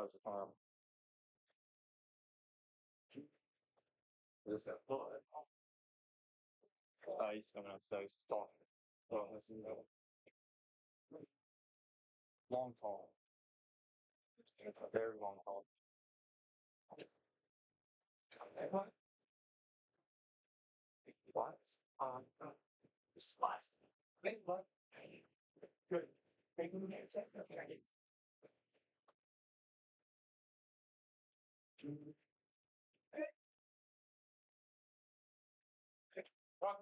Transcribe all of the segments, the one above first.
was the farm. Just that blood. He's coming outside. He's stalking. Oh, this is long tall. Very long tall. What? What? Slice. Wait, what? Good. Take a minute. Okay, I get. What?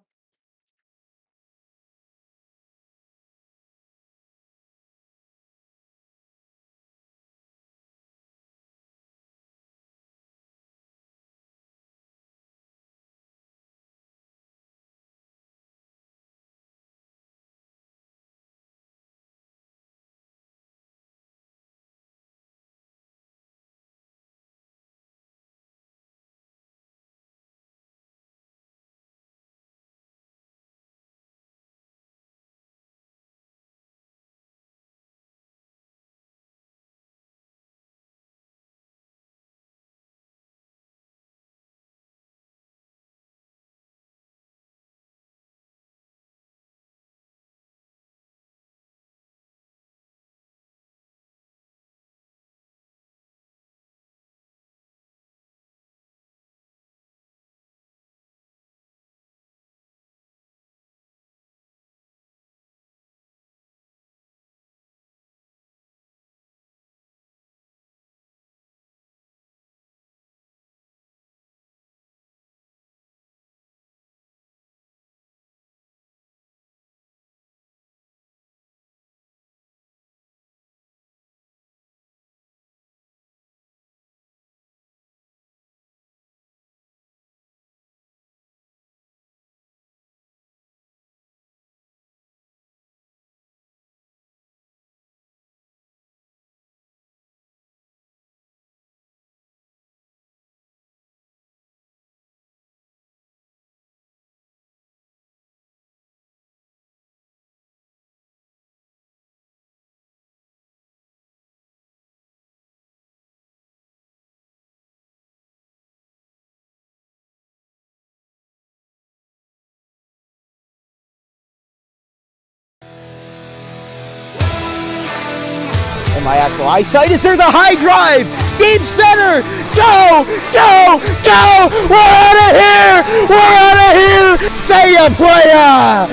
And my actual eyesight is there. The high drive, deep center, go, go, go! We're out of here! We're out of here! Say ya, playa!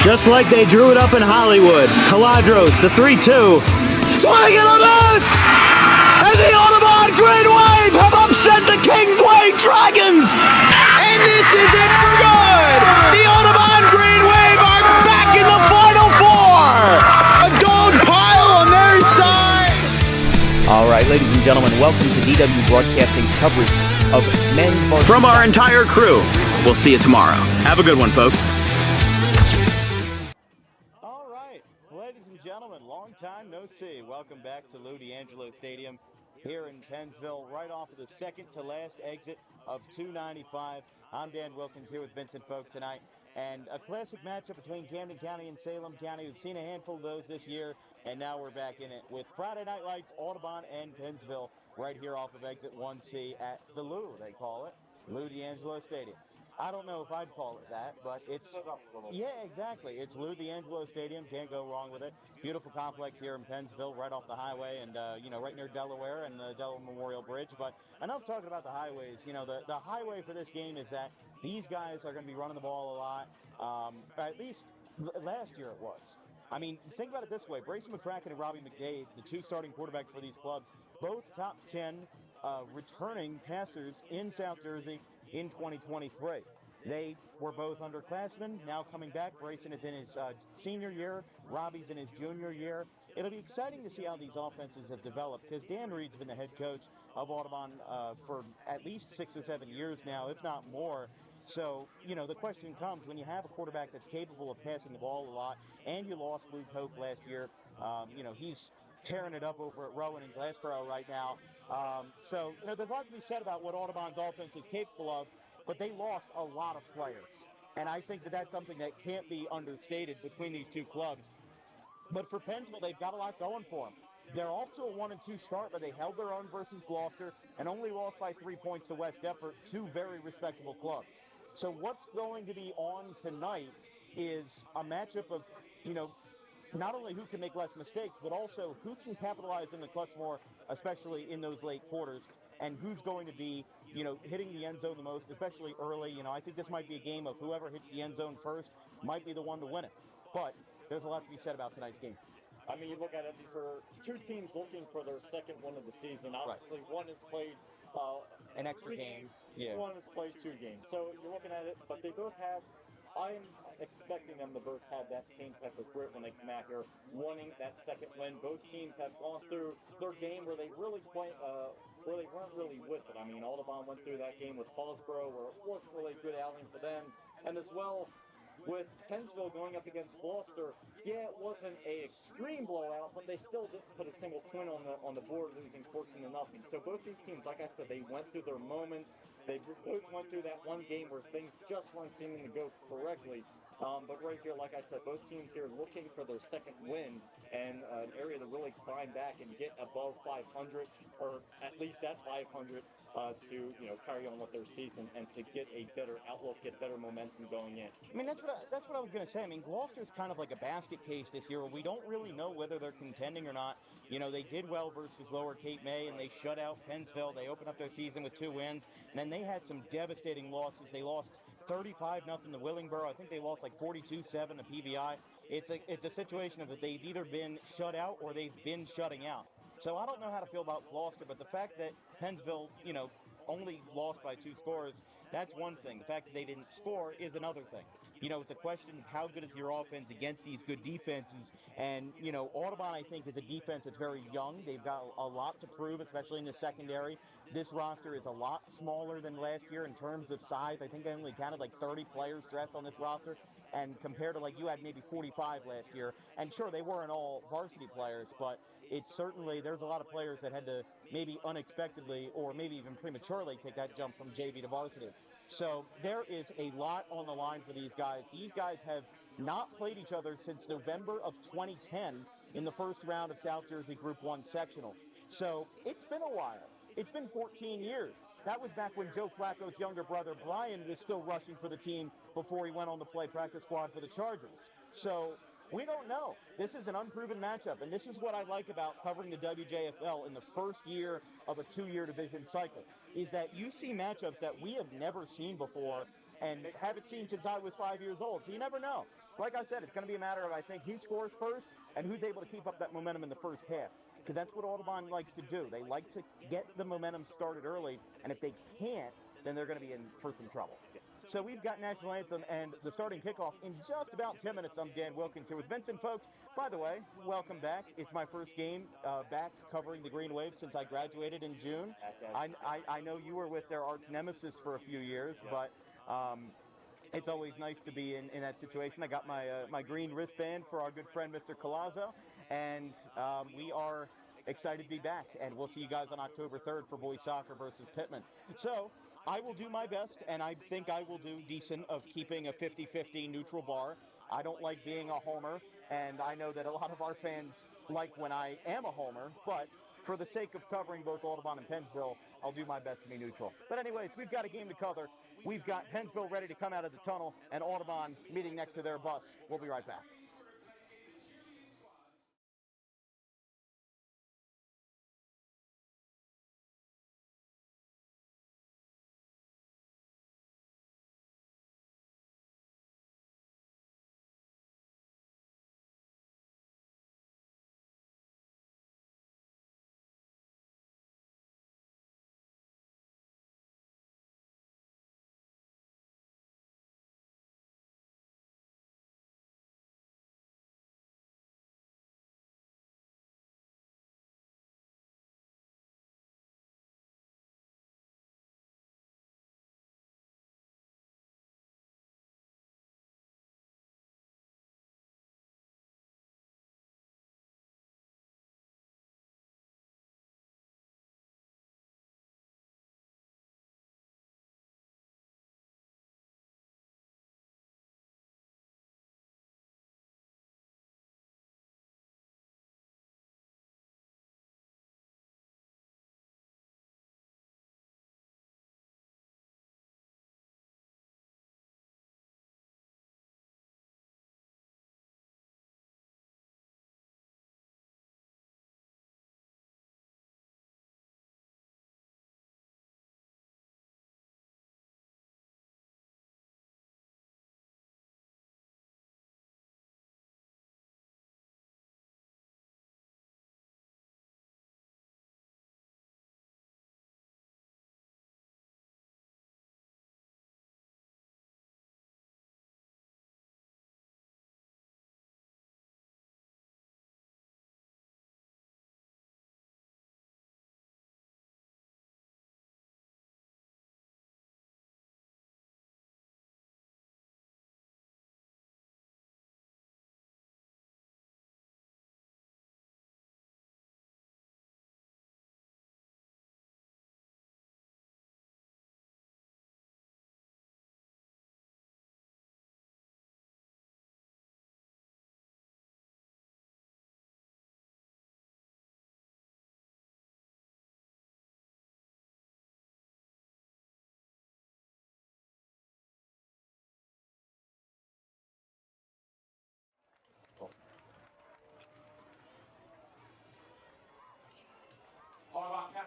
Just like they drew it up in Hollywood, Caladros, the 3-2, swing and a miss! And the Audubon Green Wave have upset the Kingsway Dragons! And this is it for good! The Audubon Green Wave are back in the Final Four! A dog pile on their side! All right, ladies and gentlemen, welcome to DW Broadcasting's coverage of men's varsity. From our entire crew, we'll see you tomorrow. Have a good one, folks. All right, ladies and gentlemen, long time no see. Welcome back to Lou D'Angelo Stadium here in Pennsville, right off of the second to last exit of 295. I'm Dan Wilkins here with Vincent Folk tonight. And a classic matchup between Camden County and Salem County. We've seen a handful of those this year, and now we're back in it with Friday Night Lights, Audubon and Pennsville, right here off of exit 1C at the Lou, they call it, Lou D'Angelo Stadium. I don't know if I'd call it that, but it's, yeah, exactly. It's Lou D'Angelo Stadium. Can't go wrong with it. Beautiful complex here in Pennsville, right off the highway and, right near Delaware and the Delaware Memorial Bridge. But enough talking about the highways. The highway for this game is that these guys are going to be running the ball a lot. At least last year it was. I mean, think about it this way. Brayson McCracken and Robbie McDade, the two starting quarterbacks for these clubs, both top 10 returning passers in South Jersey in 2023. They were both underclassmen, now coming back. Brayson is in his senior year. Robbie's in his junior year. It'll be exciting to see how these offenses have developed because Dan Reed's been the head coach of Audubon for at least 6 or 7 years now, if not more. So, the question comes when you have a quarterback that's capable of passing the ball a lot, and you lost Luke Hope last year. He's tearing it up over at Rowan and Glassboro right now. So, there's a lot to be said about what Audubon's offense is capable of, but they lost a lot of players. And I think that that's something that can't be understated between these two clubs. But for Pennsville, they've got a lot going for them. they're off to a 1-2 start, but they held their own versus Gloucester and only lost by 3 points to West Deptford, two very respectable clubs. So what's going to be on tonight is a matchup of, not only who can make less mistakes, but also who can capitalize in the clutch more, especially in those late quarters, and who's going to be, hitting the end zone the most, especially early. I think this might be a game of whoever hits the end zone first might be the one to win it. But there's a lot to be said about tonight's game. I mean, you look at it, these are two teams looking for their second win of the season. Obviously, one has played an extra 3 games. Yeah. One has played 2 games. So you're looking at it, but they both have, I'm expecting them to both have that same type of grit when they come out here, wanting that second win. Both teams have gone through their game where they really where they weren't really with it. I mean, Audubon went through that game with Hillsborough where it wasn't really a good outing for them. And as well, with Pennsville going up against Gloucester, yeah, it wasn't an extreme blowout, but they still didn't put a single point on the board, losing 14-0. So both these teams, like I said, they went through their moments. They both went through that one game where things just weren't seeming to go correctly. But right here, like I said, both teams here looking for their second win and an area to really climb back and get above 500, or at least at 500, to carry on with their season and to get a better outlook, get better momentum going in. I mean, that's what I was going to say. I mean, Gloucester's kind of like a basket case this year where we don't really know whether they're contending or not. They did well versus Lower Cape May, and they shut out Pennsville. They opened up their season with 2 wins, and then they had some devastating losses. They lost 35-0 to Willingboro. I think they lost like 42-7 to PVI. It's a situation of they've either been shut out or they've been shutting out. So I don't know how to feel about Gloucester, but the fact that Pennsville, only lost by 2 scores, that's one thing. The fact that they didn't score is another thing. It's a question of how good is your offense against these good defenses. And, Audubon, I think, is a defense that's very young. They've got a lot to prove, especially in the secondary. This roster is a lot smaller than last year in terms of size. I think I only counted like 30 players dressed on this roster. And compared to, like, you had maybe 45 last year. And sure, they weren't all varsity players, but it's certainly, there's a lot of players that had to maybe unexpectedly or maybe even prematurely take that jump from JV to varsity. So there is a lot on the line for these guys. These guys have not played each other since November of 2010 in the first round of South Jersey Group 1 sectionals. So it's been a while. It's been 14 years. That was back when Joe Flacco's younger brother, Brian, was still rushing for the team before he went on to play practice squad for the Chargers. So we don't know. This is an unproven matchup, and this is what I like about covering the WJFL in the first year of a 2-year division cycle, is that you see matchups that we have never seen before and haven't seen since I was 5 years old. So you never know. Like I said, it's going to be a matter of, I think, who scores first and who's able to keep up that momentum in the first half. Because that's what Audubon likes to do. They like to get the momentum started early, and if they can't, then they're going to be in for some trouble. So we've got National Anthem and the starting kickoff in just about 10 minutes. I'm Dan Wilkins here with Vincent. Folks, by the way, welcome back. It's my first game back covering the Green Wave since I graduated in June. I know you were with their arch nemesis for a few years, but it's always nice to be in that situation. I got my green wristband for our good friend, Mr. Colazzo, and we are excited to be back, and we'll see you guys on October 3rd for boys soccer versus Pittman. So I will do my best, and I think I will do decent of keeping a 50-50 neutral bar. I don't like being a homer, and I know that a lot of our fans like when I am a homer, but for the sake of covering both Audubon and Pennsville, I'll do my best to be neutral. But anyways, we've got a game to cover. We've got Pennsville ready to come out of the tunnel, and Audubon meeting next to their bus. We'll be right back.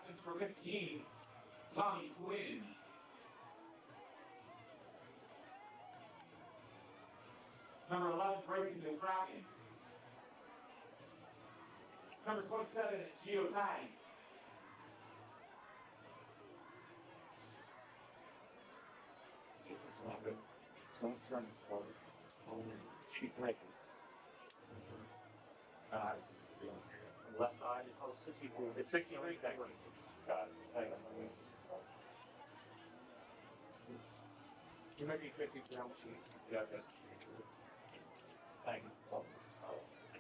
captains for 15, Tommy Quinn. Number 11, Breaking the Kraken. Number 27, Gio Patty. It's not good. It's going to turn this forward. Keep breaking. Left eye, oh, 64. It's 63. Got it. Hang on. You might be 50 ground sheet. Yeah, okay. Thank you. Audubon has won the toss and deferred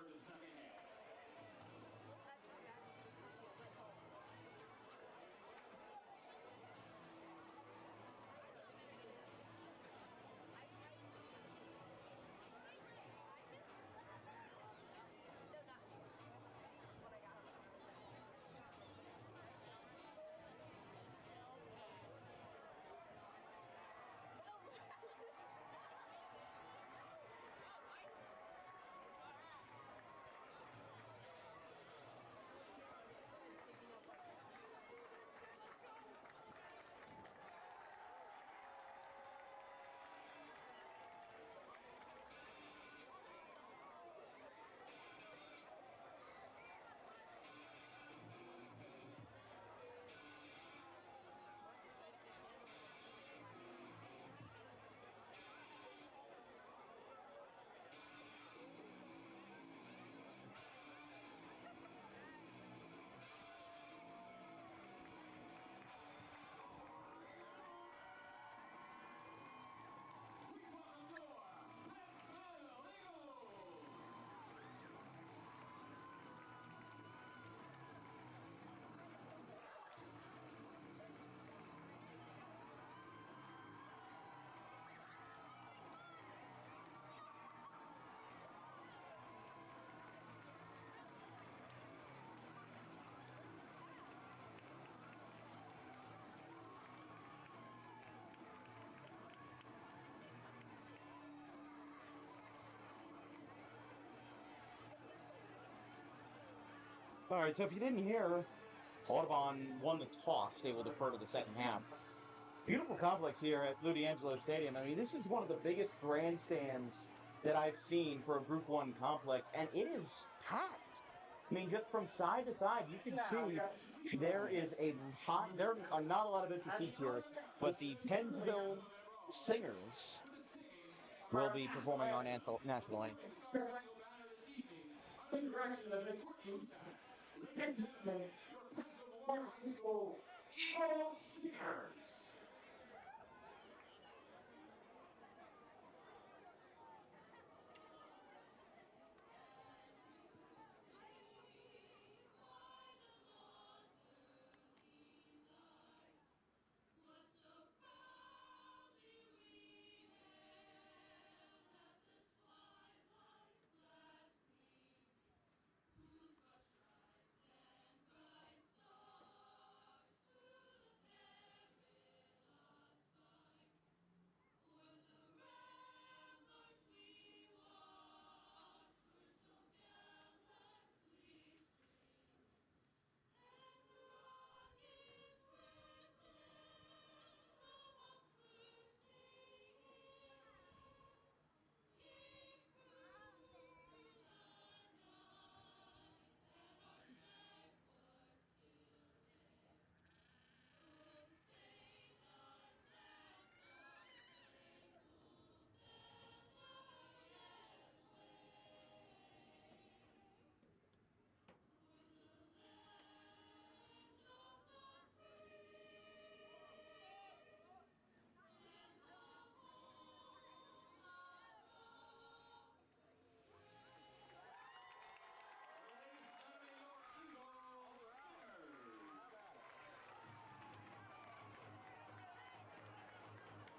to the second half. All right, so if you didn't hear, Audubon won the toss. They will defer to the second half. Beautiful complex here at Lou D'Angelo Stadium. I mean, this is one of the biggest grandstands that I've seen for a Group 1 complex, and it is packed. I mean, just from side to side, you can see there is there are not a lot of empty seats here, but the Pennsville Singers will be performing our national anthem.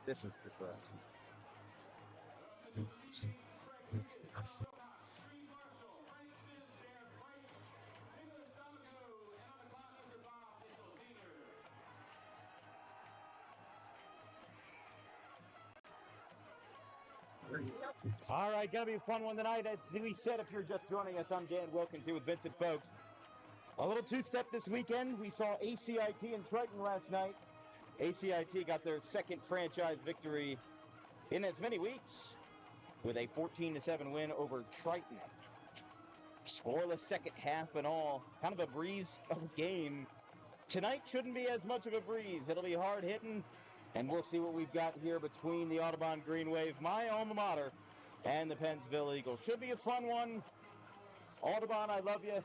This is disruption. All right, gonna be a fun one tonight. As we said, if you're just joining us, I'm Dan Wilkins here with Vincent Folks. A little two-step this weekend. We saw ACIT and Triton last night. ACIT got their second franchise victory in as many weeks with a 14-7 win over Triton. Scoreless second half and all. Kind of a breeze of a game. Tonight shouldn't be as much of a breeze. It'll be hard hitting, and we'll see what we've got here between the Audubon Green Wave, my alma mater, and the Pennsville Eagles. Should be a fun one. Audubon, I love you.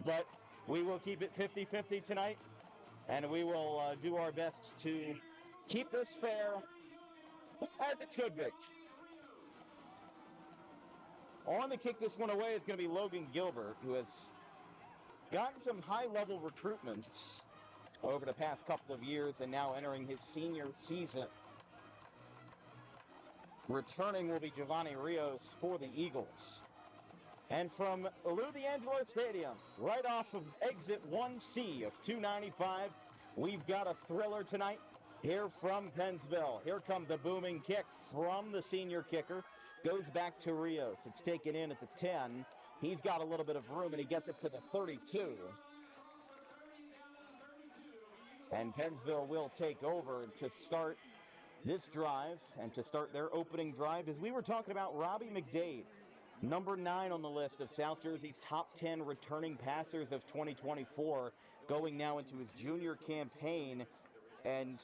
But we will keep it 50-50 tonight, and we will do our best to keep this fair as it should be. On to kick this one away is going to be Logan Gilbert, who has gotten some high-level recruitments over the past couple of years and now entering his senior season. Returning will be Giovanni Rios for the Eagles. And from Lou D'Angelo Stadium, right off of exit 1C of 295, we've got a thriller tonight here from Pennsville. Here comes a booming kick from the senior kicker. Goes back to Rios. It's taken in at the 10. He's got a little bit of room, and he gets it to the 32. And Pennsville will take over to start this drive and to start their opening drive. As we were talking about Robbie McDade, number 9 on the list of South Jersey's top 10 returning passers of 2024, going now into his junior campaign. And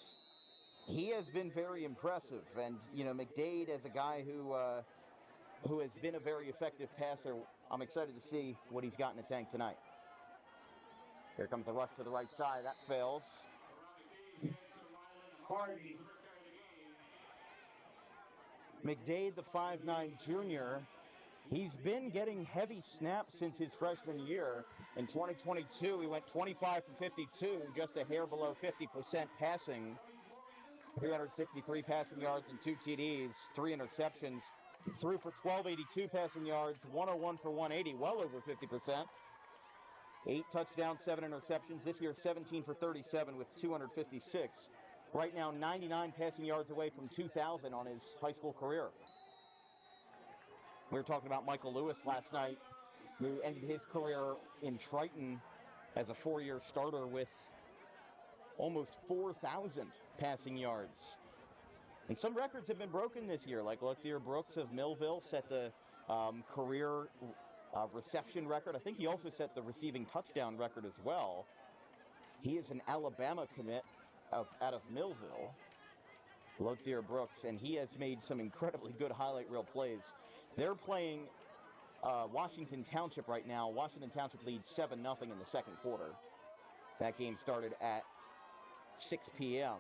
he has been very impressive. And, you know, McDade, as a guy who has been a very effective passer, I'm excited to see what he's got in the tank tonight. Here comes the rush to the right side. That fails. McDade, the 5'9 junior, he's been getting heavy snaps since his freshman year. In 2022, he went 25 for 52, just a hair below 50% passing. 363 passing yards and 2 TDs, 3 interceptions. Threw for 1,282 passing yards, 101 for 180, well over 50%. 8 touchdowns, 7 interceptions. This year, 17 for 37 with 256. Right now, 99 passing yards away from 2,000 on his high school career. We were talking about Michael Lewis last night, who ended his career in Triton as a 4-year starter with almost 4,000 passing yards. And some records have been broken this year, like Lexier Brooks of Millville set the career reception record. I think he also set the receiving touchdown record as well. He is an Alabama commit out of Millville, Lexier Brooks, and he has made some incredibly good highlight reel plays. They're playing Washington Township right now. Washington Township leads 7-0 in the second quarter. That game started at 6 p.m.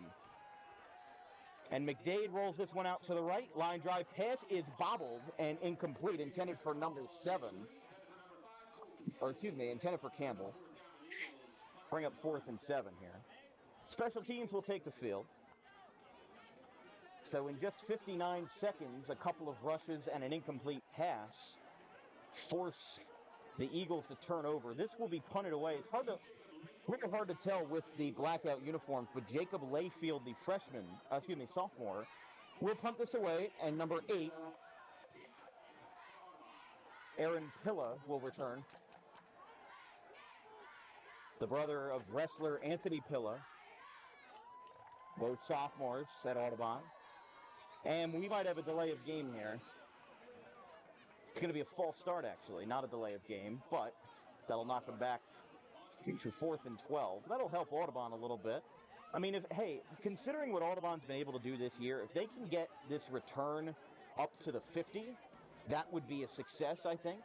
And McDade rolls this one out to the right. Line drive pass is bobbled and incomplete, intended for number 7. Or excuse me, intended for Campbell. Bring up 4th and 7 here. Special teams will take the field. So in just 59 seconds, a couple of rushes and an incomplete pass force the Eagles to turn over. This will be punted away. It's really hard to tell with the blackout uniforms, but Jacob Layfield, the sophomore, will punt this away, and number 8, Aaron Pilla, will return. The brother of wrestler Anthony Pilla, both sophomores at Audubon. And we might have a delay of game here. It's going to be a false start, actually, not a delay of game, but that'll knock them back to 4th and 12. That'll help Audubon a little bit. I mean, considering what Audubon's been able to do this year, if they can get this return up to the 50, that would be a success, I think.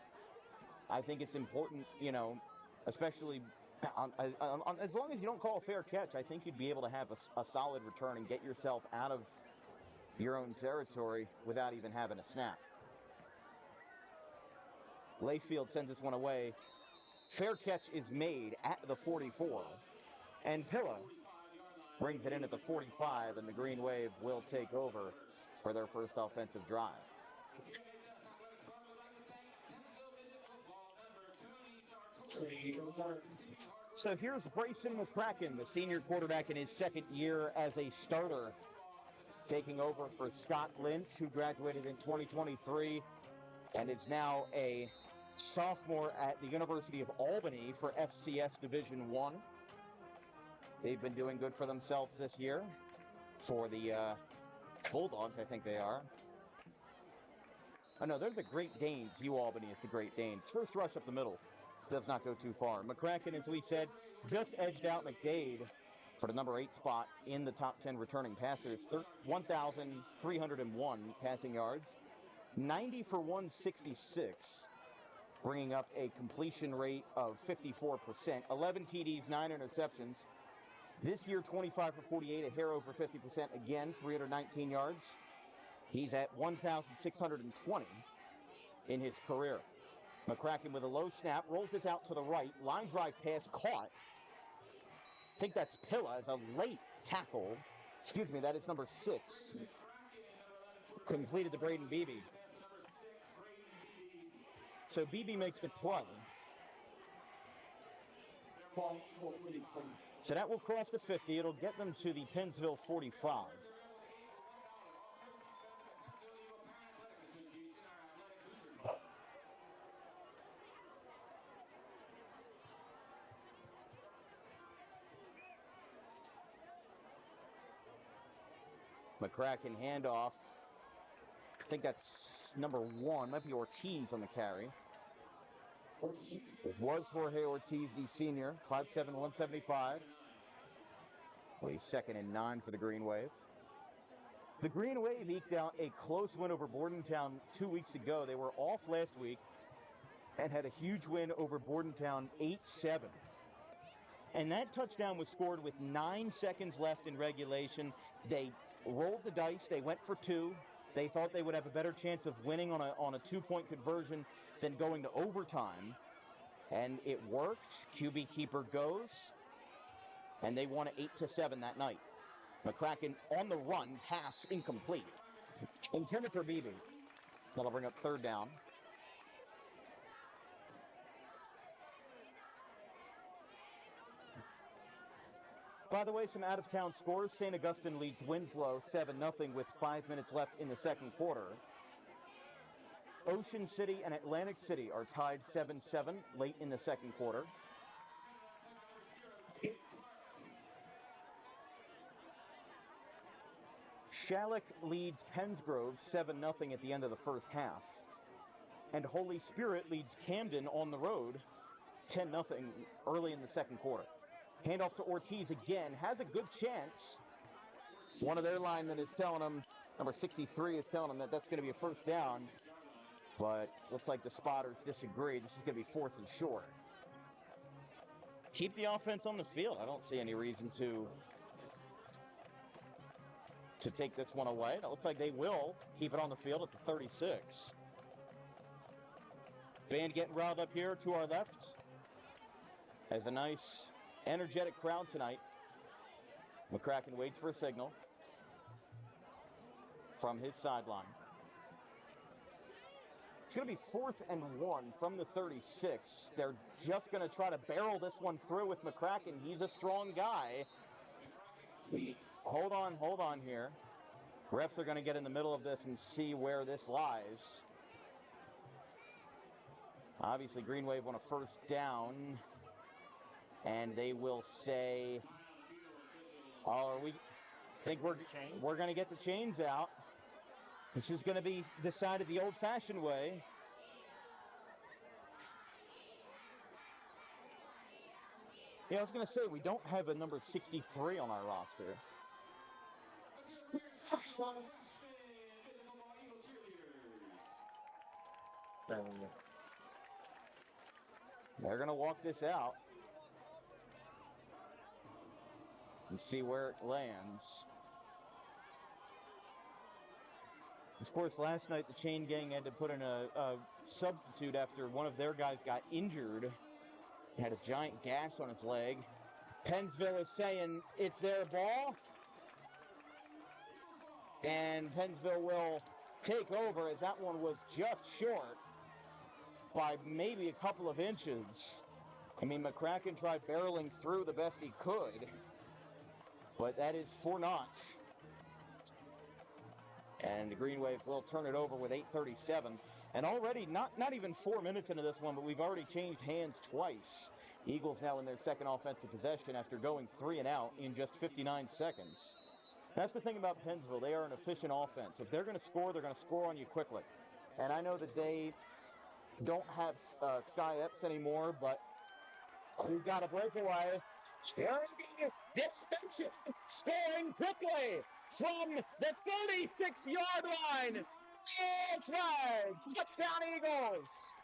I think it's important, you know, especially as long as you don't call a fair catch, I think you'd be able to have a solid return and get yourself out of your own territory without even having a snap. Layfield sends this one away. Fair catch is made at the 44. And Pilla brings it in at the 45, and the Green Wave will take over for their first offensive drive. So here's Brayson McCracken, the senior quarterback in his second year as a starter, taking over for Scott Lynch, who graduated in 2023 and is now a sophomore at the University of Albany for FCS Division I. They've been doing good for themselves this year. For the Bulldogs, I think they are. Oh, no, they're the Great Danes. Albany is the Great Danes. First rush up the middle. Does not go too far. McCracken, as we said, just edged out McDade for the number 8 spot in the top 10 returning passers. 1,301 passing yards. 90 for 166. Bringing up a completion rate of 54%. 11 TDs, 9 interceptions. This year, 25 for 48, a hair over 50%. Again, 319 yards. He's at 1,620 in his career. McCracken with a low snap, rolls this out to the right. Line drive pass caught. I think that's Pilla as a late tackle. Excuse me, that is number 6. Completed to Braden Beebe. So Beebe makes the play. So that will cross the 50. It'll get them to the Pennsville 45. McCracken handoff. I think that's number 1. Might be Ortiz on the carry. It was Jorge Ortiz, the senior. 5'7", 175. Well, he's 2nd and 9 for the Green Wave. The Green Wave eked out a close win over Bordentown 2 weeks ago. They were off last week and had a huge win over Bordentown 8-7. And that touchdown was scored with 9 seconds left in regulation. They rolled the dice. They went for 2. They thought they would have a better chance of winning on a 2-point conversion than going to overtime. And it worked. QB keeper goes. And they won it 8-7 that night. McCracken on the run, pass incomplete. Intended for Beebe. That'll bring up 3rd down. By the way, some out-of-town scores. St. Augustine leads Winslow 7-0 with 5 minutes left in the second quarter. Ocean City and Atlantic City are tied 7-7 late in the second quarter. Shalleck leads Pennsgrove 7-0 at the end of the first half. And Holy Spirit leads Camden on the road 10-0 early in the second quarter. Handoff to Ortiz again, has a good chance. One of their linemen is telling him, number 63 is telling him that that's going to be a first down. But looks like the spotters disagree. This is going to be 4th and short. Keep the offense on the field. I don't see any reason to take this one away. It looks like they will keep it on the field at the 36. Band getting riled up here to our left. Has a nice energetic crowd tonight. McCracken waits for a signal from his sideline. It's going to be 4th and 1 from the 36. They're just going to try to barrel this one through with McCracken. He's a strong guy. Hold on here. Refs are going to get in the middle of this and see where this lies. Obviously, Green Wave on a first down. And they will say, think we're going to get the chains out. This is going to be decided the old-fashioned way. Yeah, I was going to say, we don't have a number 63 on our roster. They're going to walk this out and see where it lands. Of course, last night the chain gang had to put in a substitute after one of their guys got injured. He had a giant gash on his leg. Pennsville is saying it's their ball. And Pennsville will take over, as that one was just short by maybe a couple of inches. I mean, McCracken tried barreling through the best he could, but that is for naught. And the Green Wave will turn it over with 8:37. And already, not even 4 minutes into this one, but we've already changed hands twice. Eagles now in their second offensive possession after going 3 and out in just 59 seconds. That's the thing about Pennsville. They are an efficient offense. If they're going to score, they're going to score on you quickly. And I know that they don't have Sky Epps anymore, but we've got a breakaway. Dispensation scoring quickly from the 36-yard line. All flags. Touchdown Eagles.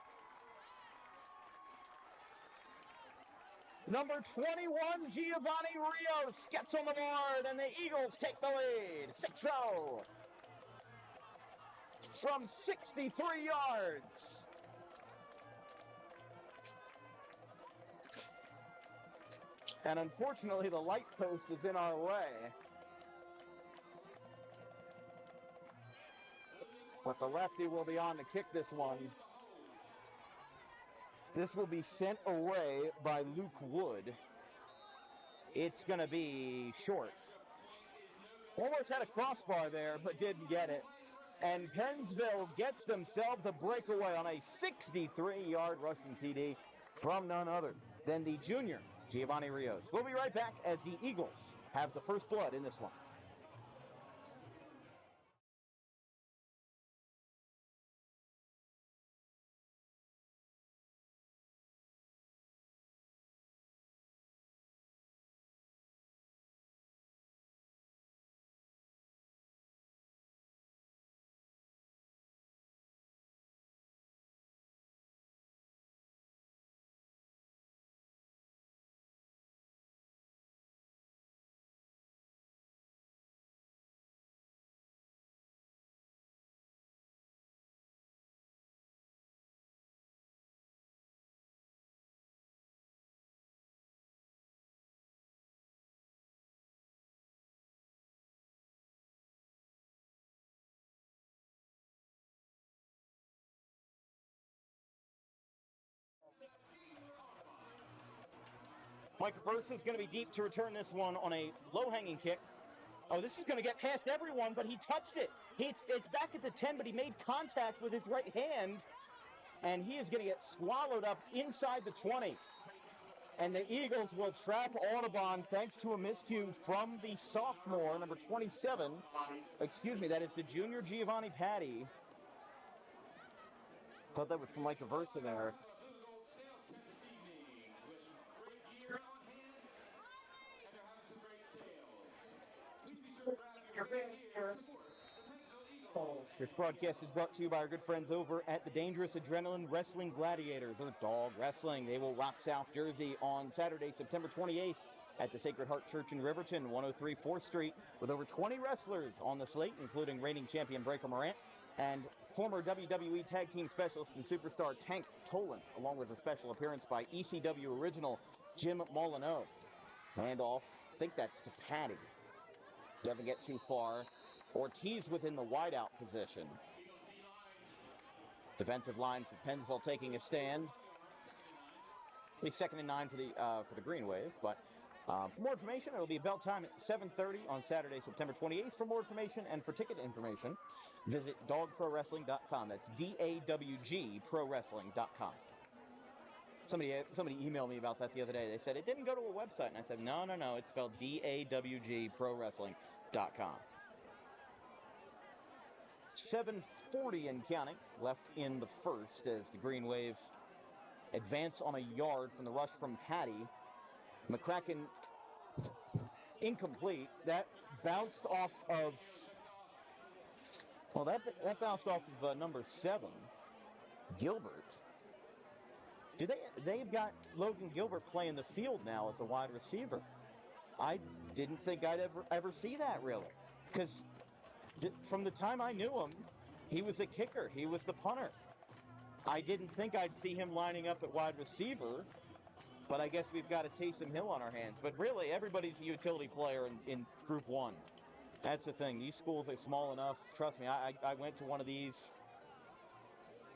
Number 21, Giovanni Rios gets on the board, and the Eagles take the lead. 6-0. From 63 yards. And unfortunately, the light post is in our way. But the lefty will be on to kick this one. This will be sent away by Luke Wood. It's going to be short. Almost had a crossbar there, but didn't get it. And Pennsville gets themselves a breakaway on a 63-yard rushing TD from none other than the junior, Giovanni Rios. We'll be right back as the Eagles have the first blood in this one. Mike Bursa is going to be deep to return this one on a low-hanging kick. Oh, this is going to get past everyone, but he touched it. It's back at the 10, but he made contact with his right hand, and he is going to get swallowed up inside the 20. And the Eagles will trap Audubon thanks to a miscue from the sophomore, number 27. Excuse me, that is the junior Giovanni Patti. Thought that was from Mike Versa there. This broadcast is brought to you by our good friends over at the Dangerous Adrenaline Wrestling Gladiators, or Dog Wrestling. They will rock South Jersey on Saturday, September 28th at the Sacred Heart Church in Riverton, 103 4th Street, with over 20 wrestlers on the slate, including reigning champion Breaker Morant and former WWE Tag Team Specialist and Superstar Tank Tolan, along with a special appearance by ECW original Jim Molyneux. Handoff, I think that's to Patty. Doesn't get too far. Ortiz within the wideout position. Defensive line for Pennsville taking a stand. It'll be 2nd and 9 for the Green Wave, but for more information, it'll be bell time at 7:30 on Saturday, September 28th. For more information and for ticket information, visit dogprowrestling.com. That's DAWG prowrestling.com. Somebody emailed me about that the other day. They said it didn't go to a website, and I said, no, it's spelled DAWG prowrestling.com. 7:40 and counting left in the first as the Green Wave advance on a yard from the rush from Patty. McCracken incomplete. That bounced off of, well, that bounced off of number 7, Gilbert. They've got Logan Gilbert playing the field now as a wide receiver. I didn't think I'd ever see that, really, because from the time I knew him, he was a kicker. He was the punter. I didn't think I'd see him lining up at wide receiver, but I guess we've got a Taysom Hill on our hands. But really, everybody's a utility player in Group 1. That's the thing. These schools are small enough. Trust me, I went to one of these.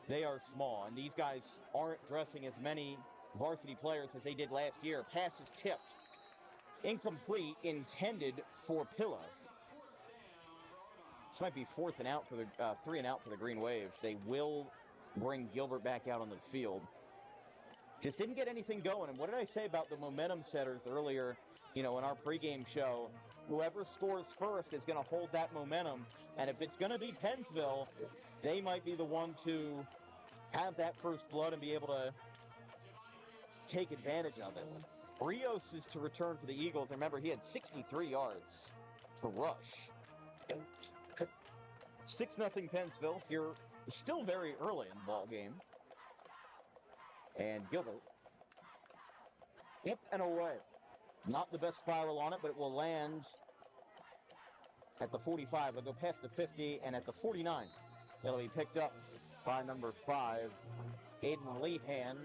They are small, and these guys aren't dressing as many varsity players as they did last year. Passes tipped. Incomplete, intended for Pillow. This might be 4th and out for the 3 and out for the Green Wave. They will bring Gilbert back out on the field. Just didn't get anything going. And what did I say about the momentum setters earlier, in our pregame show? Whoever scores first is going to hold that momentum. And if it's going to be Pennsville, they might be the one to have that first blood and be able to take advantage of it. Rios is to return for the Eagles. Remember, he had 63 yards to rush. 6-0 Pennsville here, still very early in the ball game. And Gilbert, up and away. Not the best spiral on it, but it will land at the 45. It'll go past the 50, and at the 49, it'll be picked up by number 5, Aiden Lehan.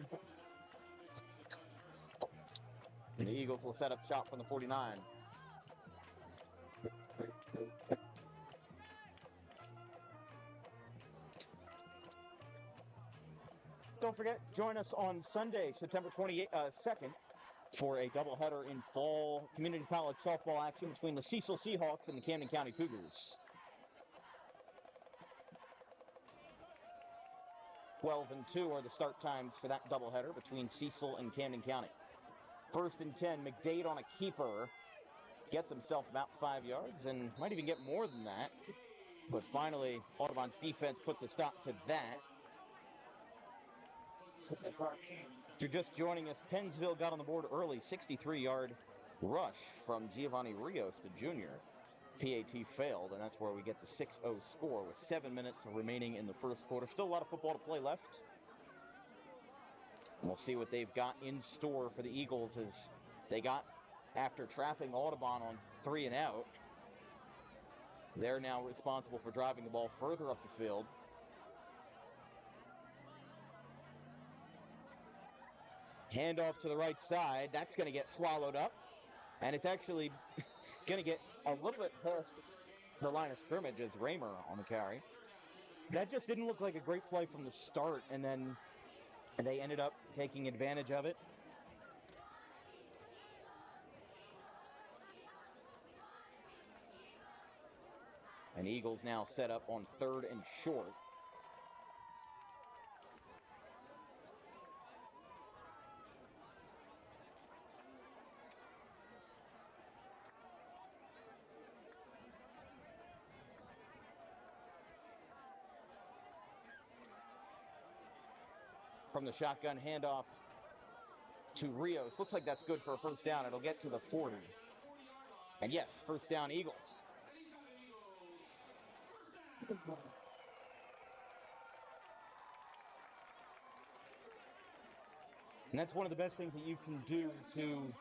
And the Eagles will set up shop from the 49. Don't forget, join us on Sunday, September 2nd, for a doubleheader in fall community college softball action between the Cecil Seahawks and the Camden County Cougars. 12 and 2 are the start times for that doubleheader between Cecil and Camden County. 1st and 10, McDade on a keeper. Gets himself about 5 yards and might even get more than that. But finally, Audubon's defense puts a stop to that. If you're just joining us, Pennsville got on the board early, 63-yard rush from Giovanni Rios, the junior. PAT failed, and that's where we get the 6-0 score with 7 minutes remaining in the first quarter. Still a lot of football to play left. And we'll see what they've got in store for the Eagles as they got, after trapping Audubon on 3 and out, they're now responsible for driving the ball further up the field. Handoff to the right side. That's going to get swallowed up. And it's actually going to get a little bit past the line of scrimmage as Raymer on the carry. That just didn't look like a great play from the start, and then they ended up taking advantage of it. And Eagles now set up on 3rd and short. From the shotgun handoff to Rios. Looks like that's good for a first down. It'll get to the 40. And yes, first down Eagles. And that's one of the best things that you can do to,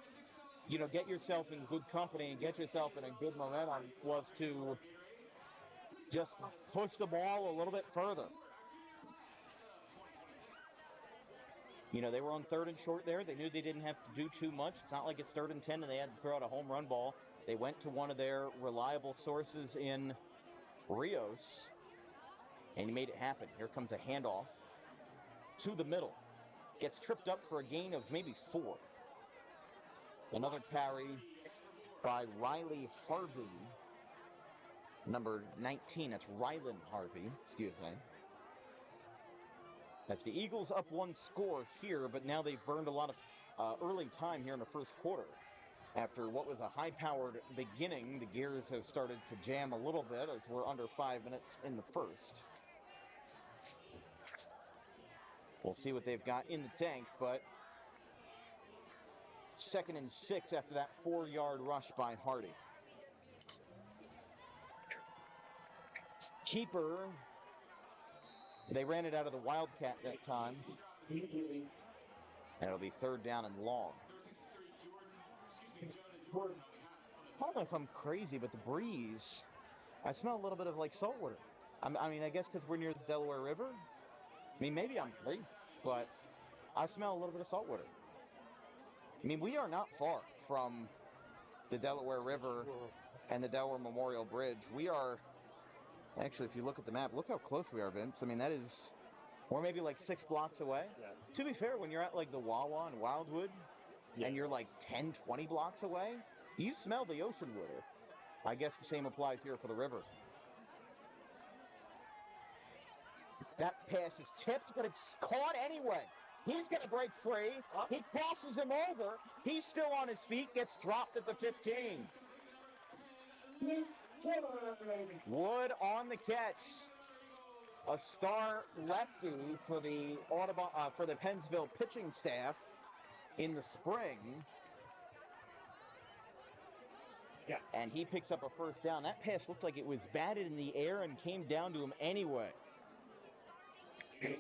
get yourself in good company and get yourself in a good momentum, was to just push the ball a little bit further. They were on 3rd and short there. They knew they didn't have to do too much. It's not like it's 3rd and 10 and they had to throw out a home run ball. They went to one of their reliable sources in Rios, and he made it happen. Here comes a handoff to the middle. Gets tripped up for a gain of maybe 4. Another carry by Riley Harvey. Number 19, that's Rylan Harvey, excuse me. That's the Eagles up 1 score here, but now they've burned a lot of early time here in the first quarter. After what was a high-powered beginning, the gears have started to jam a little bit as we're under 5 minutes in the first. We'll see what they've got in the tank, but 2nd and 6 after that 4-yard rush by Hardy. Keeper. They ran it out of the Wildcat that time. And it'll be 3rd down and long. I don't know if I'm crazy, but the breeze, I smell a little bit of like salt water. I guess because we're near the Delaware River. Maybe I'm crazy, but I smell a little bit of salt water. I mean, we are not far from the Delaware River and the Delaware Memorial Bridge. We are, actually, if you look at the map, look how close we are, Vince. I mean, that is, we're maybe like 6 blocks away. Yeah. To be fair, when you're at like the Wawa in Wildwood, and you're like 10, 20 blocks away, you smell the ocean water. I guess the same applies here for the river. That pass is tipped, but it's caught anyway. He's going to break free. He crosses him over. He's still on his feet, gets dropped at the 15. Wood on the catch. A star lefty for the Audubon, for the Pennsville pitching staff in the spring. Yeah. And he picks up a first down. That pass looked like it was batted in the air and came down to him anyway. I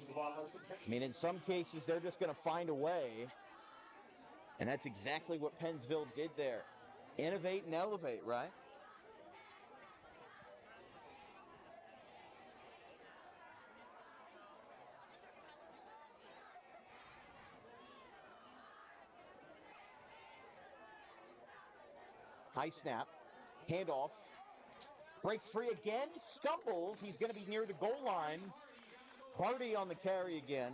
mean, in some cases, they're just going to find a way. And that's exactly what Pennsville did there. Innovate and elevate, right? High snap, handoff, breaks free again, stumbles. He's going to be near the goal line. Hardy on the carry again.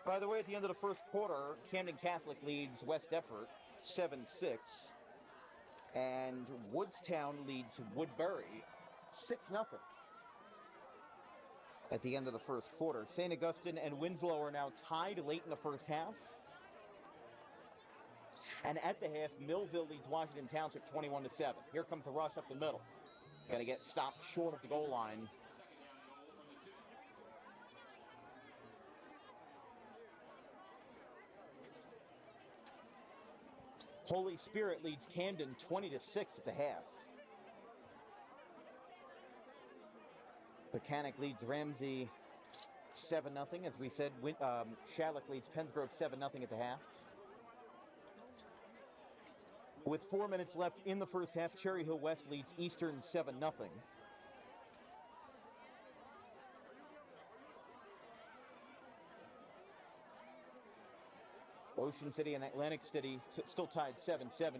By the way, at the end of the first quarter, Camden Catholic leads West Effort 7-6. And Woodstown leads Woodbury 6-0. At the end of the first quarter, St. Augustine and Winslow are now tied late in the first half. And at the half, Millville leads Washington Township 21-7. Here comes the rush up the middle. Going to get stopped short of the goal line. Holy Spirit leads Camden 20-6 at the half. Buchanan leads Ramsey 7-0. As we said, Shalleck leads Pennsgrove 7-0 at the half. With 4 minutes left in the first half, Cherry Hill West leads Eastern 7-0. Ocean City and Atlantic City still tied 7-7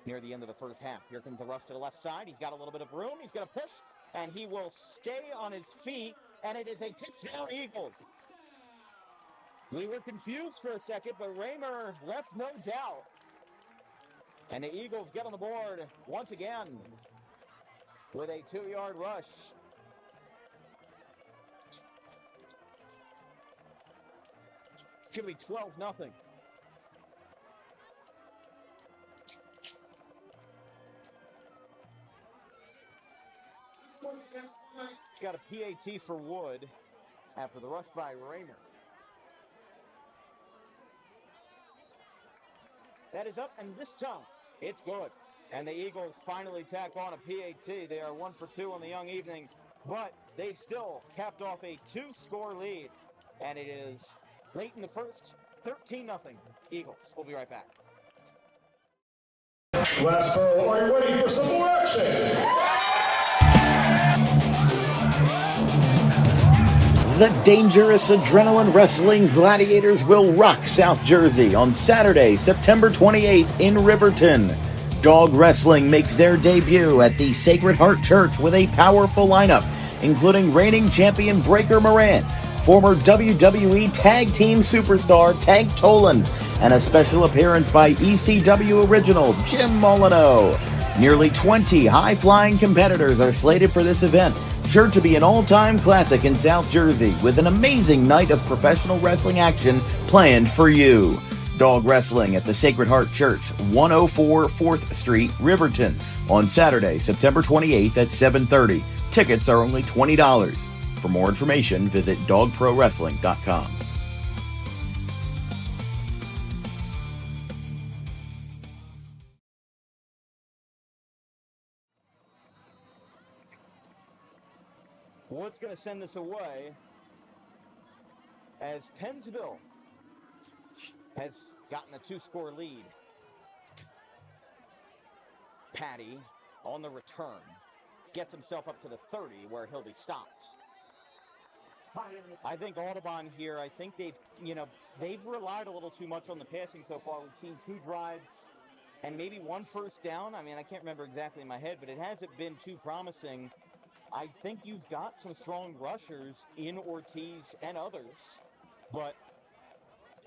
near the end of the first half. Here comes the rush to the left side. He's got a little bit of room. He's going to push, and he will stay on his feet, and it is a touchdown Eagles. We were confused for a second, but Raymer left no doubt. And the Eagles get on the board once again with a 2-yard rush. It's going to be 12-0. It's got a PAT for Wood after the rush by Raymer. That is up, and this time it's good. And the Eagles finally tack on a PAT. They are 1 for 2 on the young evening, but they've still capped off a 2-score lead. And it is late in the first, 13-0 Eagles. We'll be right back. Last throw, are you ready for some more action? The dangerous adrenaline wrestling gladiators will rock South Jersey on Saturday, September 28th in Riverton. Dog wrestling makes their debut at the Sacred Heart Church with a powerful lineup, including reigning champion Breaker Moran, former WWE Tag Team Superstar Tank Toland, and a special appearance by ECW original Jim Molyneux. Nearly 20 high-flying competitors are slated for this event, sure to be an all-time classic in South Jersey, with an amazing night of professional wrestling action planned for you. Dog wrestling at the Sacred Heart Church, 104 4th Street, Riverton, on Saturday, September 28th at 7:30. Tickets are only $20. For more information, visit dogprowrestling.com. Wood's going to send this away as Pennsville has gotten a 2-score lead. Patty on the return gets himself up to the 30 where he'll be stopped. I think Audubon here, I think they've relied a little too much on the passing so far. We've seen 2 drives and maybe 1 first down. I mean, I can't remember exactly in my head, but it hasn't been too promising. I think you've got some strong rushers in Ortiz and others, but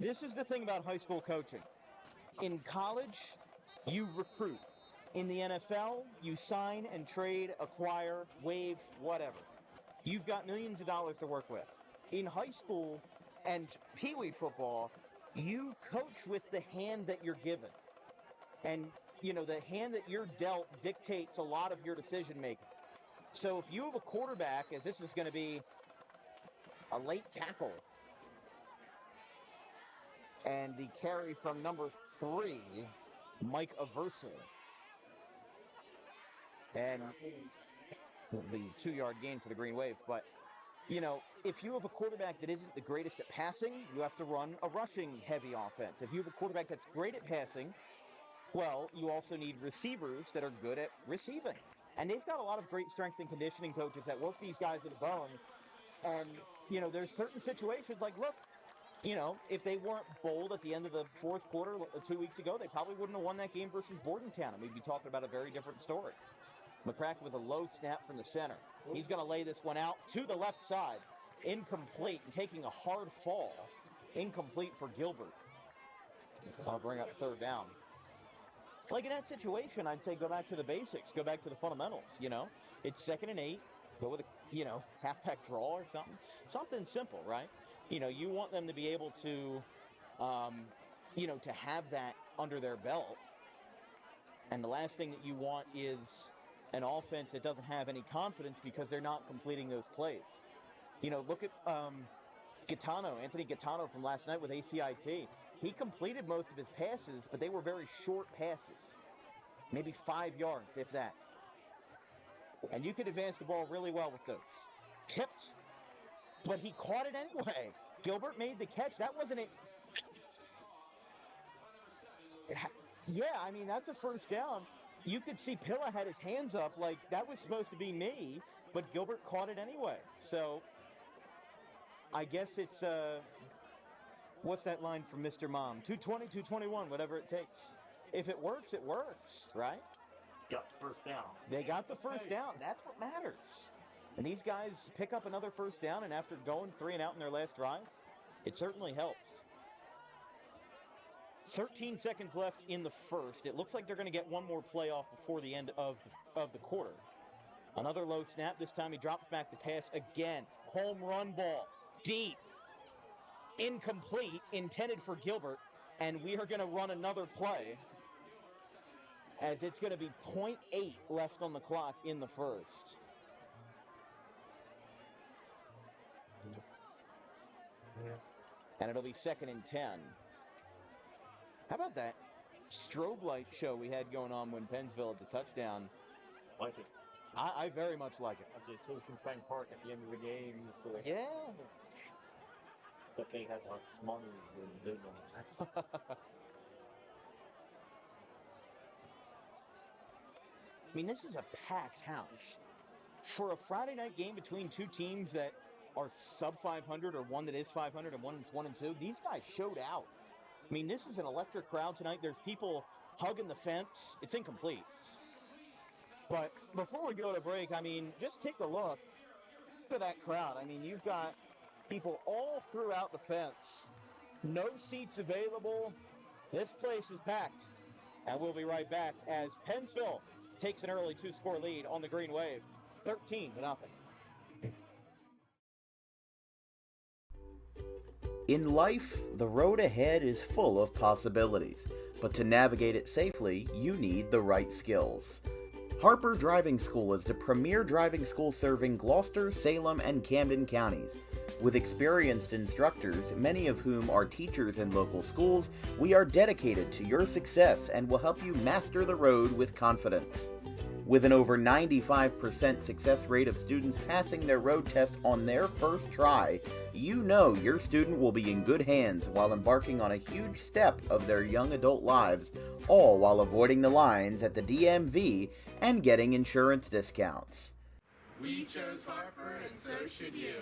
this is the thing about high school coaching. In college, you recruit. In the NFL, you sign and trade, acquire, waive, whatever. You've got millions of dollars to work with. In high school and Pee Wee football, you coach with the hand that you're given. And, the hand that you're dealt dictates a lot of your decision making. So if you have a quarterback, as this is going to be a late tackle, and the carry from number 3, Mike Aversa, and the 2-yard gain for the Green Wave. But, if you have a quarterback that isn't the greatest at passing, you have to run a rushing-heavy offense. If you have a quarterback that's great at passing, well, you also need receivers that are good at receiving. And they've got a lot of great strength and conditioning coaches that work these guys to the bone. And, there's certain situations like, look, if they weren't bold at the end of the 4th quarter 2 weeks ago, they probably wouldn't have won that game versus Bordentown. And we'd be talking about a very different story. McCracken with a low snap from the center. He's going to lay this one out to the left side. Incomplete and taking a hard fall. Incomplete for Gilbert. I'll bring up 3rd down. Like in that situation, I'd say go back to the basics. Go back to the fundamentals, It's 2nd and 8. Go with a, halfback draw or something. Something simple, right? You want them to be able to, to have that under their belt. And the last thing that you want is an offense that doesn't have any confidence because they're not completing those plays. Look at Anthony Gaetano from last night with ACIT. He completed most of his passes, but they were very short passes. Maybe 5 yards, if that. And you could advance the ball really well with those. Tipped, but he caught it anyway. Gilbert made the catch. That wasn't it. Yeah, I mean, that's a first down. You could see Pilla had his hands up like that was supposed to be me, but Gilbert caught it anyway. So I guess it's, what's that line from Mr. Mom? 220, 221, whatever it takes. If it works, right? Got the first down. They got the first down. That's what matters. And these guys pick up another first down, and after going 3 and out in their last drive, it certainly helps. 13 seconds left in the first. It looks like they're going to get one more play off before the end of the quarter. Another low snap. This time he drops back to pass again. Home run ball. Deep. Incomplete. Intended for Gilbert. And we are going to run another play, as it's going to be 0.8 left on the clock in the first. And it'll be 2nd and 10. How about that strobe light show we had going on when Pennsville had the touchdown? Like it. I very much like it. At the Citizens Bank Park at the end of the game. So Yeah. But they had much money than they did. I mean, this is a packed house. For a Friday night game between 2 teams that are sub 500 or one that is 500 and one that's 1 and 2, these guys showed out. I mean, this is an electric crowd tonight. There's people hugging the fence. It's incomplete. But before we go to break, I mean, just take a look at that crowd. I mean, you've got people all throughout the fence. No seats available. This place is packed. And we'll be right back as Pennsville takes an early 2-score lead on the Green Wave, 13-0. In life, the road ahead is full of possibilities, but to navigate it safely, you need the right skills. Harper Driving School is the premier driving school serving Gloucester, Salem, and Camden counties. With experienced instructors, many of whom are teachers in local schools, we are dedicated to your success and will help you master the road with confidence. With an over 95% success rate of students passing their road test on their first try, you know your student will be in good hands while embarking on a huge step of their young adult lives, all while avoiding the lines at the DMV and getting insurance discounts. We chose Harper, and so should you.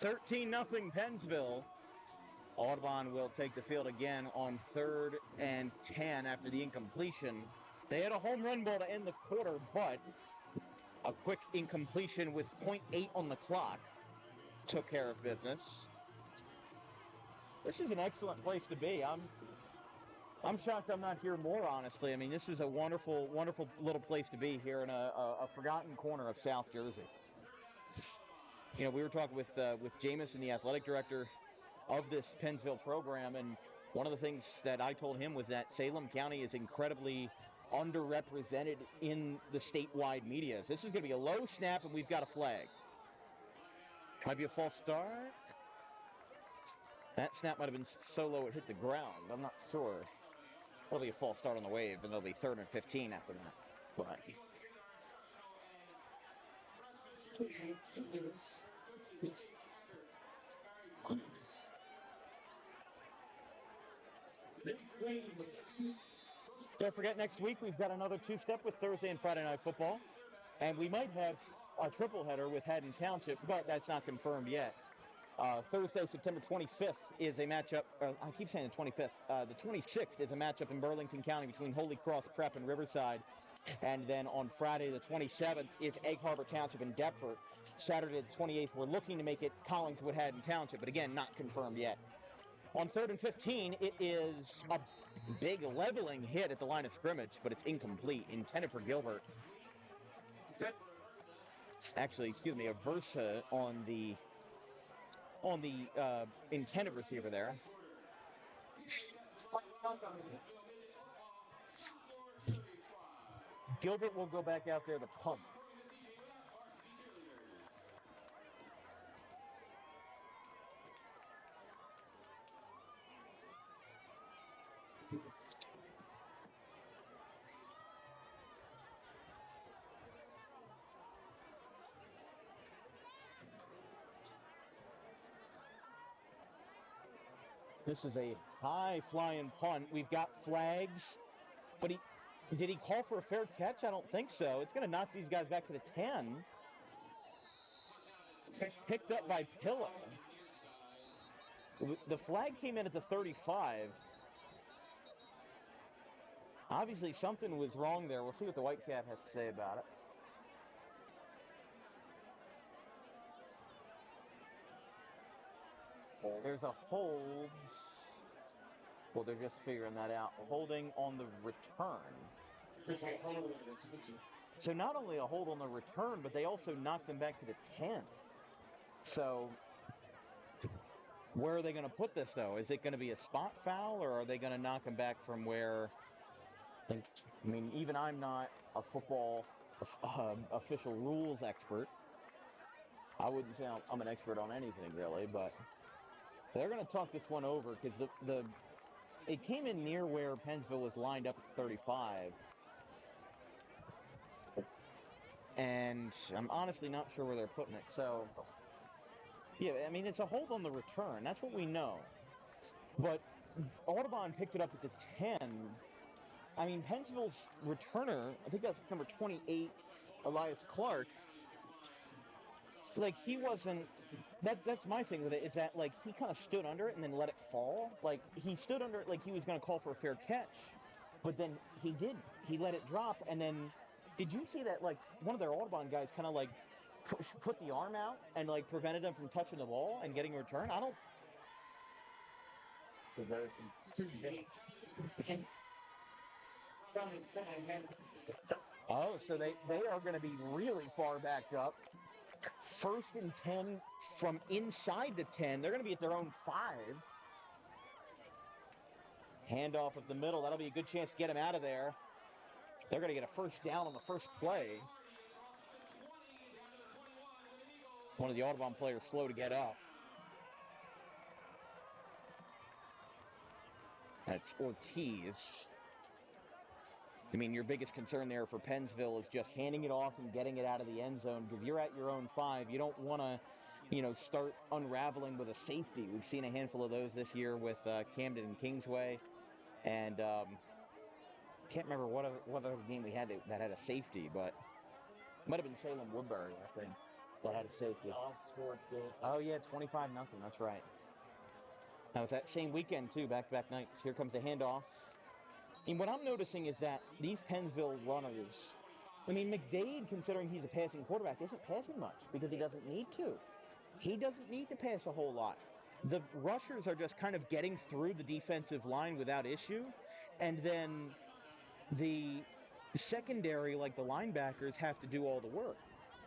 13-0 Pennsville. Audubon will take the field again on 3rd and 10 after the incompletion. They had a home run ball to end the quarter, but a quick incompletion with .8 on the clock took care of business. This is an excellent place to be. I'm shocked I'm not here more, honestly. I mean, this is a wonderful, wonderful little place to be here in a forgotten corner of South Jersey. You know, we were talking with Jameson, the athletic director of this Pennsville program, and one of the things that I told him was that Salem County is incredibly underrepresented in the statewide media. This is going to be a low snap, and we've got a flag. Might be a false start. That snap might have been so low it hit the ground. I'm not sure. It'll be a false start on the wave, and it'll be 3rd and 15 after that. But don't forget, next week we've got another two-step with Thursday and Friday Night Football. And we might have a triple header with Haddon Township, but that's not confirmed yet. Thursday, September 25th is a matchup. I keep saying the 25th. The 26th is a matchup in Burlington County between Holy Cross Prep and Riverside. And then on Friday, the 27th, is Egg Harbor Township and Deptford. Saturday, the 28th, we're looking to make it Collingswood Haddon Township, but again, not confirmed yet. On 3rd and 15, it is a big leveling hit at the line of scrimmage, but it's incomplete, intended for Gilbert. Actually, excuse me, a Versa on the intended receiver there. Gilbert will go back out there to punt. This is a high-flying punt. We've got flags, but did he call for a fair catch? I don't think so. It's going to knock these guys back to the 10. Picked up by Pillow. The flag came in at the 35. Obviously, something was wrong there. We'll see what the Whitecap has to say about it. There's a hold. Well, they're just figuring that out. Holding on the return. So not only a hold on the return, but they also knocked them back to the 10. So where are they going to put this, though? Is it going to be a spot foul, or are they going to knock them back from where? I mean, even I'm not a football official rules expert. I wouldn't say I'm an expert on anything, really, but they're going to talk this one over because it came in near where Pennsville was lined up at 35. And I'm honestly not sure where they're putting it. So, yeah, I mean, it's a hold on the return. That's what we know. But Audubon picked it up at the 10. I mean, Pennsville's returner, I think that's number 28, Elias Clark. Like, he wasn't... That's my thing with it, is that, like, he kind of stood under it and then let it fall. Like, he stood under it like he was going to call for a fair catch. But then he didn't. He let it drop, and then... Did you see that, like, one of their Audubon guys kind of, like, put the arm out and, like, prevented him from touching the ball and getting a return? I don't... Oh, so they are going to be really far backed up. 1st and 10 from inside the 10. They're going to be at their own 5. Handoff up the middle. That'll be a good chance to get him out of there. They're going to get a first down on the first play. One of the Audubon players slow to get up. That's Ortiz. I mean, your biggest concern there for Pennsville is just handing it off and getting it out of the end zone, because you're at your own 5. You don't want to, start unraveling with a safety. We've seen a handful of those this year with Camden and Kingsway. And can't remember what other game we had that had a safety, but it might have been Salem Woodbury, I think. that had a safety. Dogs scored good. Oh, yeah, 25-0. That's right. That was that same weekend, too, back-to-back nights. Here comes the handoff. And what I'm noticing is that these Pennsville runners, I mean, McDade, considering he's a passing quarterback, isn't passing much because he doesn't need to. He doesn't need to pass a whole lot. The rushers are just kind of getting through the defensive line without issue, and then the secondary, like the linebackers, have to do all the work.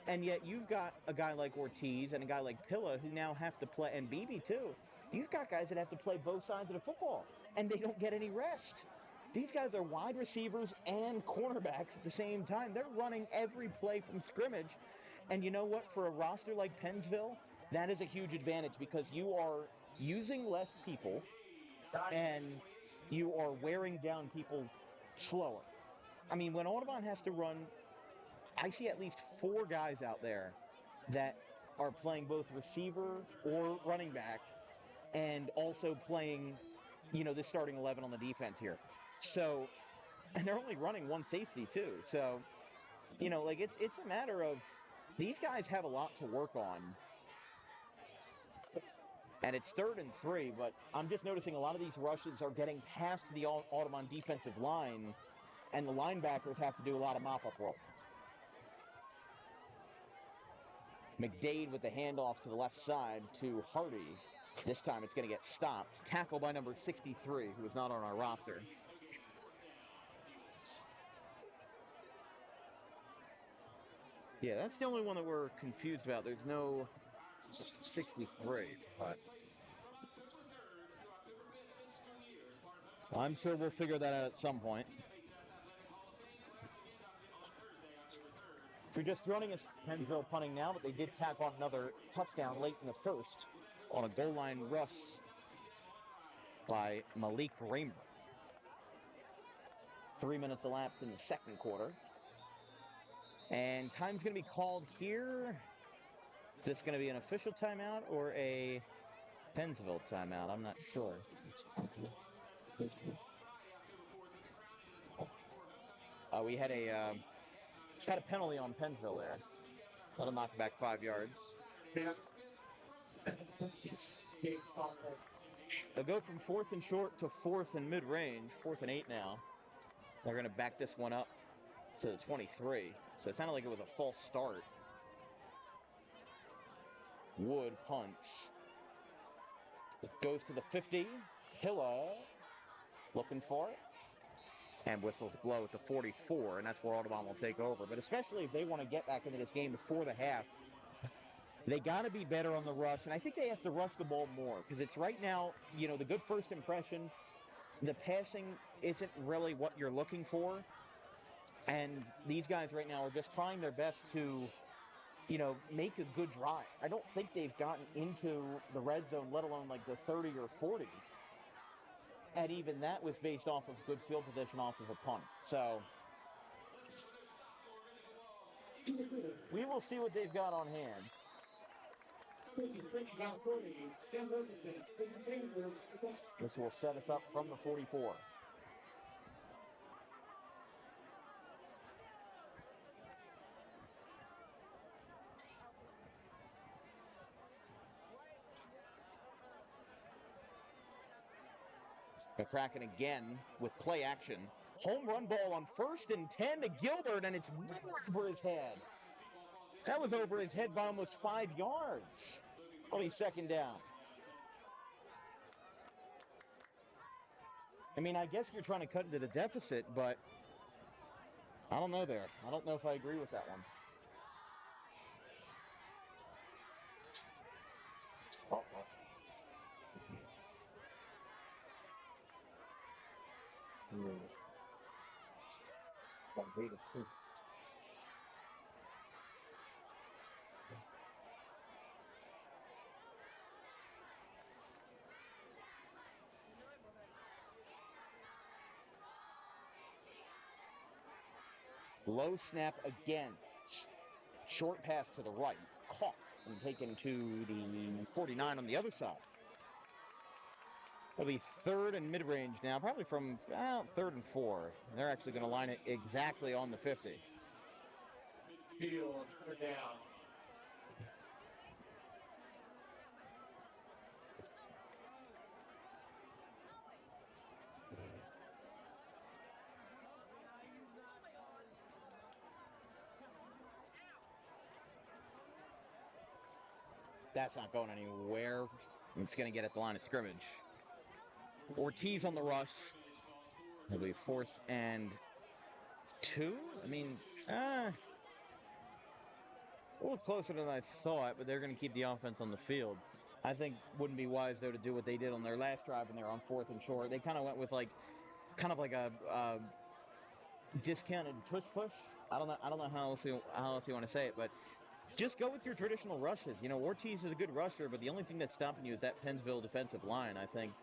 And yet you've got a guy like Ortiz and a guy like Pilla who now have to play, and Beebe too. You've got guys that have to play both sides of the football, and they don't get any rest. These guys are wide receivers and cornerbacks at the same time. They're running every play from scrimmage. And you know what? For a roster like Pennsville, that is a huge advantage because you are using less people and you are wearing down people slower. I mean, when Audubon has to run, I see at least 4 guys out there that are playing both receiver or running back and also playing, the starting 11 on the defense here. So, and they're only running 1 safety too. So, it's a matter of these guys have a lot to work on. And it's 3rd and 3, but I'm just noticing a lot of these rushes are getting past the Audubon defensive line, and the linebackers have to do a lot of mop-up work. McDade with the handoff to the left side to Hardy. This time it's going to get stopped. Tackled by number 63, who is not on our roster. Yeah, that's the only one that we're confused about. There's no 63. But I'm sure we'll figure that out at some point. If you're just joining us, Pennsville punting now, but they did tack on another touchdown late in the first on a goal line rush by Malik Raymer. 3 minutes elapsed in the second quarter. And time's going to be called here. Is this going to be an official timeout or a Pennsville timeout? I'm not sure. We had a penalty on Pennsville there. That'll knock back 5 yards. They'll go from 4th and short to 4th and mid-range. 4th and 8 now. They're going to back this one up to the 23. So it sounded like it was a false start. Wood punts. It goes to the 50. Hilla looking for it. And whistles blow at the 44, and that's where Audubon will take over. But especially if they want to get back into this game before the half, they got to be better on the rush. And I think they have to rush the ball more because it's right now, the good first impression, the passing isn't really what you're looking for. And these guys right now are just trying their best to, make a good drive. I don't think they've gotten into the red zone, let alone like the 30 or 40. And even that was based off of good field position off of a punt. So we will see what they've got on hand. This will set us up from the 44. McCracken again with play action. Home run ball on 1st and 10 to Gilbert, and it's over his head. That was over his head by almost 5 yards. Only 2nd down. I mean, I guess you're trying to cut into the deficit, but I don't know there. I don't know if I agree with that one. Low snap again. Short pass to the right. Caught and taken to the 49 on the other side. It'll be 3rd and mid-range now, probably from 3rd and 4. They're actually going to line it exactly on the 50. Field, down. That's not going anywhere. It's going to get at the line of scrimmage. Ortiz on the rush. It'll be 4th and 2. I mean, a little closer than I thought, but they're going to keep the offense on the field. I think wouldn't be wise, though, to do what they did on their last drive when they were on 4th and short. They kind of went with like a discounted push. I don't know how else you want to say it, but just go with your traditional rushes. You know, Ortiz is a good rusher, but the only thing that's stopping you is that Pennsville defensive line. I think,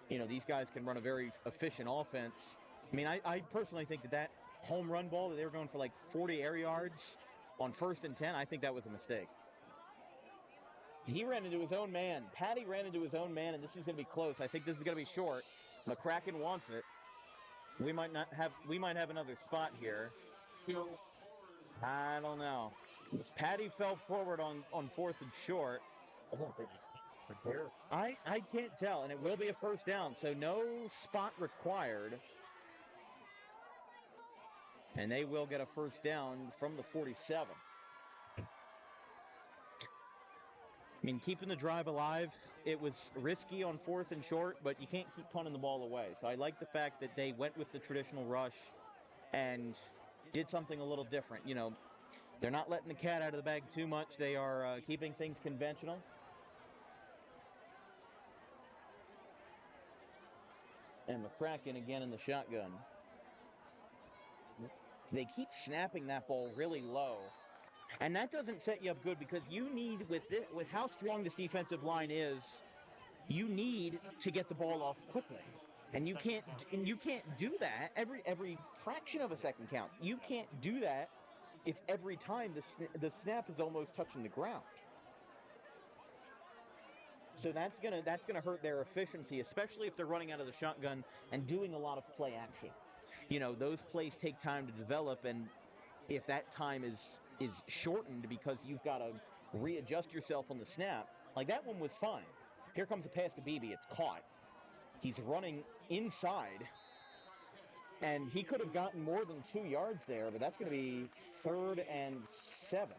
you know, these guys can run a very efficient offense. I mean, I personally think that home run ball that they were going for like 40 air yards on 1st and 10, I think that was a mistake. He ran into his own man. Patty ran into his own man, and this is going to be close. I think this is going to be short. McCracken wants it. We might have another spot here. I don't know. Patty fell forward on 4th and short. I can't tell, and it will be a 1st down, so no spot required. And they will get a 1st down from the 47. I mean, keeping the drive alive, it was risky on 4th and short, but you can't keep punting the ball away. So I like the fact that they went with the traditional rush and did something a little different. You know, they're not letting the cat out of the bag too much. They are keeping things conventional. And McCracken again in the shotgun. They keep snapping that ball really low. And that doesn't set you up good because you need, with how strong this defensive line is, you need to get the ball off quickly. And you can't do that every fraction of a second count. You can't do that if every time the snap is almost touching the ground. So that's gonna hurt their efficiency, especially if they're running out of the shotgun and doing a lot of play action. You know, those plays take time to develop, and if that time is shortened because you've got to readjust yourself on the snap, like that one was fine. Here comes a pass to Beebe. It's caught. He's running inside, and he could have gotten more than 2 yards there, but that's going to be 3rd and 7.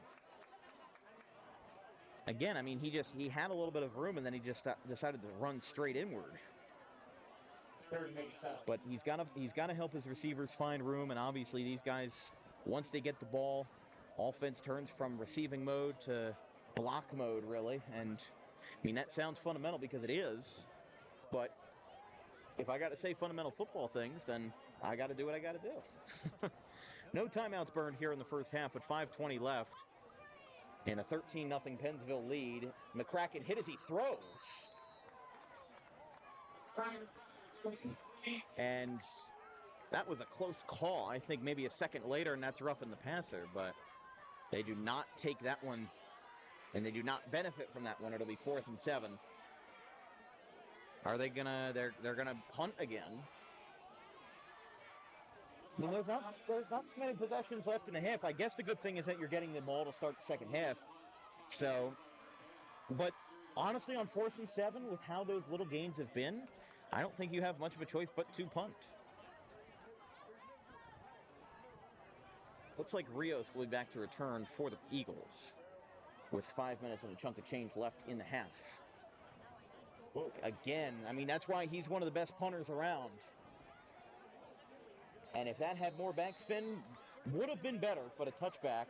Again, I mean, he had a little bit of room, and then he just decided to run straight inward. But he's got to help his receivers find room, and obviously these guys, once they get the ball, offense turns from receiving mode to block mode, really. And I mean, that sounds fundamental because it is, but if I got to say fundamental football things, then I got to do what I got to do. No timeouts burned here in the first half, but 5:20 left. In a 13-0 Pennsville lead. McCracken hit as he throws. And that was a close call. I think maybe a second later, and that's roughing the passer, but they do not take that one, and they do not benefit from that one. It'll be 4th and 7. Are they gonna? They're gonna punt again. Well, there's not too many possessions left in the half. I guess the good thing is that you're getting the ball to start the second half. So, but honestly, on 4th and 7, with how those little gains have been, I don't think you have much of a choice but to punt. Looks like Rios will be back to return for the Eagles with 5 minutes and a chunk of change left in the half. Whoa. Again, I mean, that's why he's one of the best punters around. And if that had more backspin, would have been better, but a touchback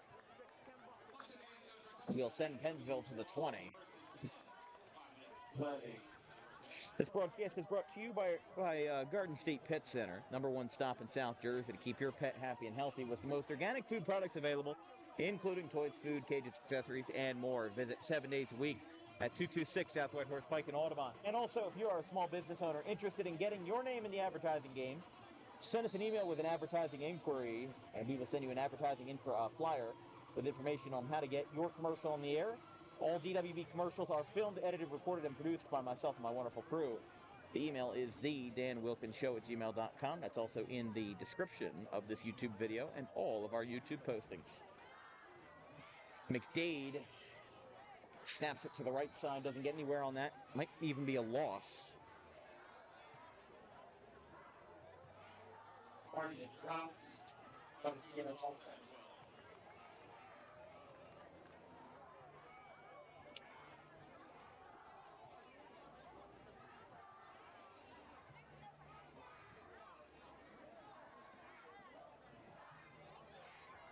will send Pennsville to the 20. This broadcast is brought to you by Garden State Pet Center, #1 stop in South Jersey to keep your pet happy and healthy with the most organic food products available, including toys, food, cages, accessories, and more. Visit 7 days a week at 226 South Whitehorse Pike in Audubon. And also, if you are a small business owner interested in getting your name in the advertising game, send us an email with an advertising inquiry, and we will send you an advertising flyer with information on how to get your commercial on the air. All DWB commercials are filmed, edited, recorded, and produced by myself and my wonderful crew. The email is thedanwilkinsshow@gmail.com. That's also in the description of this YouTube video and all of our YouTube postings. McDade snaps it to the right side, doesn't get anywhere on that. Might even be a loss.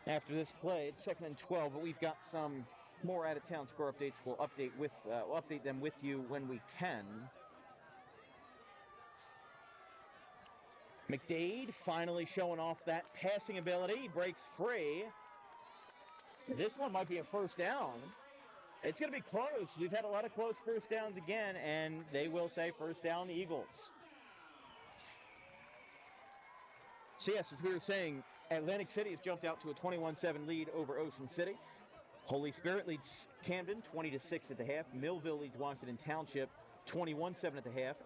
after this play. It's 2nd and 12, but we've got some more out-of-town score updates. We'll update them with you when we can. McDade finally showing off that passing ability. He breaks free. This one might be a first down. It's going to be close. We've had a lot of close first downs again, and they will say first down Eagles. So yes, as we were saying, Atlantic City has jumped out to a 21-7 lead over Ocean City. Holy Spirit leads Camden 20-6 at the half. Millville leads Washington Township 21-7 at the half.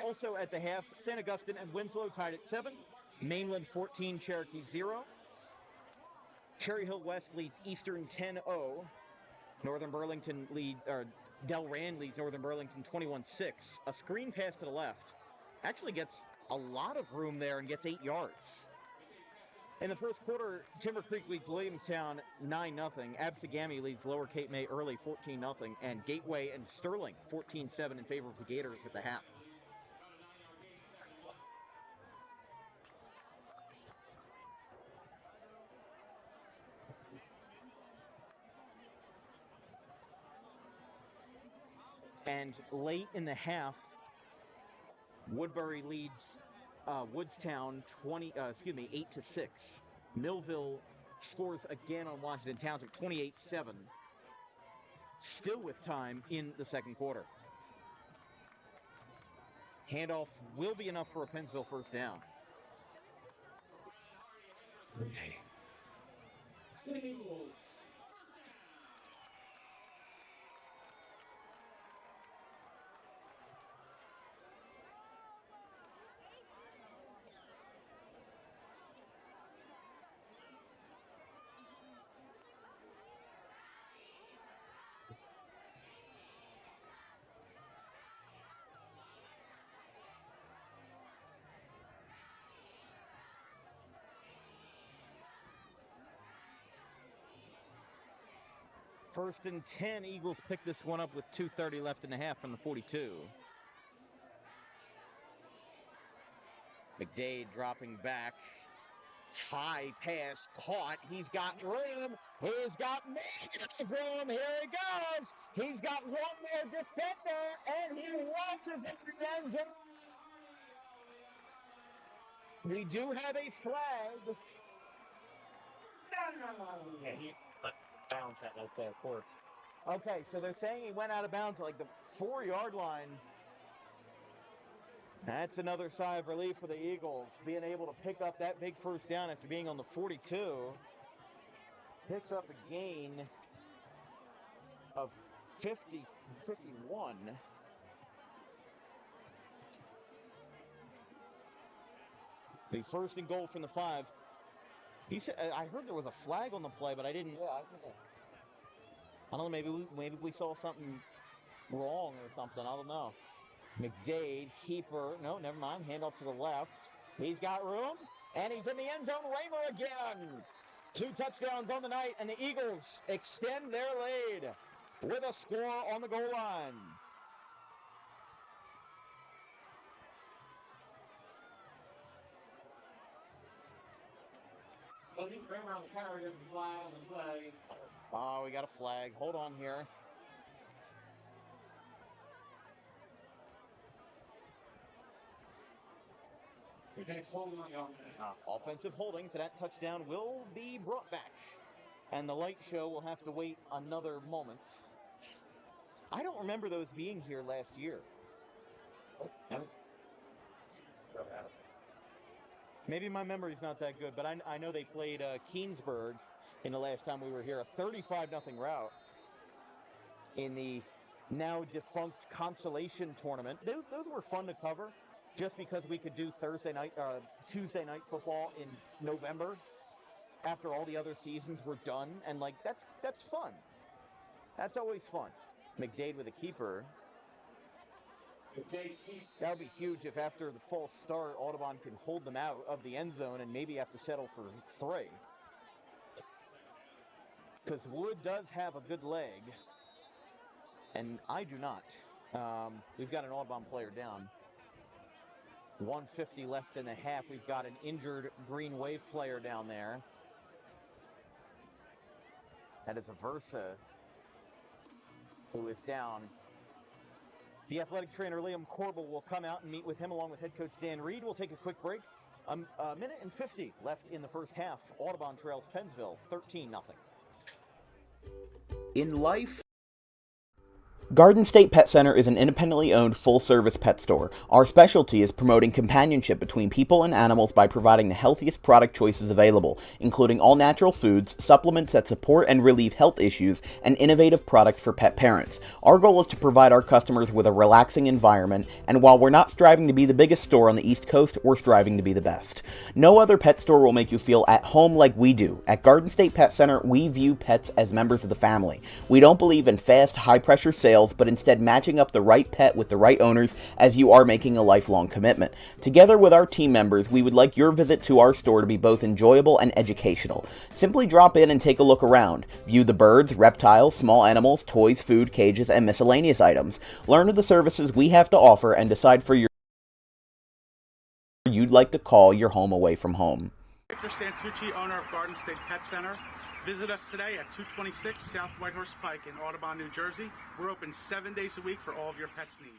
Also at the half, St. Augustine and Winslow tied at 7. Mainland 14, Cherokee 0. Cherry Hill West leads Eastern 10-0. Northern Burlington leads, or Delran leads Northern Burlington 21-6. A screen pass to the left actually gets a lot of room there and gets 8 yards. In the first quarter, Timber Creek leads Williamstown 9-0. Absegami leads Lower Cape May early 14-0. And Gateway and Sterling 14-7 in favor of the Gators at the half. And late in the half, Woodbury leads Woodstown 8-6. Millville scores again on Washington Township 28-7. Still with time in the second quarter. Handoff will be enough for a Pennsville first down. First and 10, Eagles pick this one up with 2:30 left in the half from the 42. McDade dropping back. High pass caught. He's got room. He's got more room. Here he goes. He's got one more defender, and he launches it to the end zone. We do have a flag. Yeah, he bounced that like that for. Okay, so they're saying he went out of bounds at like the 4-yard line. That's another sigh of relief for the Eagles, being able to pick up that big first down after being on the 42. Picks up a gain of 51. The first and goal from the 5. He said, I heard there was a flag on the play, but I didn't. Yeah, I think I don't know. Maybe we saw something wrong or something. I don't know. McDade, keeper. No, never mind. Handoff to the left. He's got room, and he's in the end zone. Raymer again. 2 touchdowns on the night, and the Eagles extend their lead with a score on the goal line. I think Kramer on the counter gets a flag on the play. Oh, we got a flag. Hold on here. Offensive holding, so that touchdown will be brought back. And the light show will have to wait another moment. I don't remember those being here last year. Maybe my memory's not that good, but I know they played Keensburg in the last time we were here. A 35-0 rout in the now defunct Consolation Tournament. Those were fun to cover. Just because we could do Tuesday night football in November after all the other seasons were done, and like that's fun. That's always fun. McDade with a keeper. That would be huge if after the false start, Audubon can hold them out of the end zone and maybe have to settle for 3. Because Wood does have a good leg, and I do not. We've got an Audubon player down. 1:50 left in the half. We've got an injured Green Wave player down there. That is Aversa, who is down. The athletic trainer Liam Corbel will come out and meet with him along with head coach Dan Reed. We'll take a quick break. A minute and 50 left in the first half. Audubon trails Pennsville 13-0. In life, Garden State Pet Center is an independently owned full-service pet store. Our specialty is promoting companionship between people and animals by providing the healthiest product choices available, including all-natural foods, supplements that support and relieve health issues, and innovative products for pet parents. Our goal is to provide our customers with a relaxing environment, and while we're not striving to be the biggest store on the East Coast, we're striving to be the best. No other pet store will make you feel at home like we do. At Garden State Pet Center, we view pets as members of the family. We don't believe in fast, high-pressure sales, but instead matching up the right pet with the right owners, as you are making a lifelong commitment. Together with our team members, we would like your visit to our store to be both enjoyable and educational. Simply drop in and take a look around. View the birds, reptiles, small animals, toys, food, cages, and miscellaneous items. Learn of the services we have to offer and decide for you'd like to call your home away from home. Victor Santucci, owner of Garden State Pet Center. Visit us today at 226 South Whitehorse Pike in Audubon, New Jersey. We're open 7 days a week for all of your pets' needs.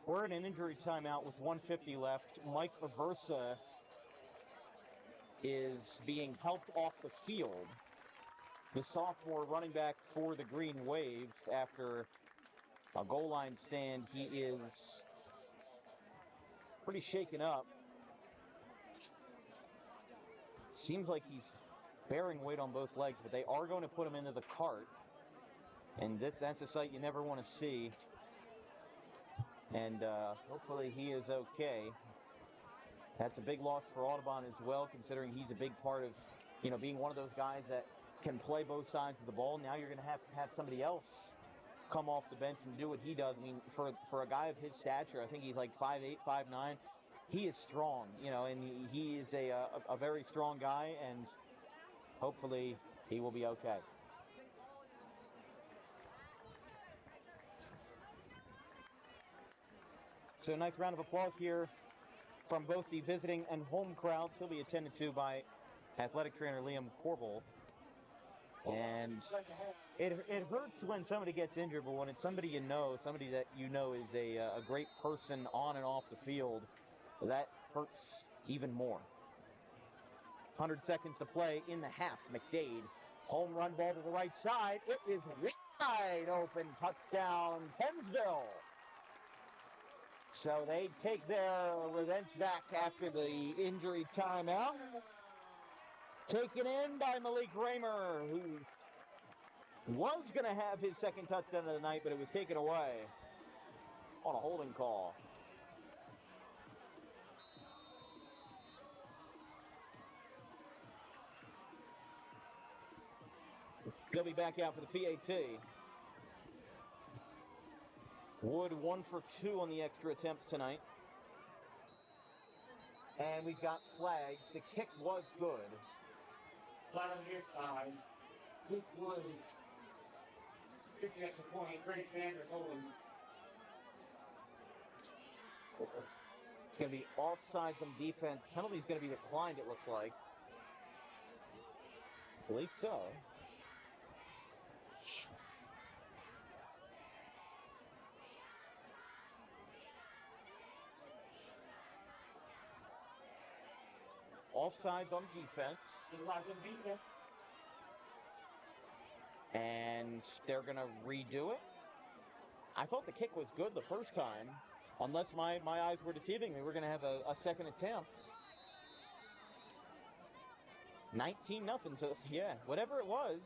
We're in an injury timeout with 1:50 left. Mike Aversa is being helped off the field. The sophomore running back for the Green Wave, after a goal line stand, he is pretty shaken up. Seems like he's bearing weight on both legs, but they are going to put him into the cart. And that's a sight you never want to see. And hopefully he is okay. That's a big loss for Audubon as well, considering he's a big part of, being one of those guys that can play both sides of the ball. Now you're going to have somebody else come off the bench and do what he does. I mean, for a guy of his stature, I think he's like 5'8", 5'9". He is strong, and he is a very strong guy, and hopefully he will be okay. So a nice round of applause here from both the visiting and home crowds. He'll be attended to by athletic trainer Liam Corbel. And it hurts when somebody gets injured, but when it's somebody somebody that is a great person on and off the field, that hurts even more. 100 seconds to play in the half. McDade, home run ball to the right side. It is wide open. Touchdown, Pennsville. So they take their revenge back after the injury timeout. Taken in by Malik Raymer, who was going to have his second touchdown of the night, but it was taken away on a holding call. They'll be back out for the PAT. Wood 1 for 2 on the extra attempts tonight. And we've got flags. The kick was good. Flat on his side. Luke Wood. 50 extra point. Greg Sanders holding. It's going to be offside from defense. Penalty's going to be declined, it looks like. I believe so. Offsides on defense. And they're going to redo it. I thought the kick was good the first time. Unless my eyes were deceiving me, we're going to have a second attempt. 19-0. So, yeah, whatever it was.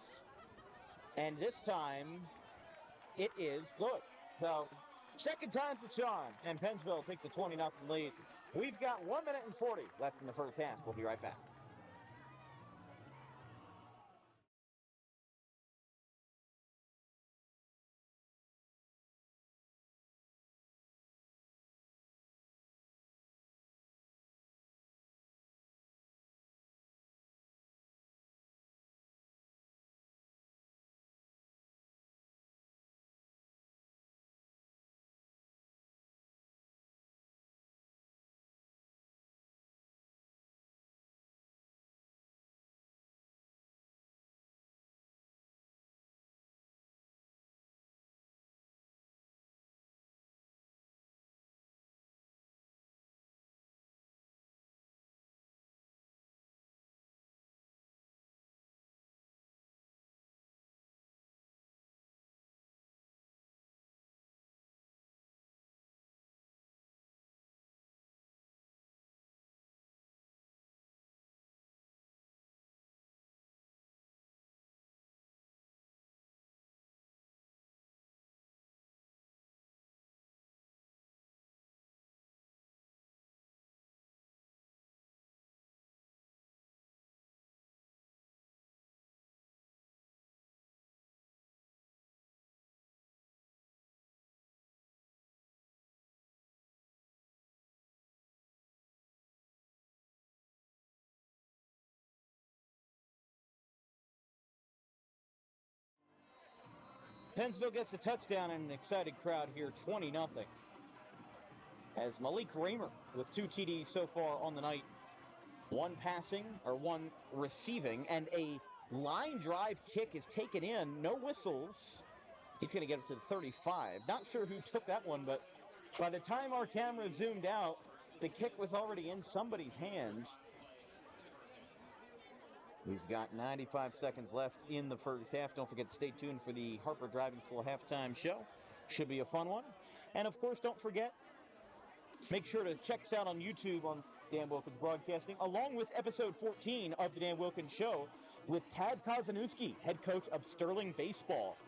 And this time, it is good. So, second time for Sean, and Pennsville takes a 20-0 lead. We've got 1 minute and 40 left in the first half. We'll be right back. Pennsville gets a touchdown and an excited crowd here, 20-0. As Malik Raymer with 2 TDs so far on the night, 1 passing or 1 receiving, and a line drive kick is taken in, no whistles. He's going to get up to the 35. Not sure who took that one, but by the time our camera zoomed out, the kick was already in somebody's hand. We've got 95 seconds left in the first half. Don't forget to stay tuned for the Harper Driving School halftime show. Should be a fun one. And of course, don't forget, make sure to check us out on YouTube on Dan Wilkins Broadcasting, along with episode 14 of the Dan Wilkins Show with Tad Kozanowski, head coach of Sterling Baseball,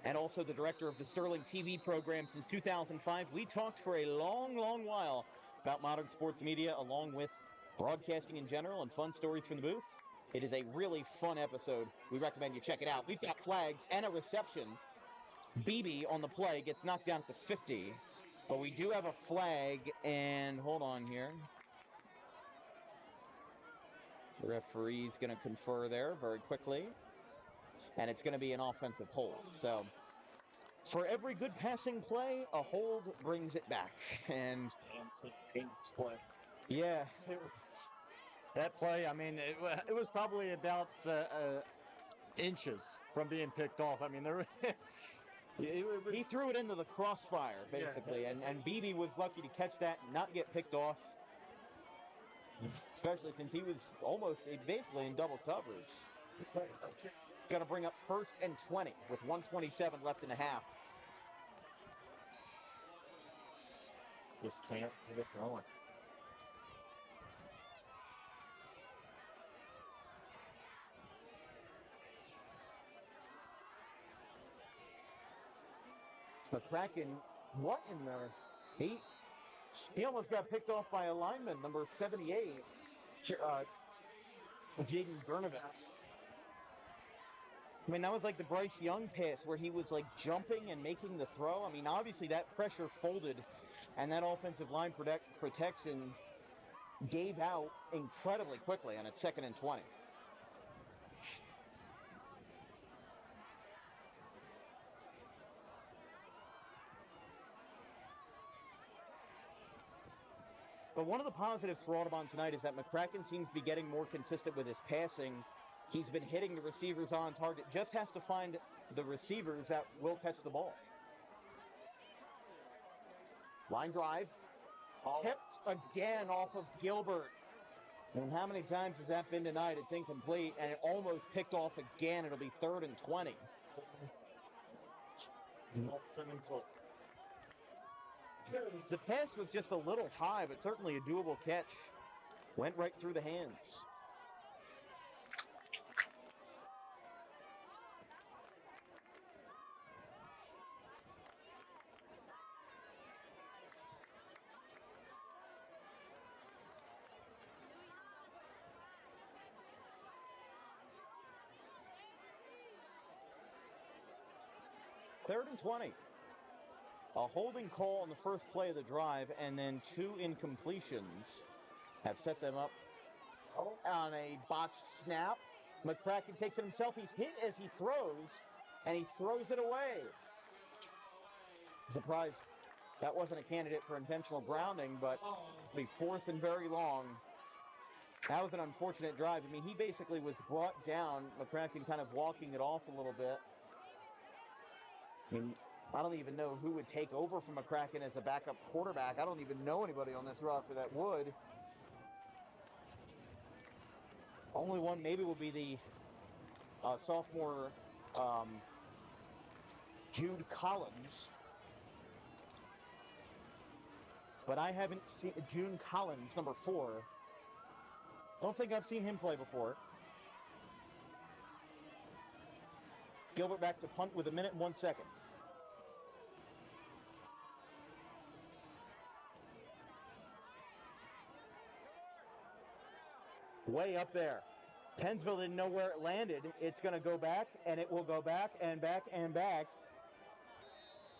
and also the director of the Sterling TV program since 2005. We talked for a long, long while about modern sports media, along with broadcasting in general and fun stories from the booth. It is a really fun episode. We recommend you check it out. We've got flags and a reception. BB on the play gets knocked down to 50. But we do have a flag, and hold on here. The referee's going to confer there very quickly. And it's going to be an offensive hold. So for every good passing play, a hold brings it back. And yeah, It was that play. I mean, it was probably about inches from being picked off. I mean, there. He threw it into the crossfire, basically, Yeah. and BB was lucky to catch that and not get picked off, especially since he was basically in double coverage. Going to bring up 1st and 20 with 1:27 left in the half. Just can't get it going. McCracken, what in the... He almost got picked off by a lineman, number 78, Jaden Bernovitz. I mean, that was like the Bryce Young pass where he was like jumping and making the throw. I mean, obviously that pressure folded, and that offensive line protection gave out incredibly quickly on its 2nd and 20. But one of the positives for Audubon tonight is that McCracken seems to be getting more consistent with his passing. He's been hitting the receivers on target. Just has to find the receivers that will catch the ball. Line drive. Tipped again off of Gilbert. And how many times has that been tonight? It's incomplete, and it almost picked off again. It'll be 3rd and 20. The pass was just a little high, but certainly a doable catch Went right through the hands. Third and 20. A holding call on the first play of the drive, and then 2 incompletions have set them up on a botched snap. McCracken takes it himself. He's hit as he throws, and he throws it away. Surprised that wasn't a candidate for intentional grounding, but it'll be 4th and very long. That was an unfortunate drive. I mean, he basically was brought down. McCracken kind of walking it off a little bit. I mean, I don't even know who would take over from McCracken as a backup quarterback. I don't even know anybody on this roster that would. Only one maybe will be the sophomore Jude Collins. But I haven't seen June Collins, number 4. Don't think I've seen him play before. Gilbert back to punt with 1 minute and 1 second. Way up there. Pennsville didn't know where it landed. It's going to go back, and it will go back and back and back.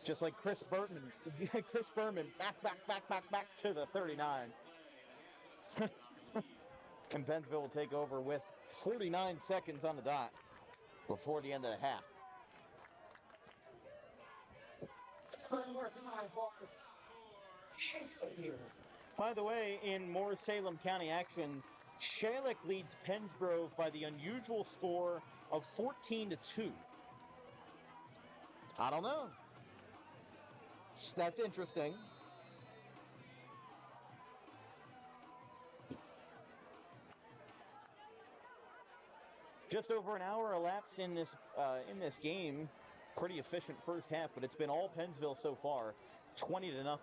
Just like Chris Berman. Chris Berman, back to the 39. And Pennsville will take over with 49 seconds on the dot before the end of the half. By the way, in more Salem County action, Schalich leads Pennsgrove by the unusual score of 14-2. I don't know. That's interesting. Just over an hour elapsed in this game. Pretty efficient first half, but it's been all Pennsville so far, 20-0.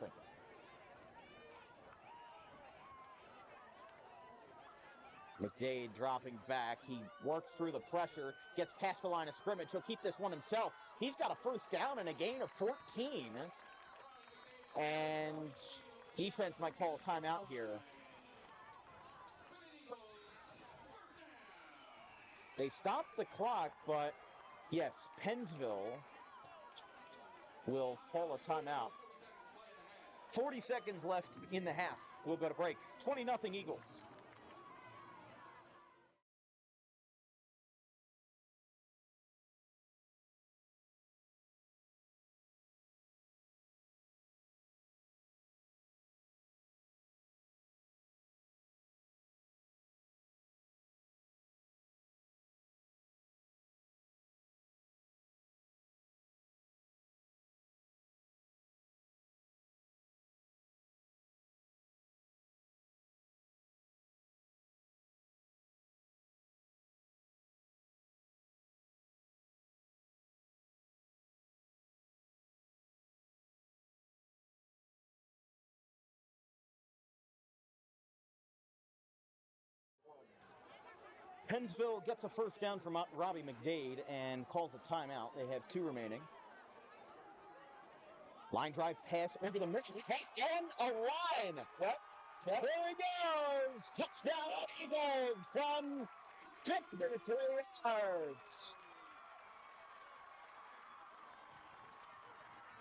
McDade dropping back. He works through the pressure, gets past the line of scrimmage. He'll keep this one himself. He's got a first down and a gain of 14. And defense might call a timeout here. They stopped the clock, but yes, Pennsville will call a timeout. 40 seconds left in the half. We'll go to break. 20-0 Eagles. Pennsville gets a first down from Robbie McDade and calls a timeout. They have 2 remaining. Line drive pass over the middle. And a line. Yep. There he goes. Touchdown Eagles from 53 yards.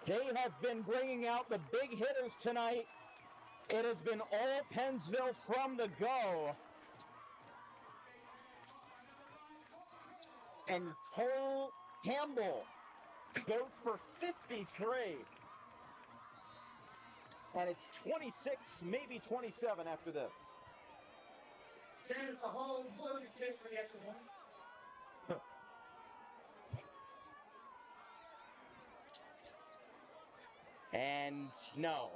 They have been bringing out the big hitters tonight. It has been all Pennsville from the go. And Cole Campbell goes for 53. And it's 26, maybe 27 after this. Sanders a whole blue kick for the extra point. And no.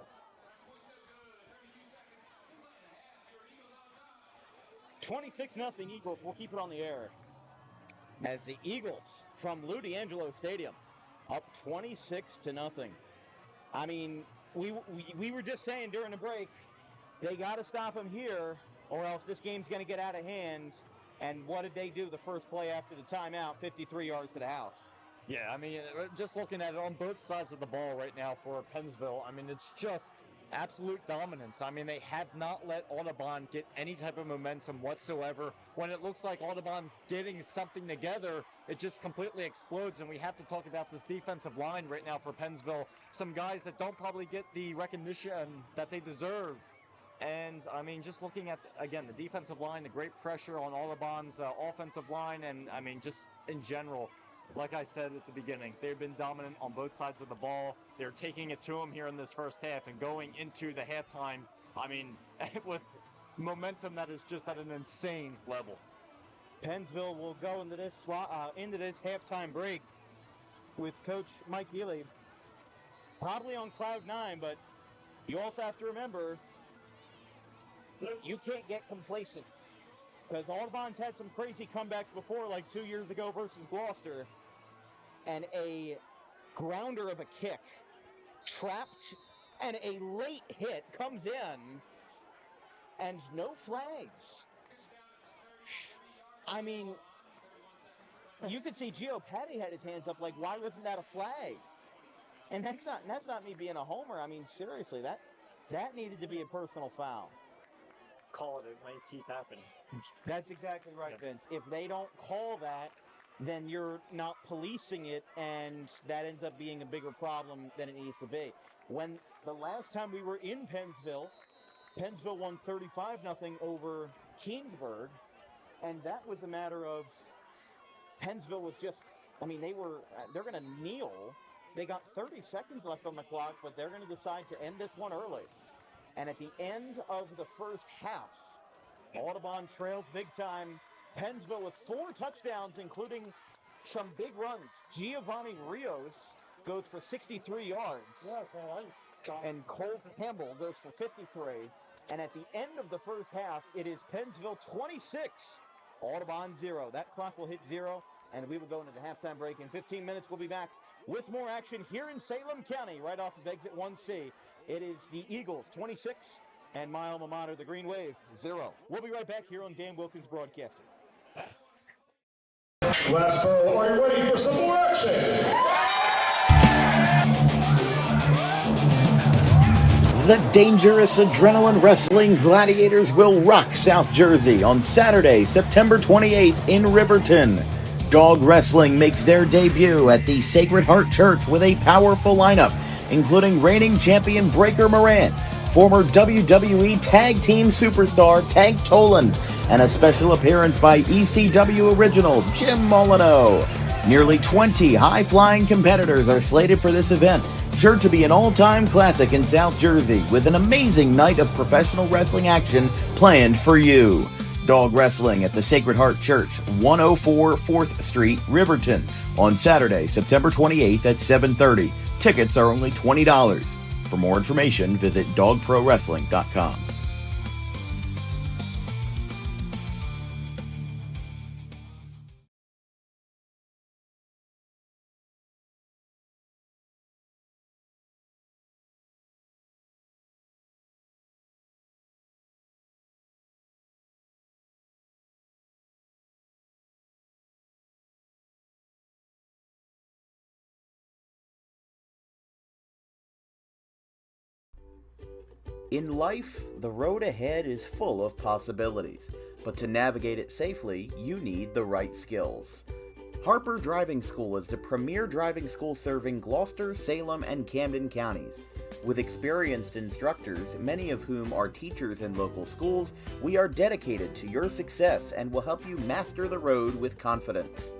$26-0 Eagles. We'll keep it on the air. As the Eagles from Lou D'Angelo Stadium up 26-0. I mean, we were just saying during the break, they got to stop him here. or else this game's going to get out of hand. And what did they do the first play after the timeout? 53 yards to the house. Yeah, I mean, just looking at it on both sides of the ball right now for Pennsville, I mean, it's just absolute dominance. I mean, they have not let Audubon get any type of momentum whatsoever. When it looks like Audubon's getting something together, it just completely explodes. And we have to talk about this defensive line right now for Pennsville. Some guys that don't probably get the recognition that they deserve. And, I mean, just looking at, again, the defensive line, the great pressure on Audubon's offensive line, and, I mean, just in general, like I said at the beginning, they've been dominant on both sides of the ball. They're taking it to them here in this first half and going into the halftime, I mean, with momentum that is just at an insane level. Pennsville will go into this halftime break with Coach Mike Healy probably on cloud 9, but you also have to remember, you can't get complacent, because Audubon's had some crazy comebacks before, like 2 years ago versus Gloucester, and a grounder of a kick trapped, and a late hit comes in, and no flags. I mean, you could see Gio Petty had his hands up like, why wasn't that a flag? And that's not me being a homer. I mean, seriously, that needed to be a personal foul. Call it might keep happening. That's exactly right, Vince. If they don't call that, then you're not policing it, and that ends up being a bigger problem than it needs to be. When the last time we were in Pennsville won 35-0 over Keensburg, and that was a matter of Pennsville was just, I mean, they're going to kneel. They got 30 seconds left on the clock, but they're going to decide to end this one early. And at the end of the first half, Audubon trails big time. Pennsville with 4 touchdowns, including some big runs. Giovanni Rios goes for 63 yards. And Cole Campbell goes for 53. And at the end of the first half, it is Pennsville 26, Audubon 0. That clock will hit 0, and we will go into the halftime break. In 15 minutes, we'll be back with more action here in Salem County, right off of exit 1C. It is the Eagles 26 and my alma mater, the Green Wave, 0. We'll be right back here on Dan Wilkins Broadcasting. Last ball, are you ready for some more action? The dangerous adrenaline wrestling gladiators will rock South Jersey on Saturday, September 28th in Riverton. Dog wrestling makes their debut at the Sacred Heart Church with a powerful lineup, including reigning champion Breaker Moran, former WWE Tag Team Superstar Tank Toland, and a special appearance by ECW original Jim Molyneux. Nearly 20 high-flying competitors are slated for this event, sure to be an all-time classic in South Jersey, with an amazing night of professional wrestling action planned for you. Dog wrestling at the Sacred Heart Church, 104 4th Street, Riverton, on Saturday, September 28th at 7:30. Tickets are only $20. For more information, visit dogprowrestling.com. In life, the road ahead is full of possibilities, but to navigate it safely, you need the right skills. Harper Driving School is the premier driving school serving Gloucester, Salem, and Camden counties. With experienced instructors, many of whom are teachers in local schools, we are dedicated to your success and will help you master the road with confidence.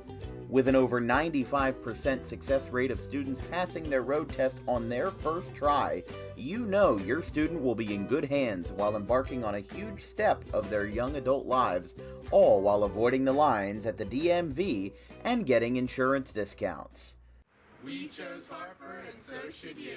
With an over 95% success rate of students passing their road test on their first try, you know your student will be in good hands while embarking on a huge step of their young adult lives, all while avoiding the lines at the DMV and getting insurance discounts. We chose Harper, and so should you.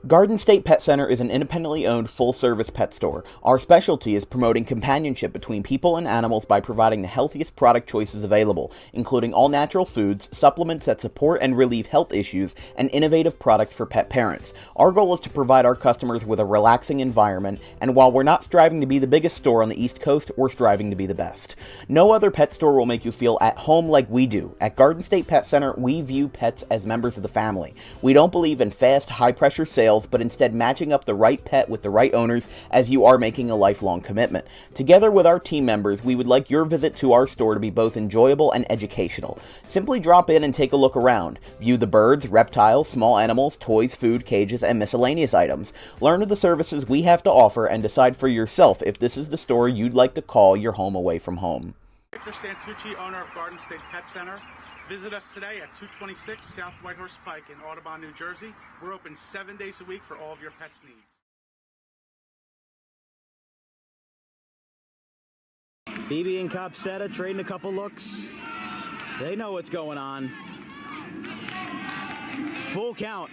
Garden State Pet Center is an independently owned full-service pet store. Our specialty is promoting companionship between people and animals by providing the healthiest product choices available, including all-natural foods, supplements that support and relieve health issues, and innovative products for pet parents. Our goal is to provide our customers with a relaxing environment, and while we're not striving to be the biggest store on the East Coast, we're striving to be the best. No other pet store will make you feel at home like we do. At Garden State Pet Center, we view pets as members of the family. We don't believe in fast, high-pressure sales, but instead matching up the right pet with the right owners, as you are making a lifelong commitment. Together with our team members, we would like your visit to our store to be both enjoyable and educational. Simply drop in and take a look around. View the birds, reptiles, small animals, toys, food, cages, and miscellaneous items. Learn of the services we have to offer and decide for yourself if this is the store you'd like to call your home away from home. Victor Santucci, owner of Garden State Pet Center. Visit us today at 226 South Whitehorse Pike in Audubon, New Jersey. We're open 7 days a week for all of your pets' needs. BB and Copsetta trading a couple looks. They know what's going on. Full count.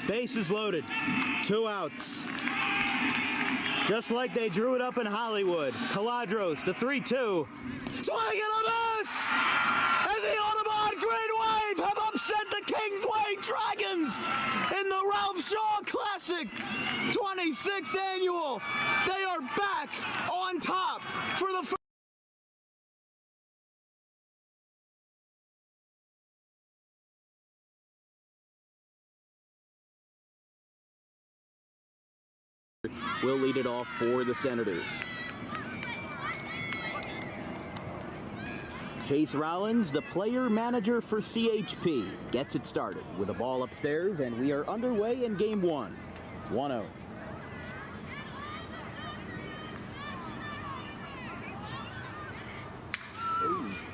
Bases loaded. 2 outs. Just like they drew it up in Hollywood. Caladros, the 3-2. Swing and a miss! And the Audubon Green Wave have upset the Kingsway Dragons in the Ralph Shaw Classic 26th annual. They are back on top for the first. Will lead it off for the Senators. Chase Rollins, the player manager for CHP, gets it started with a ball upstairs, and we are underway in game 1. 1-0.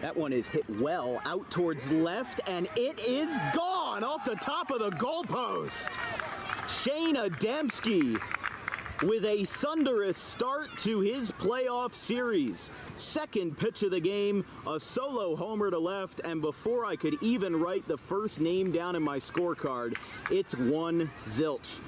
That one is hit well out towards left, and it is gone off the top of the goalpost. Shane Adamski with a thunderous start to his playoff series. Second pitch of the game, a solo homer to left, and before I could even write the first name down in my scorecard, it's 1-0.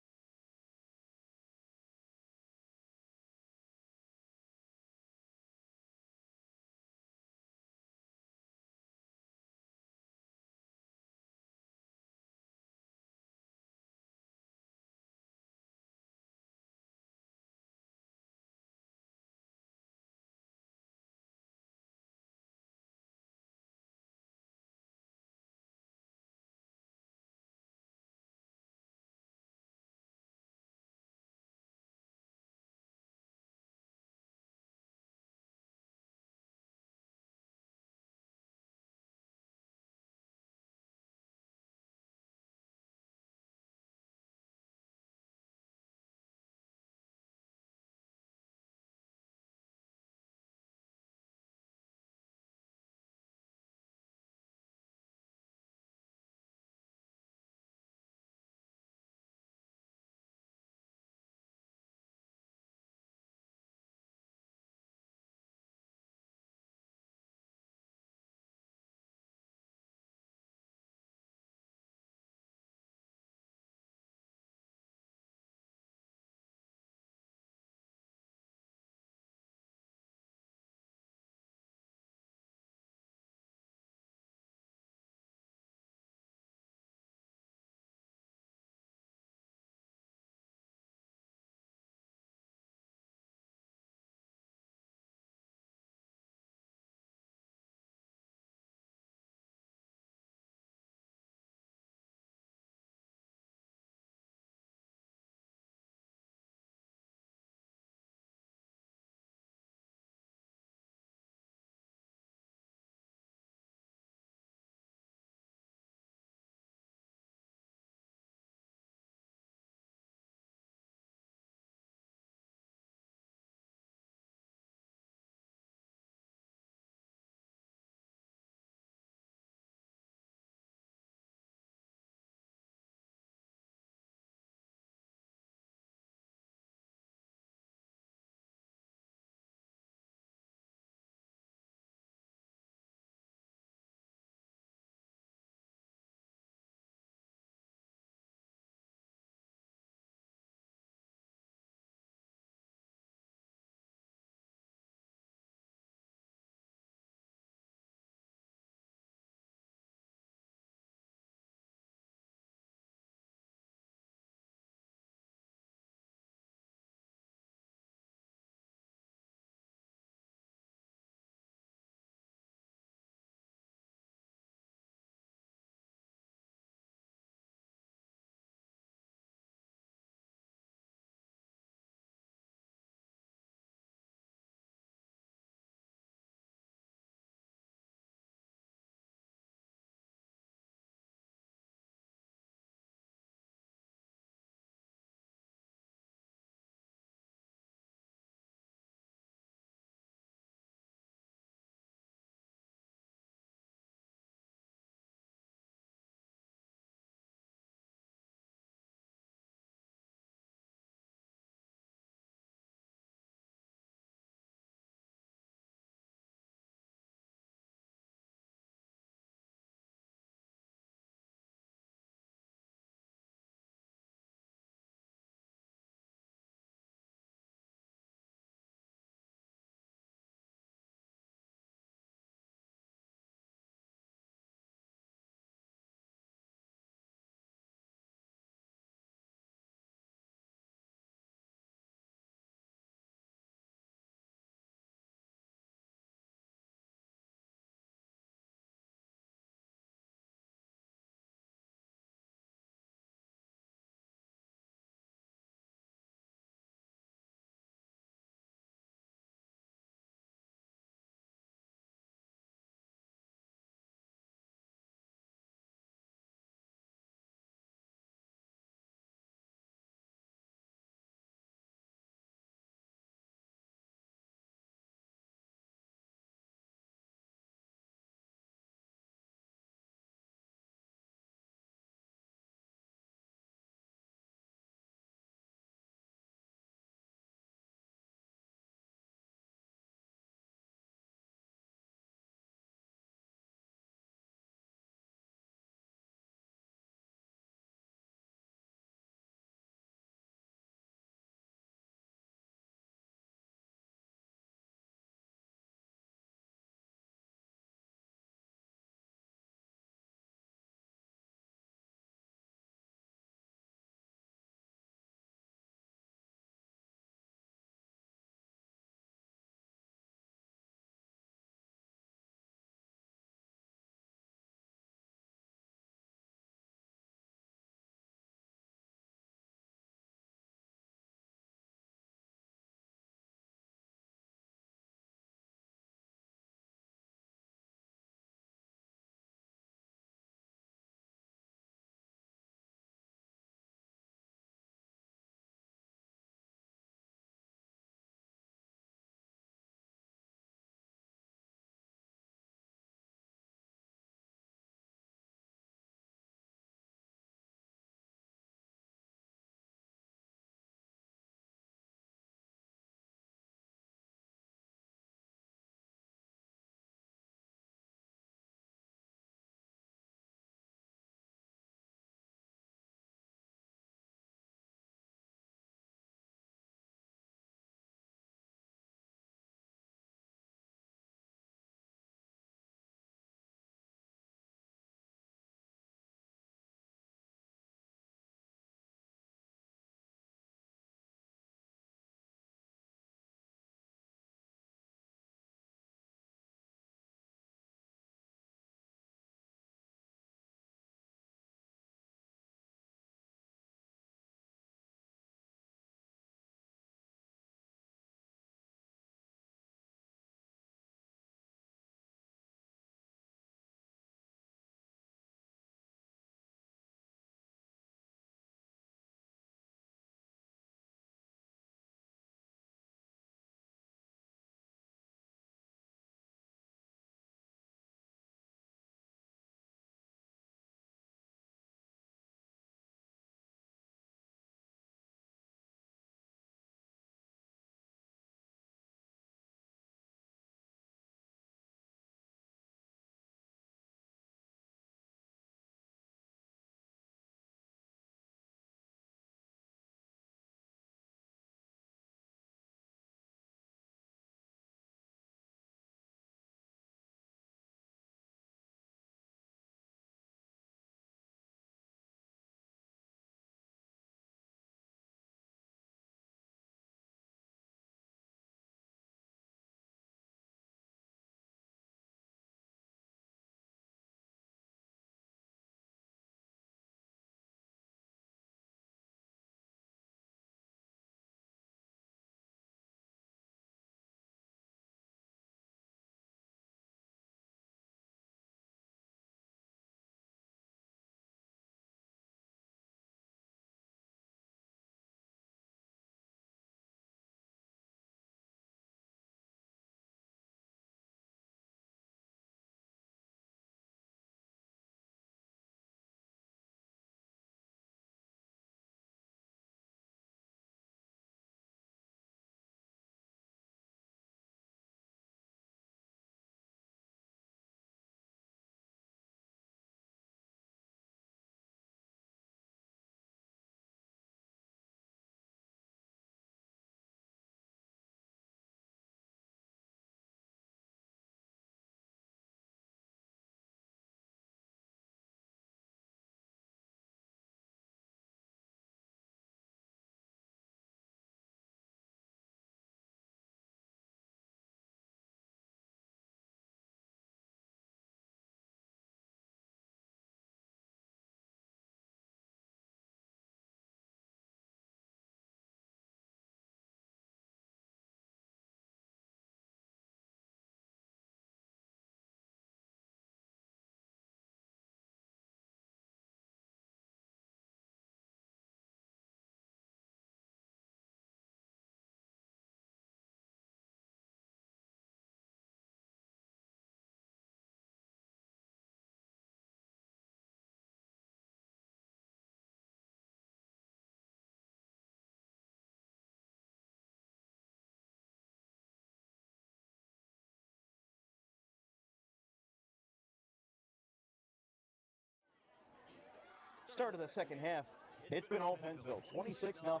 Start of the second half. It's been all Pennsville, 26-0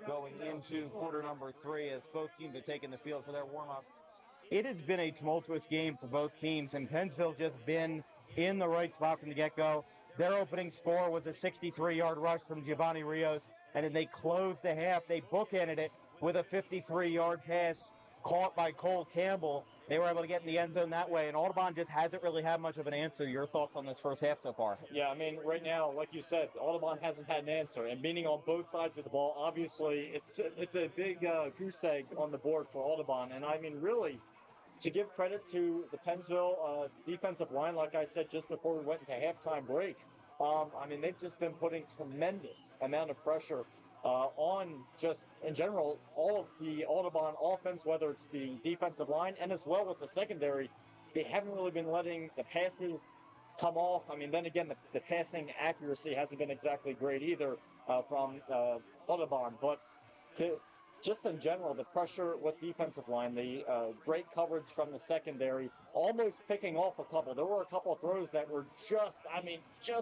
going into quarter number 3 as both teams are taking the field for their warm-ups. It has been a tumultuous game for both teams, and Pennsville just been in the right spot from the get-go. Their opening score was a 63-yard rush from Giovanni Rios, and then they closed the half. They bookended it with a 53-yard pass caught by Cole Campbell. They were able to get in the end zone that way, and Audubon just hasn't really had much of an answer. Your thoughts on this first half so far? Yeah, I mean, right now, like you said, Audubon hasn't had an answer, and meaning on both sides of the ball, obviously, it's a big goose egg on the board for Audubon, and I mean, really, to give credit to the Pennsville defensive line, like I said just before we went into halftime break, I mean, they've just been putting tremendous amount of pressure on just, in general, all of the Audubon offense, whether it's the defensive line and as well with the secondary. They haven't really been letting the passes come off. I mean, then again, the passing accuracy hasn't been exactly great either from Audubon. But just in general, the pressure with defensive line, the great coverage from the secondary, almost picking off a couple. There were a couple of throws that were just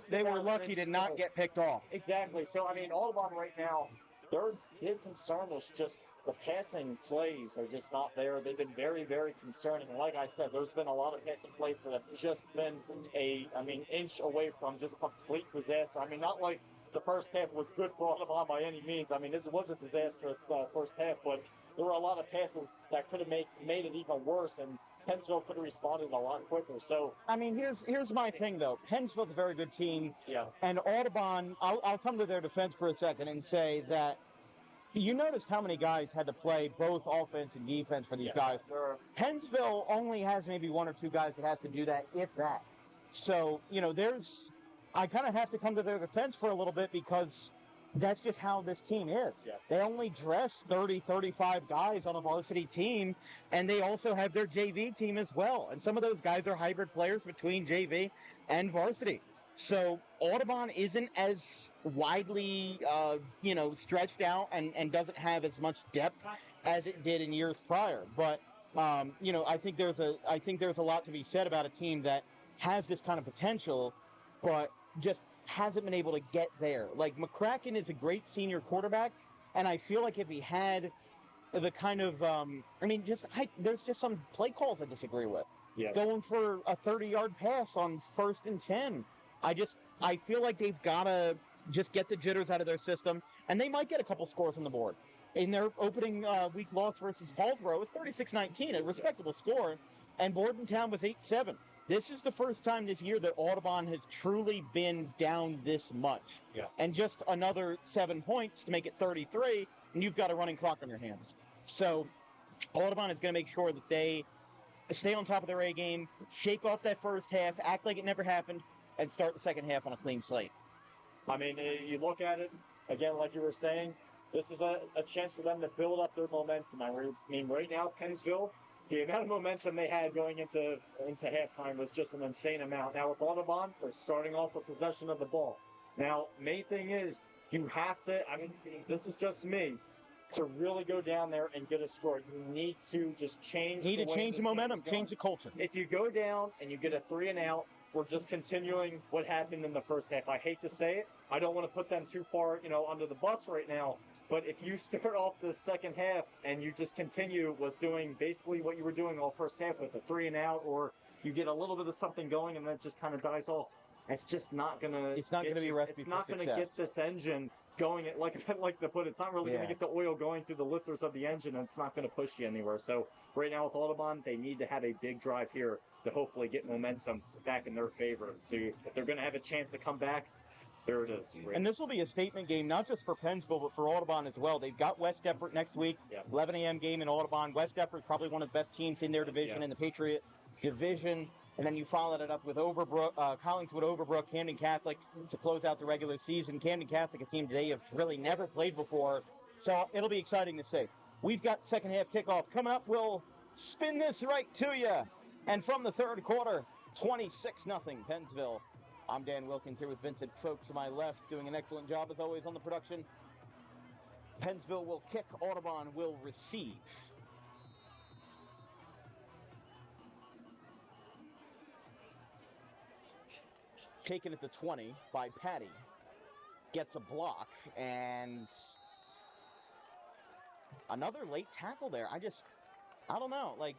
They were lucky to not get picked off. Exactly. So, I mean, Audubon right now, their big concern is just the passing plays are just not there. They've been very, very concerning. And like I said, there's been a lot of passing plays that have just been inch away from just complete disaster. I mean, not like the first half was good for Audubon by any means. I mean, this was a disastrous first half, but there were a lot of passes that could have made it even worse, and Pennsville could have responded a lot quicker. So, I mean, here's my thing, though. Pennsville's a very good team. Yeah. And Audubon, I'll come to their defense for a second and say that you noticed how many guys had to play both offense and defense for these guys. Sure. Pennsville only has maybe one or two guys that has to do that, if that. So, I kind of have to come to their defense for a little bit because that's just how this team is. Yeah. They only dress 30, 35 guys on a varsity team, and they also have their JV team as well. And some of those guys are hybrid players between JV and varsity. So Audubon isn't as widely, stretched out and doesn't have as much depth as it did in years prior. But, I think there's a lot to be said about a team that has this kind of potential, but just hasn't been able to get there. Like, McCracken is a great senior quarterback, and I feel like if he had the kind of, there's just some play calls I disagree with. Yeah. Going for a 30-yard pass on 1st and 10. I feel like they've got to just get the jitters out of their system, and they might get a couple scores on the board. In their opening week loss versus Paulsboro, it was 36-19, a respectable score, and Bordentown was 8-7. This is the first time this year that Audubon has truly been down this much. Yeah. And just another 7 points to make it 33, and you've got a running clock on your hands. So Audubon is going to make sure that they stay on top of their A game, shake off that first half, act like it never happened, and start the second half on a clean slate. I mean, you look at it, again, like you were saying, this is a chance for them to build up their momentum. I mean, right now, Pennsville, the amount of momentum they had going into halftime was just an insane amount. Now, with Audubon, they're starting off with possession of the ball. Now, main thing is, you have to, this is just me, to really go down there and get a score. You need to just change the momentum, change the culture. If you go down and you get a 3 and out, we're just continuing what happened in the first half. I hate to say it. I don't want to put them too far, under the bus right now. But if you start off the second half and you just continue with doing basically what you were doing all first half with a 3 and out, or you get a little bit of something going and then it just kind of dies off, it's just not gonna. It's not gonna be a recipe for success. It's not gonna get this engine going. Like I like to put it, it's not really gonna get the oil going through the lifters of the engine, and it's not gonna push you anywhere. So right now with Audubon, they need to have a big drive here to hopefully get momentum back in their favor. If they're gonna have a chance to come back, there it is. And this will be a statement game, not just for Pennsville, but for Audubon as well. They've got West Deptford next week, 11 a.m. game in Audubon. West Deptford is probably one of the best teams in their division, in the Patriot division. And then you followed it up with Collingswood Overbrook, Camden Catholic to close out the regular season. Camden Catholic, a team they have really never played before. So it'll be exciting to see. We've got second half kickoff coming up. We'll spin this right to you. And from the third quarter, 26-0 Pennsville. I'm Dan Wilkins here with Vincent Folks to my left, doing an excellent job as always on the production. Pennsville will kick, Audubon will receive. Taken at the 20 by Patty. gets a block, and another late tackle there. I don't know. Like,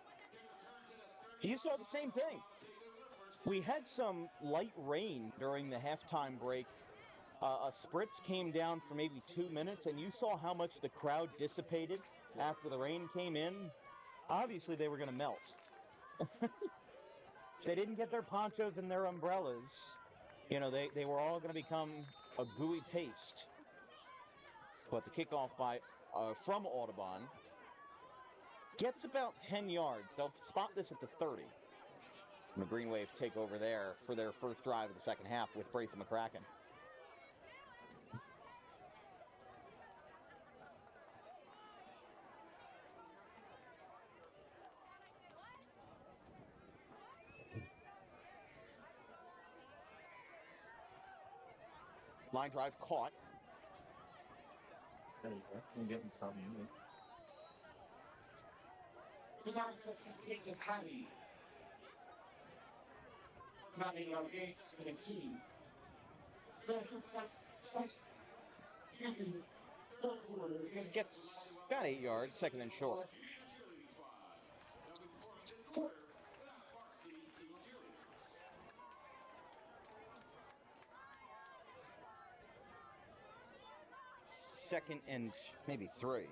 you saw the same thing. We had some light rain during the halftime break. A spritz came down for maybe 2 minutes, and you saw how much the crowd dissipated after the rain came in. Obviously, they were going to melt. They didn't get their ponchos and their umbrellas. You know, they were all going to become a gooey paste. But the kickoff from Audubon gets about 10 yards. They'll spot this at the 30. And the Green Wave take over there for their first drive of the second half with Brace McCracken. Line drive caught. There you go. I'm getting something. We're not supposed to take the patty. Not in our gates to the team. Gets about 8 yards, second and short. Second and maybe 3.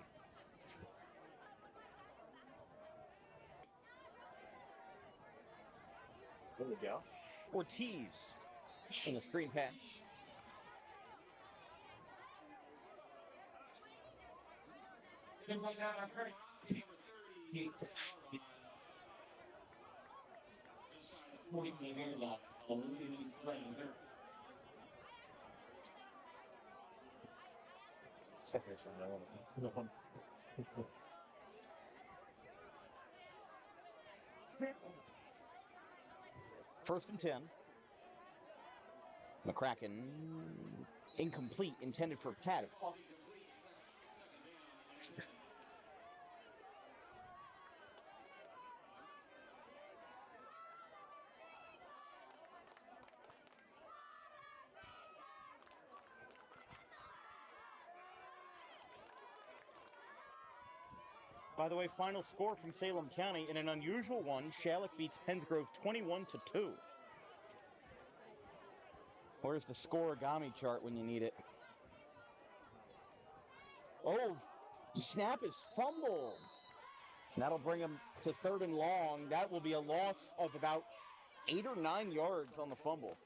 There we go. Ortiz in the screen pass. First and 10. McCracken, incomplete, intended for Paddock. By the way, final score from Salem County in an unusual one. Shalleck beats Pennsgrove 21-2. Where's the scoregami chart when you need it? Oh, snap is fumbled. That'll bring him to third and long. That will be a loss of about 8 or 9 yards on the fumble.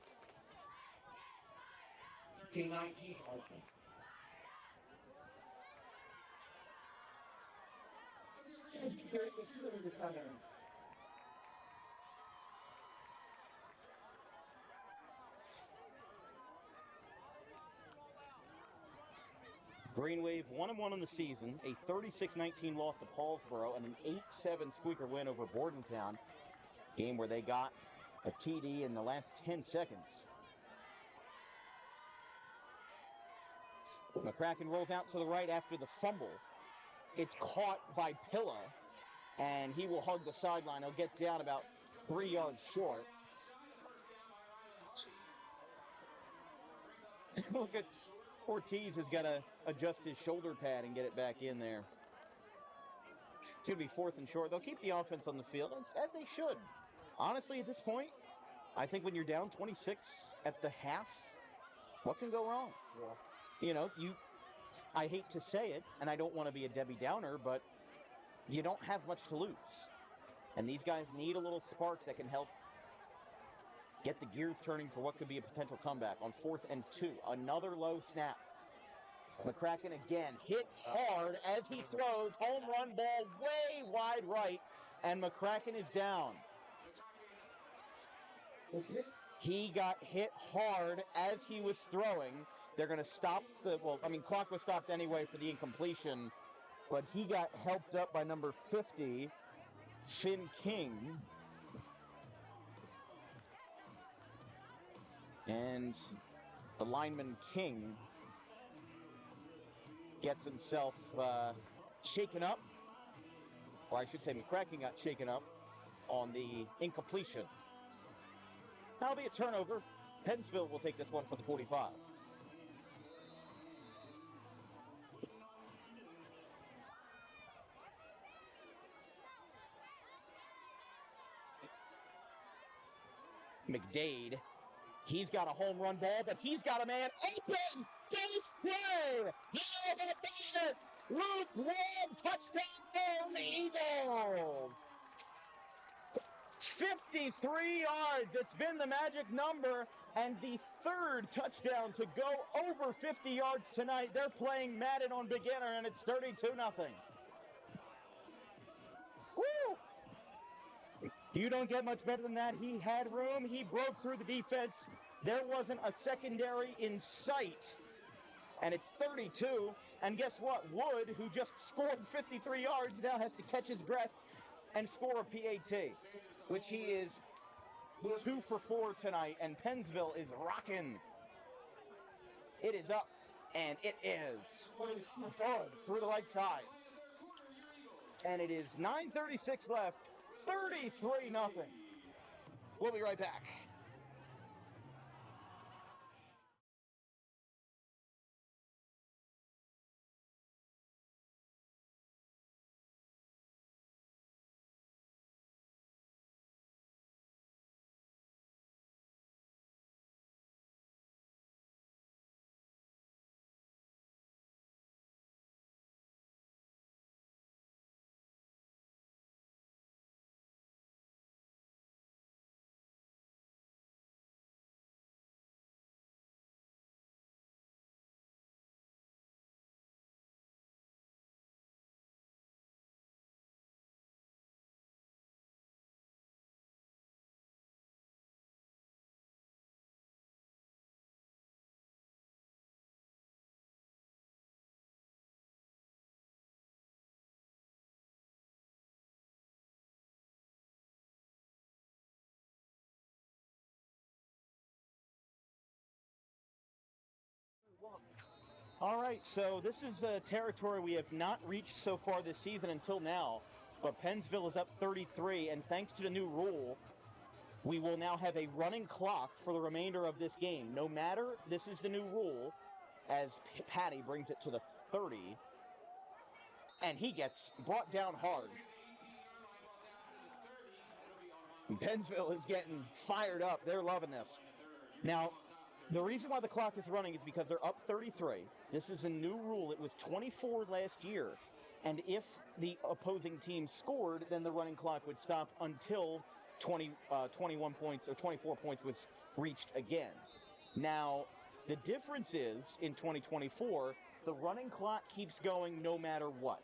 Green Wave 1-1 in the season, a 36-19 loss to Paulsboro, and an 8-7 squeaker win over Bordentown. Game where they got a TD in the last 10 seconds. McCracken rolls out to the right after the fumble. It's caught by Pilla, and he will hug the sideline. He'll get down about 3 yards short. Look at Ortiz has got to adjust his shoulder pad and get it back in there. It's going to be fourth and short. They'll keep the offense on the field, as they should. Honestly, at this point, I think when you're down 26 at the half, what can go wrong? Yeah. You know, I hate to say it, and I don't want to be a Debbie Downer, but you don't have much to lose. And these guys need a little spark that can help get the gears turning for what could be a potential comeback on 4th and 2. Another low snap. McCracken again hit hard as he throws. Home run ball way wide right, and McCracken is down. He got hit hard as he was throwing. They're going to stop clock was stopped anyway for the incompletion, but he got helped up by number 50, Finn King. And the lineman King gets himself shaken up, or I should say McCracken got shaken up on the incompletion. That'll be a turnover. Pennsville will take this one for the 45. McDade. He's got a home run ball, but he's got a man open. Face play. How about that? Luke Webb, touchdown, the Eagles. 53 yards. It's been the magic number, and the third touchdown to go over 50 yards tonight. They're playing Madden on beginner, and it's 32-0. Woo! You don't get much better than that. He had room. He broke through the defense. There wasn't a secondary in sight. And it's 32. And guess what? Wood, who just scored 53 yards, now has to catch his breath and score a PAT, which he is 2 for 4 tonight. And Pennsville is rocking. It is up, and it is good through the right side. And it is 9:36 left. 33-0. We'll be right back. All right, so this is a territory we have not reached so far this season until now, but Pennsville is up 33, and thanks to the new rule, we will now have a running clock for the remainder of this game. No matter, this is the new rule, as Patty brings it to the 30, and he gets brought down hard. Pennsville is getting fired up. They're loving this. Now, the reason why the clock is running is because they're up 33. This is a new rule. It was 24 last year. And if the opposing team scored, then the running clock would stop until 21 points or 24 points was reached again. Now, the difference is, in 2024, the running clock keeps going no matter what.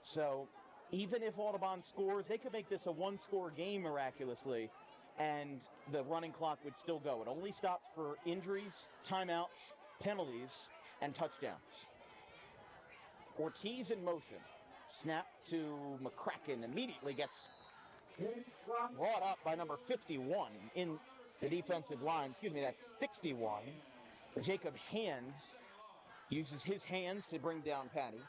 So, even if Audubon scores, they could make this a one-score game miraculously, and the running clock would still go. It only stopped for injuries, timeouts, penalties, and touchdowns. Ortiz in motion. Snap to McCracken. Immediately gets brought up by number 51 in the defensive line. Excuse me, that's 61. Jacob Hands uses his hands to bring down Patty.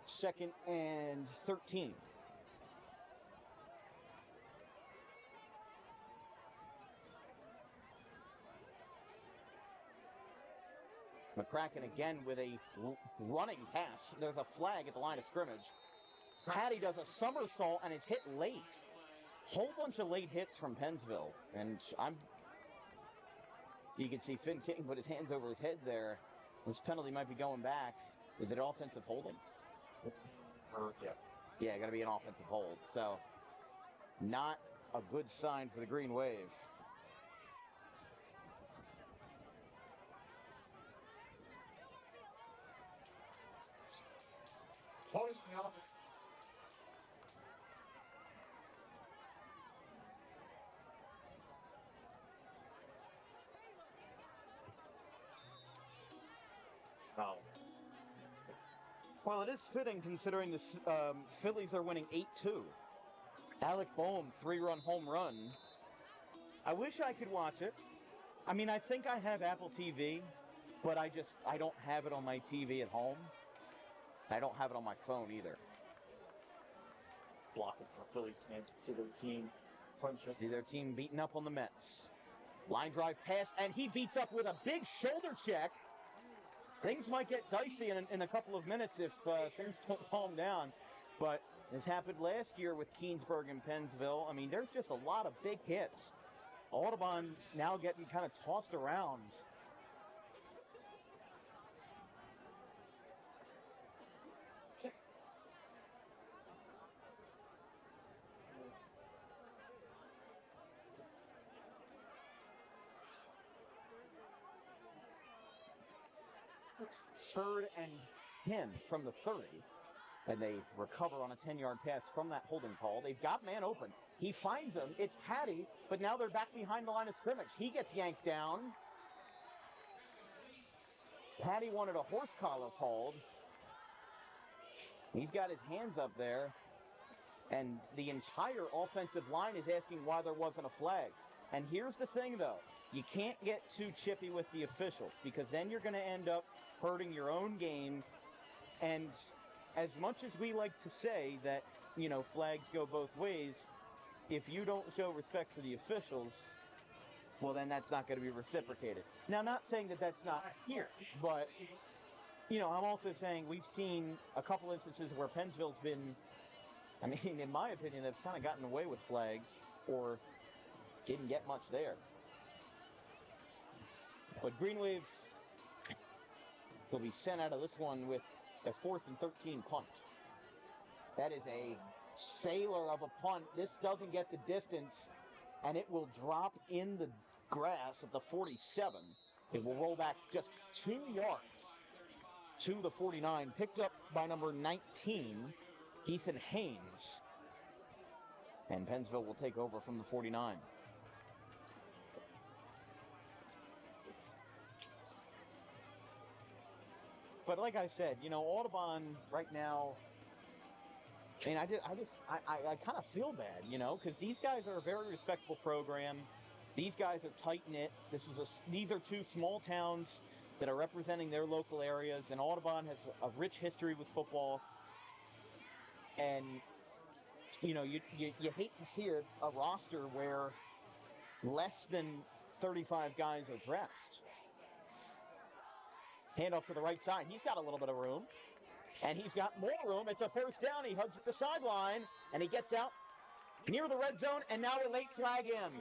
Second and 13. McCracken again with a running pass. There's a flag at the line of scrimmage. Patty does a somersault and is hit late. Whole bunch of late hits from Pennsville. And you can see Finn King put his hands over his head there. This penalty might be going back. Is it offensive holding? Yeah, got to be an offensive hold. So, not a good sign for the Green Wave. No. Well, it is fitting considering the Phillies are winning 8-2. Alec Boehm, 3-run home run. I wish I could watch it. I mean, I think I have Apple TV, but I don't have it on my TV at home. I don't have it on my phone either. Blocking for Phillies fans to see their team punch up. See their team beating up on the Mets. Line drive pass, and he beats up with a big shoulder check. Things might get dicey in a couple of minutes if things don't calm down. But this happened last year with Keansburg and Pennsville. I mean, there's just a lot of big hits. Audubon now getting kind of tossed around. Third and 10 from the 30. And they recover on a 10-yard pass from that holding call. They've got man open. He finds him. It's Hattie, but now they're back behind the line of scrimmage. He gets yanked down. Hattie wanted a horse collar called. He's got his hands up there. And the entire offensive line is asking why there wasn't a flag. And here's the thing, though. You can't get too chippy with the officials because then you're going to end up hurting your own game. And as much as we like to say that, you know, flags go both ways, if you don't show respect for the officials, well, then that's not going to be reciprocated. Now, not saying that that's not here, but, you know, I'm also saying we've seen a couple instances where Pennsville's been, I mean, in my opinion, they've kind of gotten away with flags or didn't get much there. But Green Wave will be sent out of this one with a 4th and 13 punt. That is a sailor of a punt. This doesn't get the distance, and it will drop in the grass at the 47. It will roll back just 2 yards to the 49, picked up by number 19, Ethan Haynes. And Pennsville will take over from the 49. But like I said, you know, Audubon right now, and I kind of feel bad, you know, because these guys are a very respectable program. These guys are tight-knit. These are 2 small towns that are representing their local areas, and Audubon has a rich history with football. And, you know, you hate to see a roster where less than 35 guys are dressed. Handoff to the right side. He's got a little bit of room. And he's got more room. It's a first down. He hugs the sideline. And he gets out near the red zone. And now a late flag in.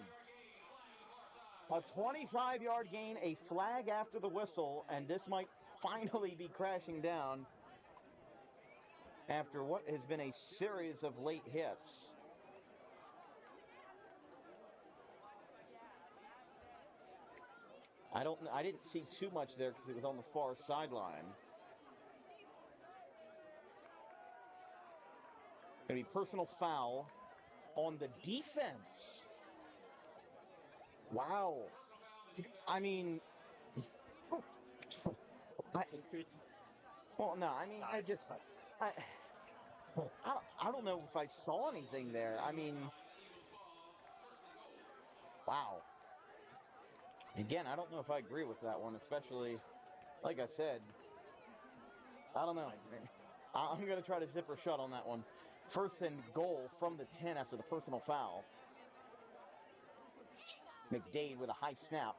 A 25-yard gain. A flag after the whistle. And this might finally be crashing down after what has been a series of late hits. I didn't see too much there because it was on the far sideline. Going to be personal foul on the defense. Wow. I mean, well, no, I mean, I don't know if I saw anything there. I mean, wow. Again, I don't know if I agree with that one, especially, like I said, I don't know. I'm going to try to zipper shut on that one. First and goal from the 10 after the personal foul. McDade with a high snap.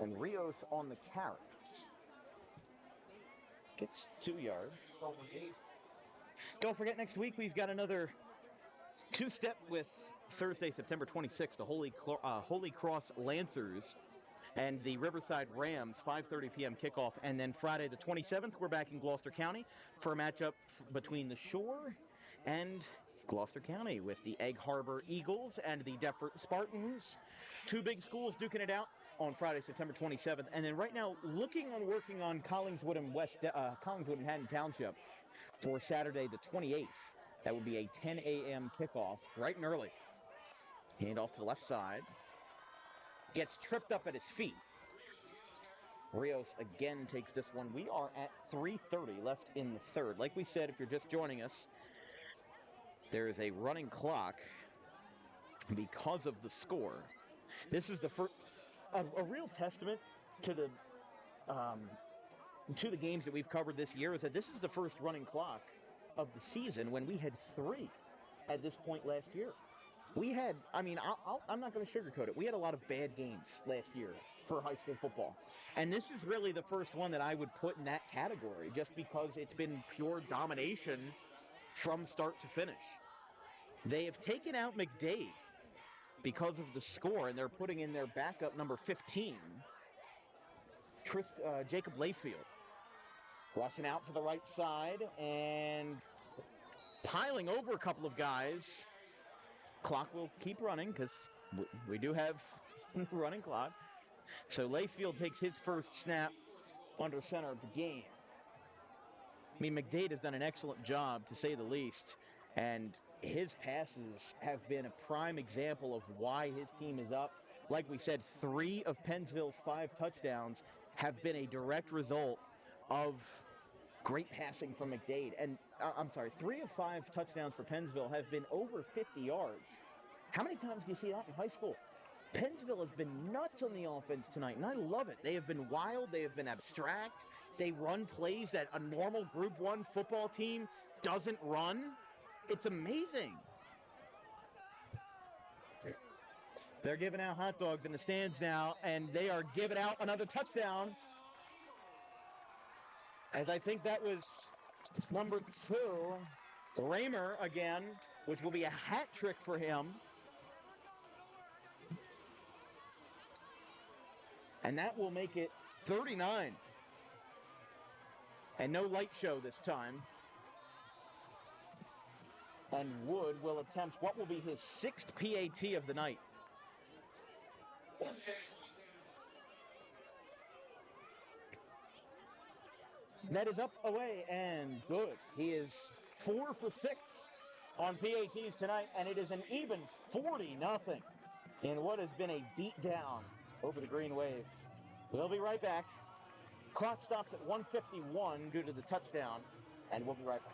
And Rios on the carry. Gets 2 yards. Don't forget, next week we've got another two-step with Thursday, September 26th, the Holy Cross Lancers and the Riverside Rams, 5:30 p.m. kickoff. And then Friday the 27th, we're back in Gloucester County for a matchup between the Shore and Gloucester County with the Egg Harbor Eagles and the Deptford Spartans. 2 big schools duking it out on Friday, September 27th. And then right now, working on Collingswood and Haddon Township for Saturday the 28th. That would be a 10 a.m. kickoff, bright and early. Hand off to the left side. Gets tripped up at his feet. Rios again takes this one. We are at 3:30 left in the third. Like we said, if you're just joining us, there is a running clock because of the score. This is the first, a real testament to the games that we've covered this year is that this is the first running clock of the season when we had 3 at this point last year. We had, I'm not going to sugarcoat it. We had a lot of bad games last year for high school football. And this is really the first one that I would put in that category just because it's been pure domination from start to finish. They have taken out McDade because of the score, and they're putting in their backup number 15, Jacob Layfield. Rushing out to the right side and piling over a couple of guys. Clock will keep running because we do have running clock. So Layfield takes his first snap under center of the game. I mean, McDade has done an excellent job, to say the least, and his passes have been a prime example of why his team is up. Like we said, 3 of Pennsville's 5 touchdowns have been a direct result of great passing from McDade. And, 3 of 5 touchdowns for Pennsville have been over 50 yards. How many times do you see that in high school? Pennsville has been nuts on the offense tonight, and I love it. They have been wild. They have been abstract. They run plays that a normal Group 1 football team doesn't run. It's amazing. They're giving out hot dogs in the stands now, and they are giving out another touchdown. As I think that was number 2, Raymer again, which will be a hat trick for him. And that will make it 39. And no light show this time. And Wood will attempt what will be his 6th PAT of the night. That is up, away, and good. He is 4 for 6 on PATs tonight, and it is an even 40-0 in what has been a beatdown over the Green Wave. We'll be right back. Clock stops at 1:51 due to the touchdown, and we'll be right back.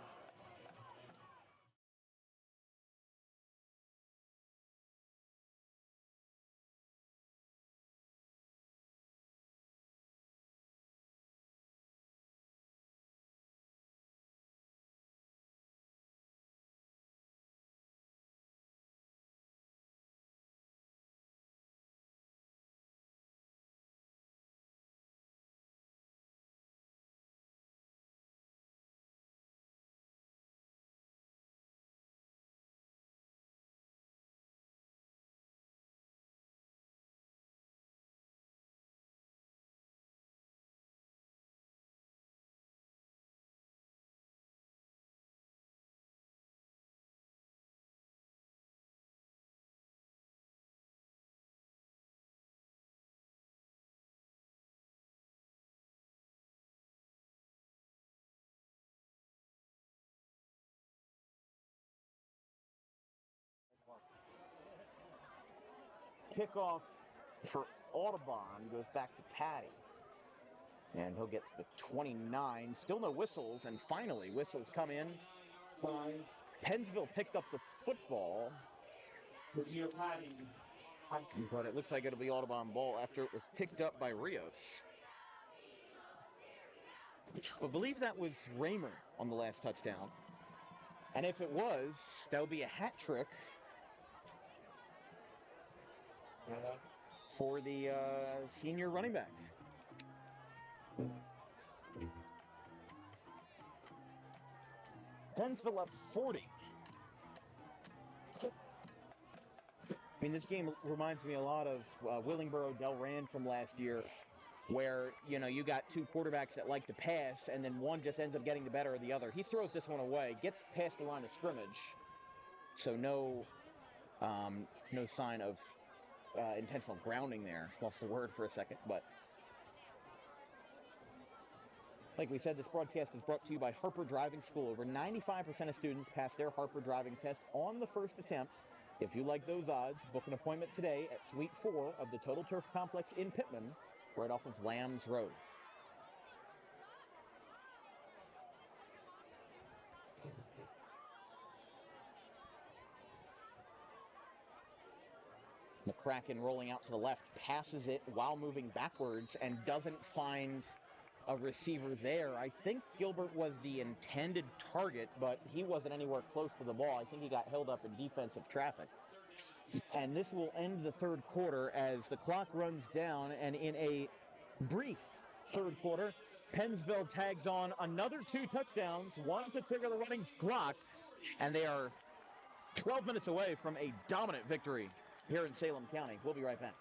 Kickoff for Audubon goes back to Patty. And he'll get to the 29. Still no whistles, and finally whistles come in. Pennsville picked up the football. But it looks like it'll be Audubon ball after it was picked up by Rios. I believe that was Raymer on the last touchdown. And if it was, that would be a hat trick for the senior running back. Pennsville up 40. I mean, this game reminds me a lot of Willingboro Delran from last year, where, you know, you got 2 quarterbacks that like to pass, and then one just ends up getting the better of the other. He throws this one away, gets past the line of scrimmage, so no sign of intentional grounding there. Lost the word for a second, but like we said, this broadcast is brought to you by Harper Driving School. Over 95% of students pass their Harper driving test on the first attempt. If you like those odds, book an appointment today at Suite 4 of the Total Turf Complex in Pittman, right off of Lambs Road. McCracken rolling out to the left, passes it while moving backwards and doesn't find a receiver there. I think Gilbert was the intended target, but he wasn't anywhere close to the ball. I think he got held up in defensive traffic. And this will end the third quarter as the clock runs down, and in a brief third quarter, Pennsville tags on another 2 touchdowns, one to trigger the running clock, and they are 12 minutes away from a dominant victory here in Salem County. We'll be right back.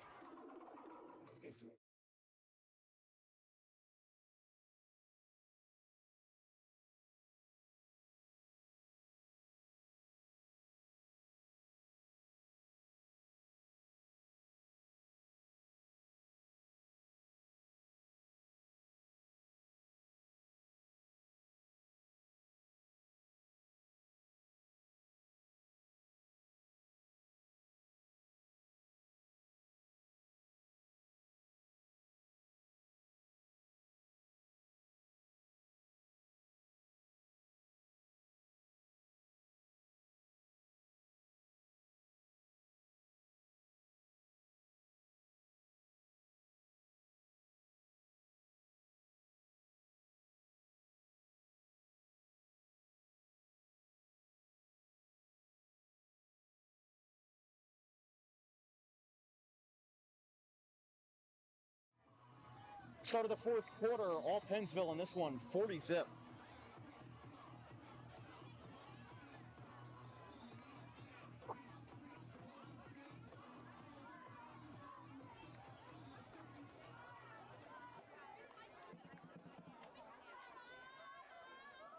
Start of the fourth quarter, all Pennsville in this one, 40-zip.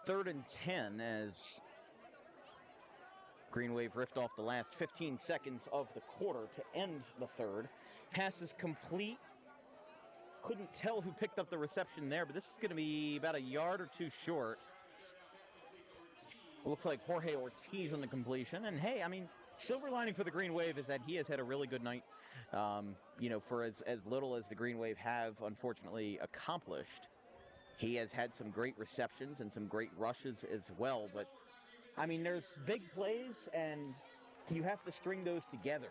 Third and 10 as Green Wave riffed off the last 15 seconds of the quarter to end the third. Pass is complete. Couldn't tell who picked up the reception there, but this is going to be about a yard or 2 short. Looks like Jorge Ortiz on the completion. And hey, I mean, silver lining for the Green Wave is that he has had a really good night, for as little as the Green Wave have unfortunately accomplished. He has had some great receptions and some great rushes as well. But, I mean, there's big plays, and you have to string those together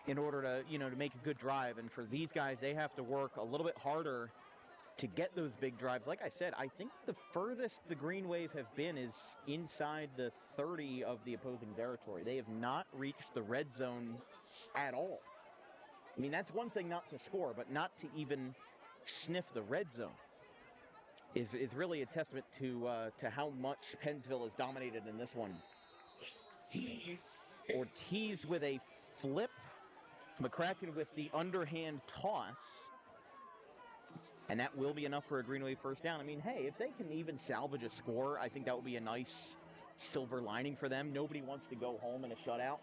in order to make a good drive. And for these guys, they have to work a little bit harder to get those big drives. Like I said, I think the furthest the Green Wave have been is inside the 30 of the opposing territory. They have not reached the red zone at all. I mean, that's one thing not to score, but not to even sniff the red zone is really a testament to how much Pennsville is dominated in this one. Ortiz with a flip. McCracken with the underhand toss. And that will be enough for a Green Wave first down. I mean, hey, if they can even salvage a score, I think that would be a nice silver lining for them. Nobody wants to go home in a shutout.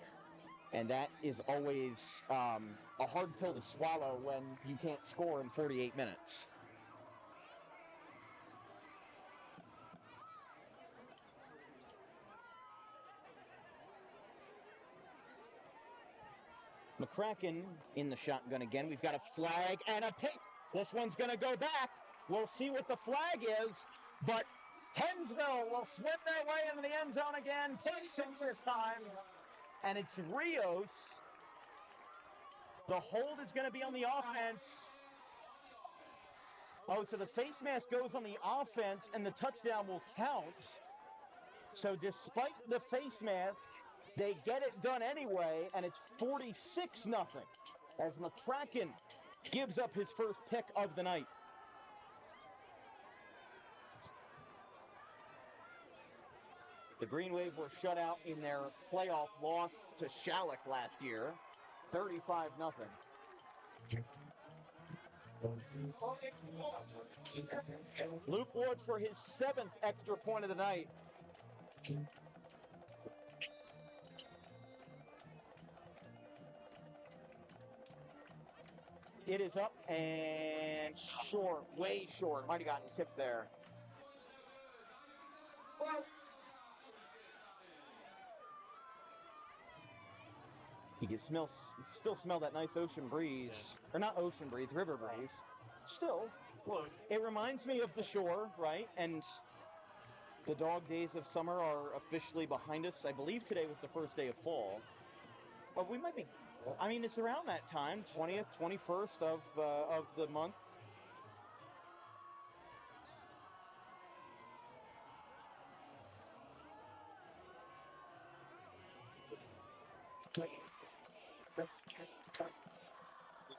And that is always a hard pill to swallow when you can't score in 48 minutes. McCracken in the shotgun again. We've got a flag and a pick. This one's going to go back. We'll see what the flag is. But Pennsville will swim their way into the end zone again. Patience this time. And it's Rios. The hold is going to be on the offense. Oh, so the face mask goes on the offense and the touchdown will count. So despite the face mask, they get it done anyway, and it's 46-0 as McCracken gives up his first pick of the night. The Green Wave were shut out in their playoff loss to Shalleck last year, 35-0. Luke Ward for his 7th extra point of the night. It is up and short, way short. Might have gotten tipped there. You can still smell that nice ocean breeze. Or not ocean breeze, river breeze. Still, it reminds me of the shore, right? And the dog days of summer are officially behind us. I believe today was the first day of fall. But we might be I mean, it's around that time, 20th, 21st of the month.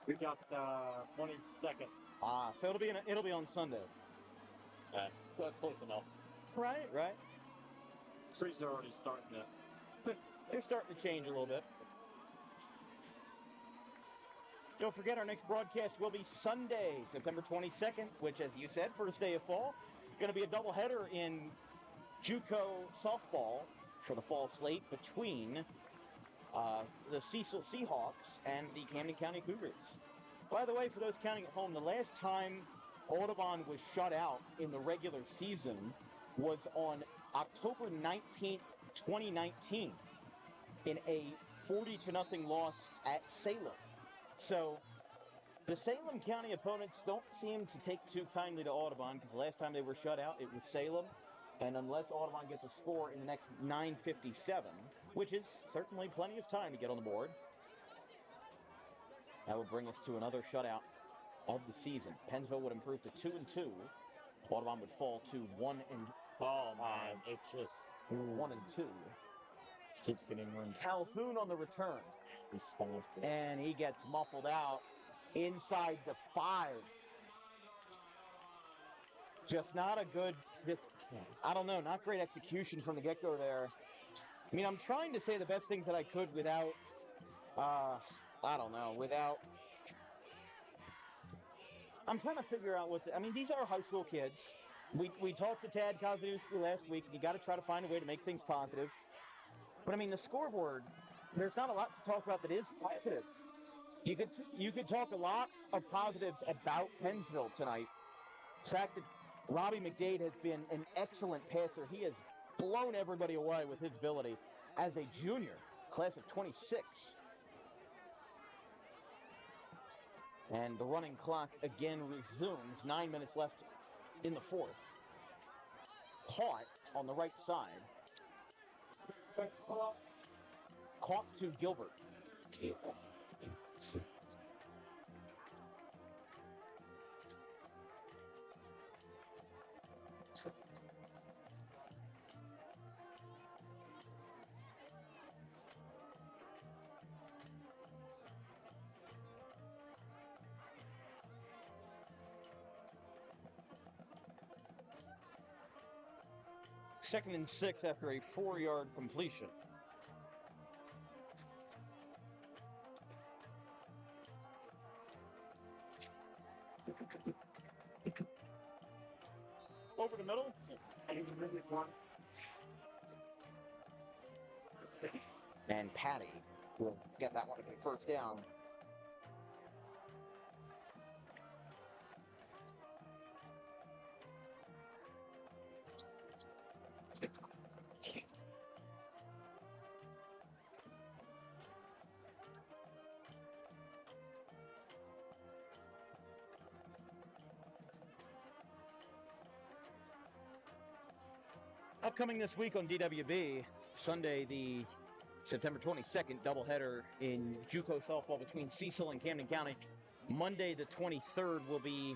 We got 22nd. So it'll be on Sunday. Close enough. Right. Trees are already starting to. They're starting to change a little bit. Don't forget, our next broadcast will be Sunday, September 22nd, which, as you said, first day of fall. Going to be a doubleheader in JUCO softball for the fall slate between the Cecil Seahawks and the Camden County Cougars. By the way, for those counting at home, the last time Audubon was shut out in the regular season was on October 19th, 2019, in a 40-0 loss at Salem. So the Salem County opponents don't seem to take too kindly to Audubon, because the last time they were shut out, it was Salem. And unless Audubon gets a score in the next 9:57, which is certainly plenty of time to get on the board, that would bring us to another shutout of the season. Pennsville would improve to 2-2. Audubon would fall to 1-2. Oh man, it just 1-2. keeps getting run. Calhoun on the return. And he gets muffled out inside the 5. Just not a good, I don't know, not great execution from the get-go there. I mean, I'm trying to say the best things that I could without, I'm trying to figure out I mean, these are high school kids. We talked to Tad Kozanowski last week, and you got to try to find a way to make things positive. But I mean, the scoreboard, there's not a lot to talk about that is positive. You could talk a lot of positives about Pennsville tonight. The fact that Robbie McDade has been an excellent passer. He has blown everybody away with his ability as a junior, class of 26. And the running clock again resumes. 9 minutes left in the 4th. Caught on the right side. Caught to Gilbert. Second and 6 after a 4-yard completion. Over the middle. And Patty will get that one to be first down. Upcoming this week on DWB, Sunday, the September 22nd doubleheader in JUCO softball between Cecil and Camden County. Monday, the 23rd, will be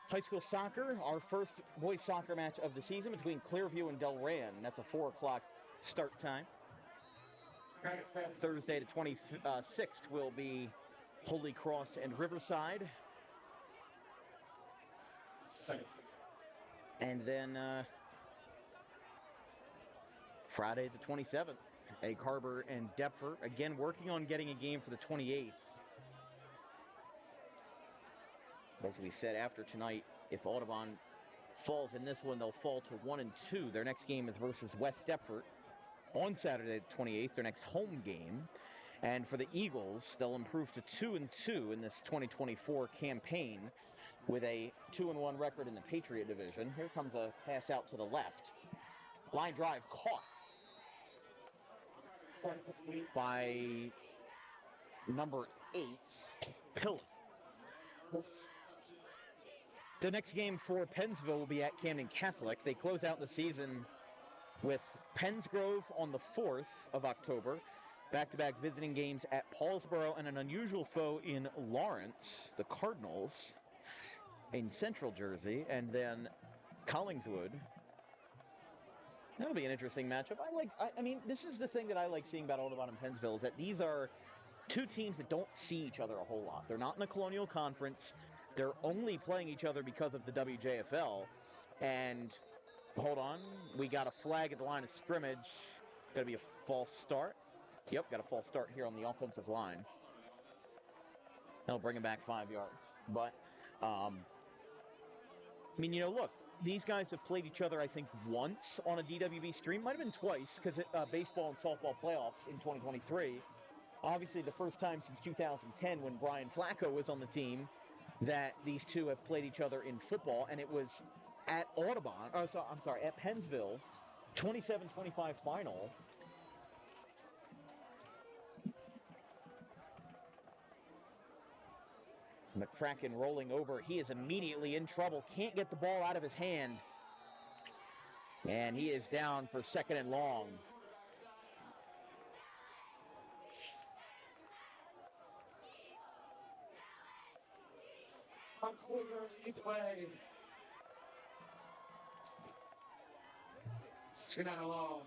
high school soccer, our first boys soccer match of the season between Clearview and Delran. That's a 4 o'clock start time. Thursday, the 26th, will be Holy Cross and Riverside. And then Friday the 27th, Egg Harbor and Deptford, again working on getting a game for the 28th. As we said, after tonight, if Audubon falls in this one, they'll fall to 1-2. Their next game is versus West Deptford on Saturday the 28th, their next home game. And for the Eagles, they'll improve to 2-2 in this 2024 campaign with a 2-1 record in the Patriot Division. Here comes a pass out to the left. Line drive caught by number 8, Pillow. The next game for Pennsville will be at Camden Catholic. They close out the season with Pennsgrove on the 4th of October, back-to-back visiting games at Paulsboro and an unusual foe in Lawrence, the Cardinals, in Central Jersey, and then Collingswood. That'll be an interesting matchup. I mean, this is the thing that I like seeing about Audubon and Pennsville, is that these are two teams that don't see each other a whole lot. They're not in the Colonial Conference. They're only playing each other because of the WJFL. And, hold on, we got a flag at the line of scrimmage. Got to be a false start. Yep, got a false start here on the offensive line. That'll bring him back 5 yards. But, I mean, you know, look, these guys have played each other, I think, once on a DWB stream. Might have been twice, because baseball and softball playoffs in 2023. Obviously, the first time since 2010, when Brian Flacco was on the team, that these two have played each other in football, and it was at Audubon, at Pennsville, 27-25 final. McCracken rolling over. He is immediately in trouble. Can't get the ball out of his hand. And he is down for second and long. A quarter either way. Sit down alone.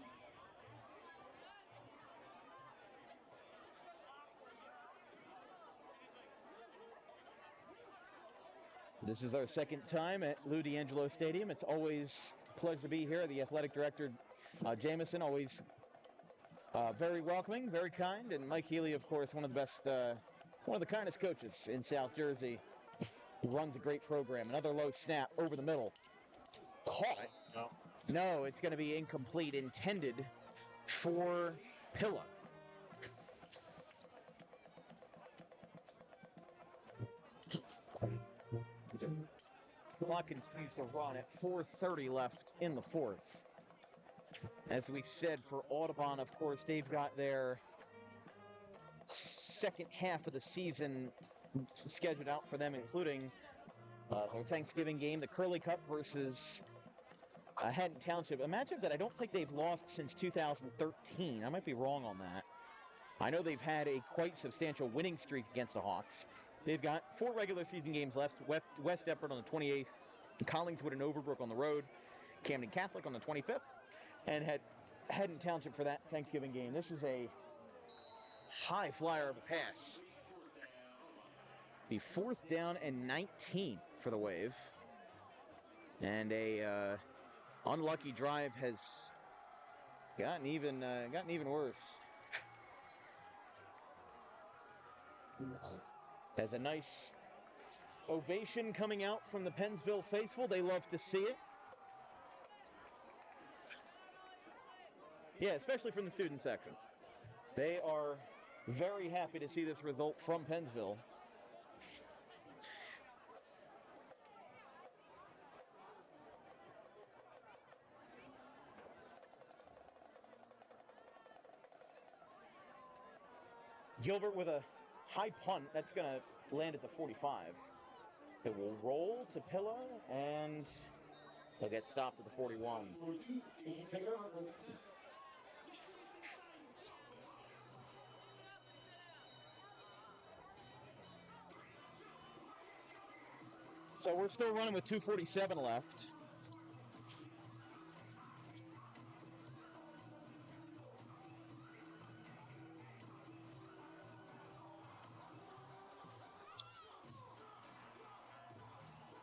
This is our second time at Lou D'Angelo Stadium. It's always a pleasure to be here. The athletic director, Jameson, always very welcoming, very kind. And Mike Healy, of course, one of the kindest coaches in South Jersey, who runs a great program. Another low snap over the middle. Caught. No, it's going to be incomplete. Intended for Pilla. Clock continues to run at 4:30 left in the fourth. As we said, for Audubon, of course, they've got their second half of the season scheduled out for them, including their Thanksgiving game, the Curly Cup versus Haddon Township, a matchup that I don't think they've lost since 2013. I might be wrong on that. I know they've had a quite substantial winning streak against the Hawks. They've got 4 regular season games left. West Deptford on the 28th, Collingswood and Overbrook on the road, Camden Catholic on the 25th, and Haddon Township for that Thanksgiving game. This is a high flyer of a pass. The 4th down and 19 for the Wave. And a unlucky drive has gotten even worse. As a nice ovation coming out from the Pennsville faithful. They love to see it. Yeah, especially from the student section. They are very happy to see this result from Pennsville. Gilbert with a high punt. That's going to land at the 45. It will roll to Pilla, and they'll get stopped at the 41. So we're still running with 2:47 left.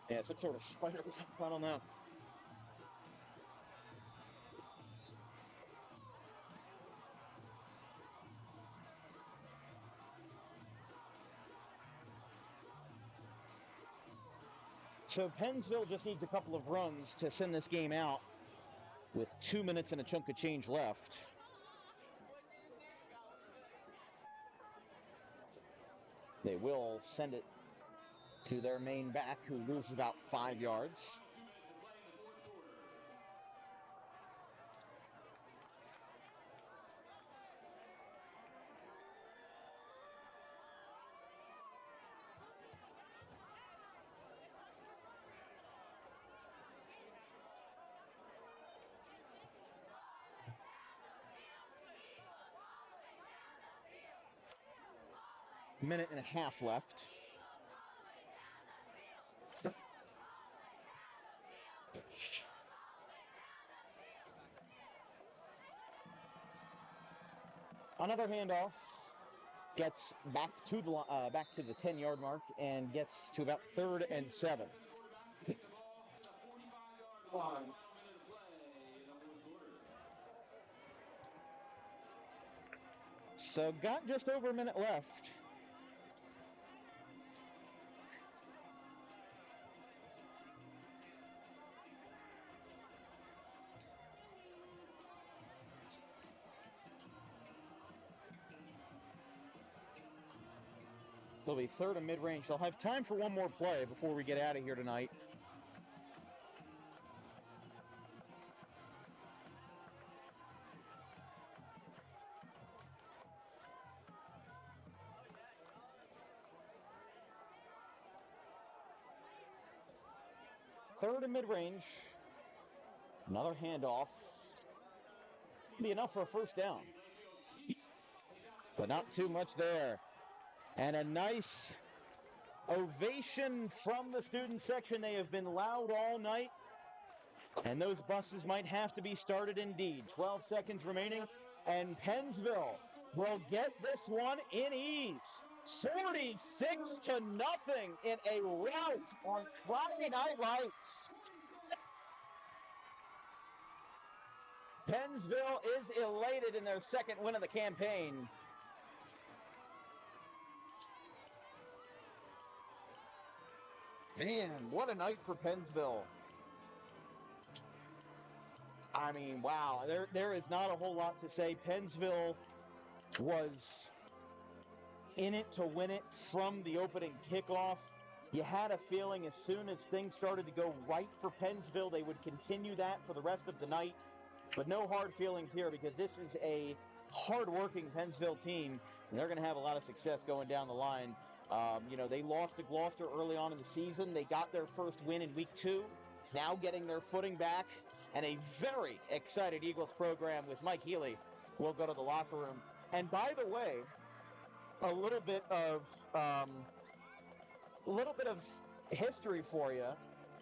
Yeah, some sort of spider web. I don't know. So Pennsville just needs a couple of runs to send this game out with 2 minutes and a chunk of change left. They will send it to their main back, who loses about 5 yards. minute and a half left. Another handoff gets back to the 10-yard mark and gets to about 3rd and 7. So got just over a minute left. It'll be 3rd and mid-range. They'll have time for one more play before we get out of here tonight. Third and mid-range. Another handoff. Be enough for a first down. But not too much there. And a nice ovation from the student section. They have been loud all night. And those buses might have to be started indeed. 12 seconds remaining. And Pennsville will get this one in ease. 46-0 in a rout on Friday Night Lights. Pennsville is elated in their second win of the campaign. Man, what a night for Pennsville. I mean, wow, there is not a whole lot to say. Pennsville was in it to win it from the opening kickoff. You had a feeling as soon as things started to go right for Pennsville, they would continue that for the rest of the night. But no hard feelings here, because this is a hard-working Pennsville team, and they're going to have a lot of success going down the line. They lost to Gloucester early on in the season. They got their first win in week 2, now getting their footing back. And a very excited Eagles program with Mike Healy will go to the locker room. And by the way, a little bit of history for you.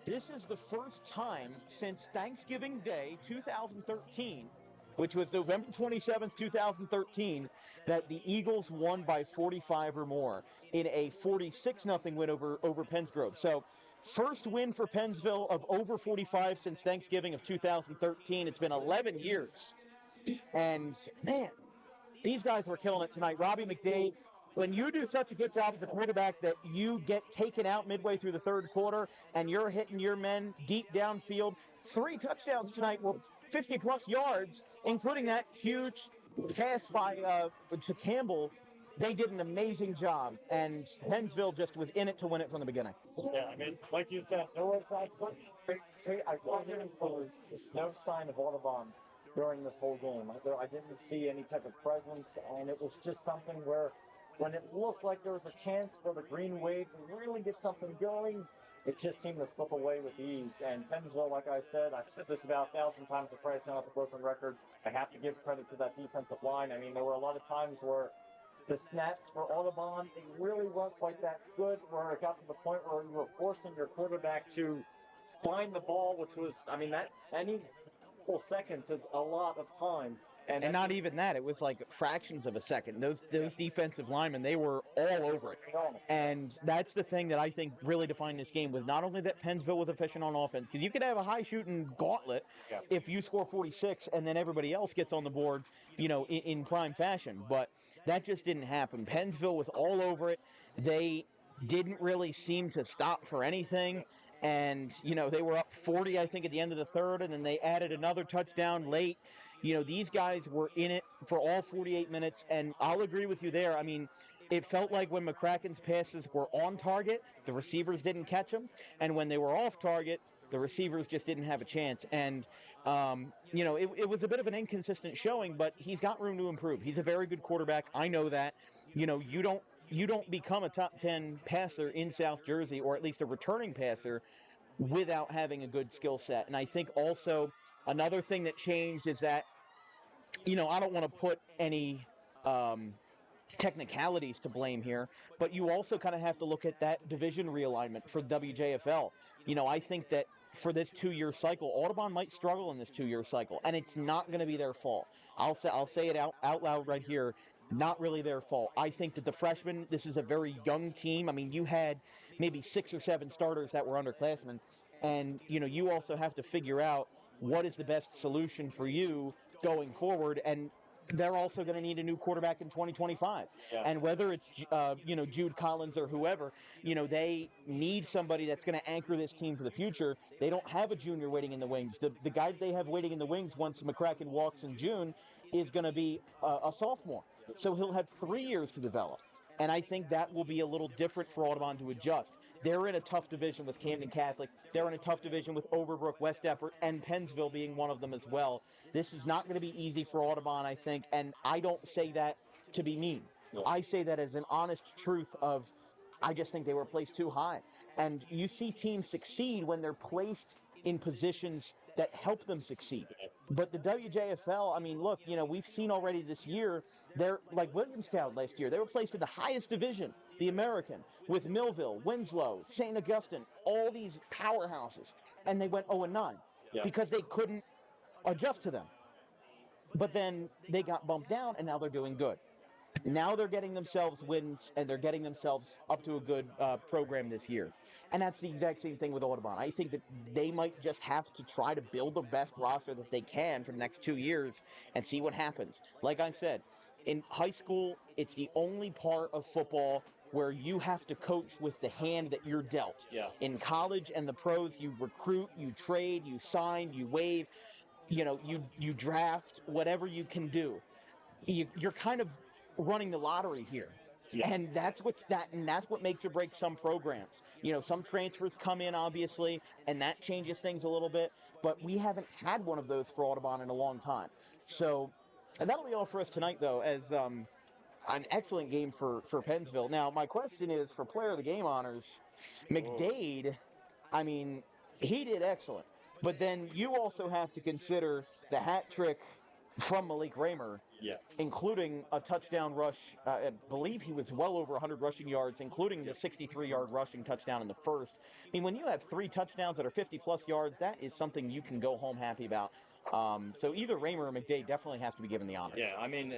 This is the first time since Thanksgiving Day 2013, which was November 27th, 2013, that the Eagles won by 45 or more in a 46-0 win over Pennsgrove. So first win for Pennsville of over 45 since Thanksgiving of 2013. It's been 11 years. And, man, these guys were killing it tonight. Robbie McDade, when you do such a good job as a quarterback that you get taken out midway through the third quarter and you're hitting your men deep downfield, 3 touchdowns tonight were 50-plus yards, including that huge pass to Campbell. They did an amazing job, and Pennsville just was in it to win it from the beginning. Yeah, I mean, like you said, there was no sign of Audubon during this whole game. I didn't see any type of presence, and it was just something where when it looked like there was a chance for the Green Wave to really get something going, it just seemed to slip away with ease. And Pennsville, like I said this about 1,000 times, the price now at the broken record. I have to give credit to that defensive line. I mean, there were a lot of times where the snaps for Audubon, they really weren't quite that good, where it got to the point where you were forcing your quarterback to find the ball, which was, I mean, that any couple seconds is a lot of time. And not even that. It was like fractions of a second. Those defensive linemen, they were all over it. And that's the thing that I think really defined this game, was not only that Pennsville was efficient on offense, because you could have a high-shooting gauntlet if you score 46 and then everybody else gets on the board, in prime fashion. But that just didn't happen. Pennsville was all over it. They didn't really seem to stop for anything. And, they were up 40, I think, at the end of the third, and then they added another touchdown late. These guys were in it for all 48 minutes, and I'll agree with you there. I mean, it felt like when McCracken's passes were on target, the receivers didn't catch them, and when they were off target, the receivers just didn't have a chance. And, it was a bit of an inconsistent showing, but he's got room to improve. He's a very good quarterback. I know that. You don't become a top 10 passer in South Jersey, or at least a returning passer, without having a good skill set. And I think also another thing that changed is that, I don't want to put any technicalities to blame here, but you also kind of have to look at that division realignment for WJFL. I think that for this 2-year cycle, Audubon might struggle in this 2-year cycle, and it's not going to be their fault. I'll say it out loud right here. Not really their fault. I think that the freshmen, this is a very young team. I mean, you had maybe 6 or 7 starters that were underclassmen, and you also have to figure out what is the best solution for you going forward. And they're also going to need a new quarterback in 2025. Yeah. And whether it's, Jude Collins or whoever, they need somebody that's going to anchor this team for the future. They don't have a junior waiting in the wings. The guy they have waiting in the wings once McCracken walks in June is going to be a sophomore. So he'll have 3 years to develop. And I think that will be a little different for Audubon to adjust. They're in a tough division with Camden Catholic. They're in a tough division with Overbrook, West Effort, and Pennsville being one of them as well. This is not going to be easy for Audubon, I think, and I don't say that to be mean. No. I say that as an honest truth of, I just think they were placed too high. And you see teams succeed when they're placed in positions that help them succeed. But the WJFL, I mean, look, we've seen already this year, they're like Williamstown last year. They were placed in the highest division, the American, with Millville, Winslow, St. Augustine, all these powerhouses. And they went 0-9 because they couldn't adjust to them. But then they got bumped down, and now they're doing good. Now they're getting themselves wins, and they're getting themselves up to a good program this year. And that's the exact same thing with Audubon. I think that they might just have to try to build the best roster that they can for the next 2 years and see what happens. Like I said, in high school, it's the only part of football where you have to coach with the hand that you're dealt. Yeah. In college and the pros, you recruit, you trade, you sign, you waive, you draft, whatever you can do. You're kind of running the lottery here. Yeah. And that's what makes or breaks some programs. Some transfers come in, obviously, and that changes things a little bit, but we haven't had one of those for Audubon in a long time. So, and that'll be all for us tonight, though, as an excellent game for Pennsville. Now, my question is, for player of the game honors, McDade, I mean, he did excellent. But then you also have to consider the hat trick from Malik Raymer, including a touchdown rush. I believe he was well over 100 rushing yards, including the 63-yard rushing touchdown in the first. I mean, when you have 3 touchdowns that are 50-plus yards, that is something you can go home happy about. So either Raymer or McDade definitely has to be given the honors. Yeah, I mean,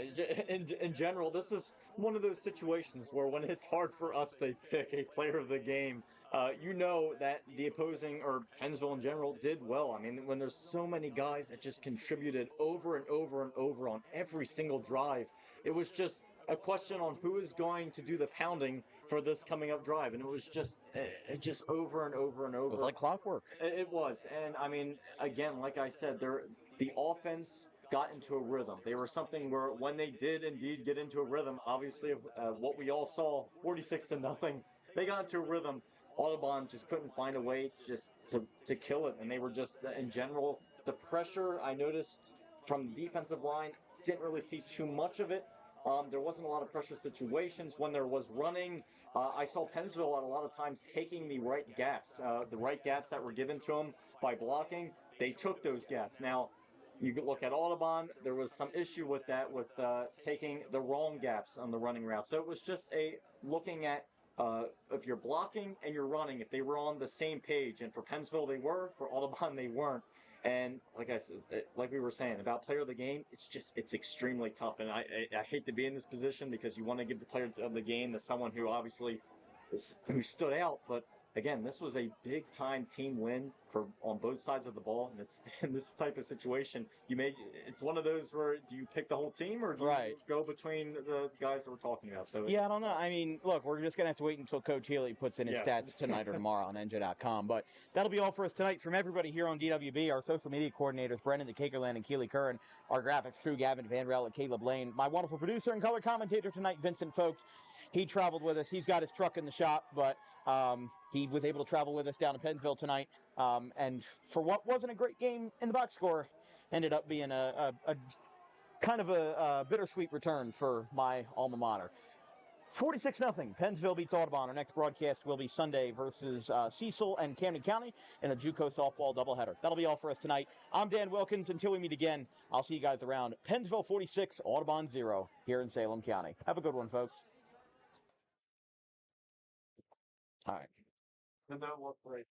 in general, this is one of those situations where when it's hard for us to pick a player of the game, that the opposing, or Pennsville in general, did well. I mean, when there's so many guys that just contributed over and over and over on every single drive, it was just a question on who is going to do the pounding for this coming up drive. And it was just over and over and over. It was like clockwork. It was. And I mean, again, like I said, the offense got into a rhythm. They were something where when they did indeed get into a rhythm, obviously of what we all saw, 46-0, they got into a rhythm. Audubon just couldn't find a way to kill it. And they were just, in general, the pressure I noticed from the defensive line, didn't really see too much of it. There wasn't a lot of pressure situations. When there was running, I saw Pennsville at a lot of times taking the right gaps that were given to them by blocking. They took those gaps. Now, you could look at Audubon. There was some issue with that, with taking the wrong gaps on the running route. So it was just looking at if you're blocking and you're running, if they were on the same page. And for Pennsville, they were. For Audubon, they weren't. And like I said, like we were saying about player of the game, it's extremely tough. And I hate to be in this position because you want to give the player of the game to someone who obviously who stood out. But again, this was a big time team win on both sides of the ball. And it's in this type of situation, it's one of those where do you pick the whole team or do you go between the guys that we're talking about? So yeah, I don't know. I mean, look, we're just going to have to wait until Coach Healy puts in his stats tonight or tomorrow on NJ.com. But that'll be all for us tonight from everybody here on DWB, our social media coordinators, Brendan DeKakerland and Keely Curran, our graphics crew, Gavin Van Rel and Caleb Lane, my wonderful producer and color commentator tonight, Vincent Folks. He traveled with us. He's got his truck in the shop, but he was able to travel with us down to Pennsville tonight. And for what wasn't a great game in the box score, ended up being a kind of a bittersweet return for my alma mater. 46-0. Pennsville beats Audubon. Our next broadcast will be Sunday versus Cecil and Camden County in a JUCO softball doubleheader. That'll be all for us tonight. I'm Dan Wilkins. Until we meet again, I'll see you guys around. Pennsville 46, Audubon 0 here in Salem County. Have a good one, folks. All right. And that worked great.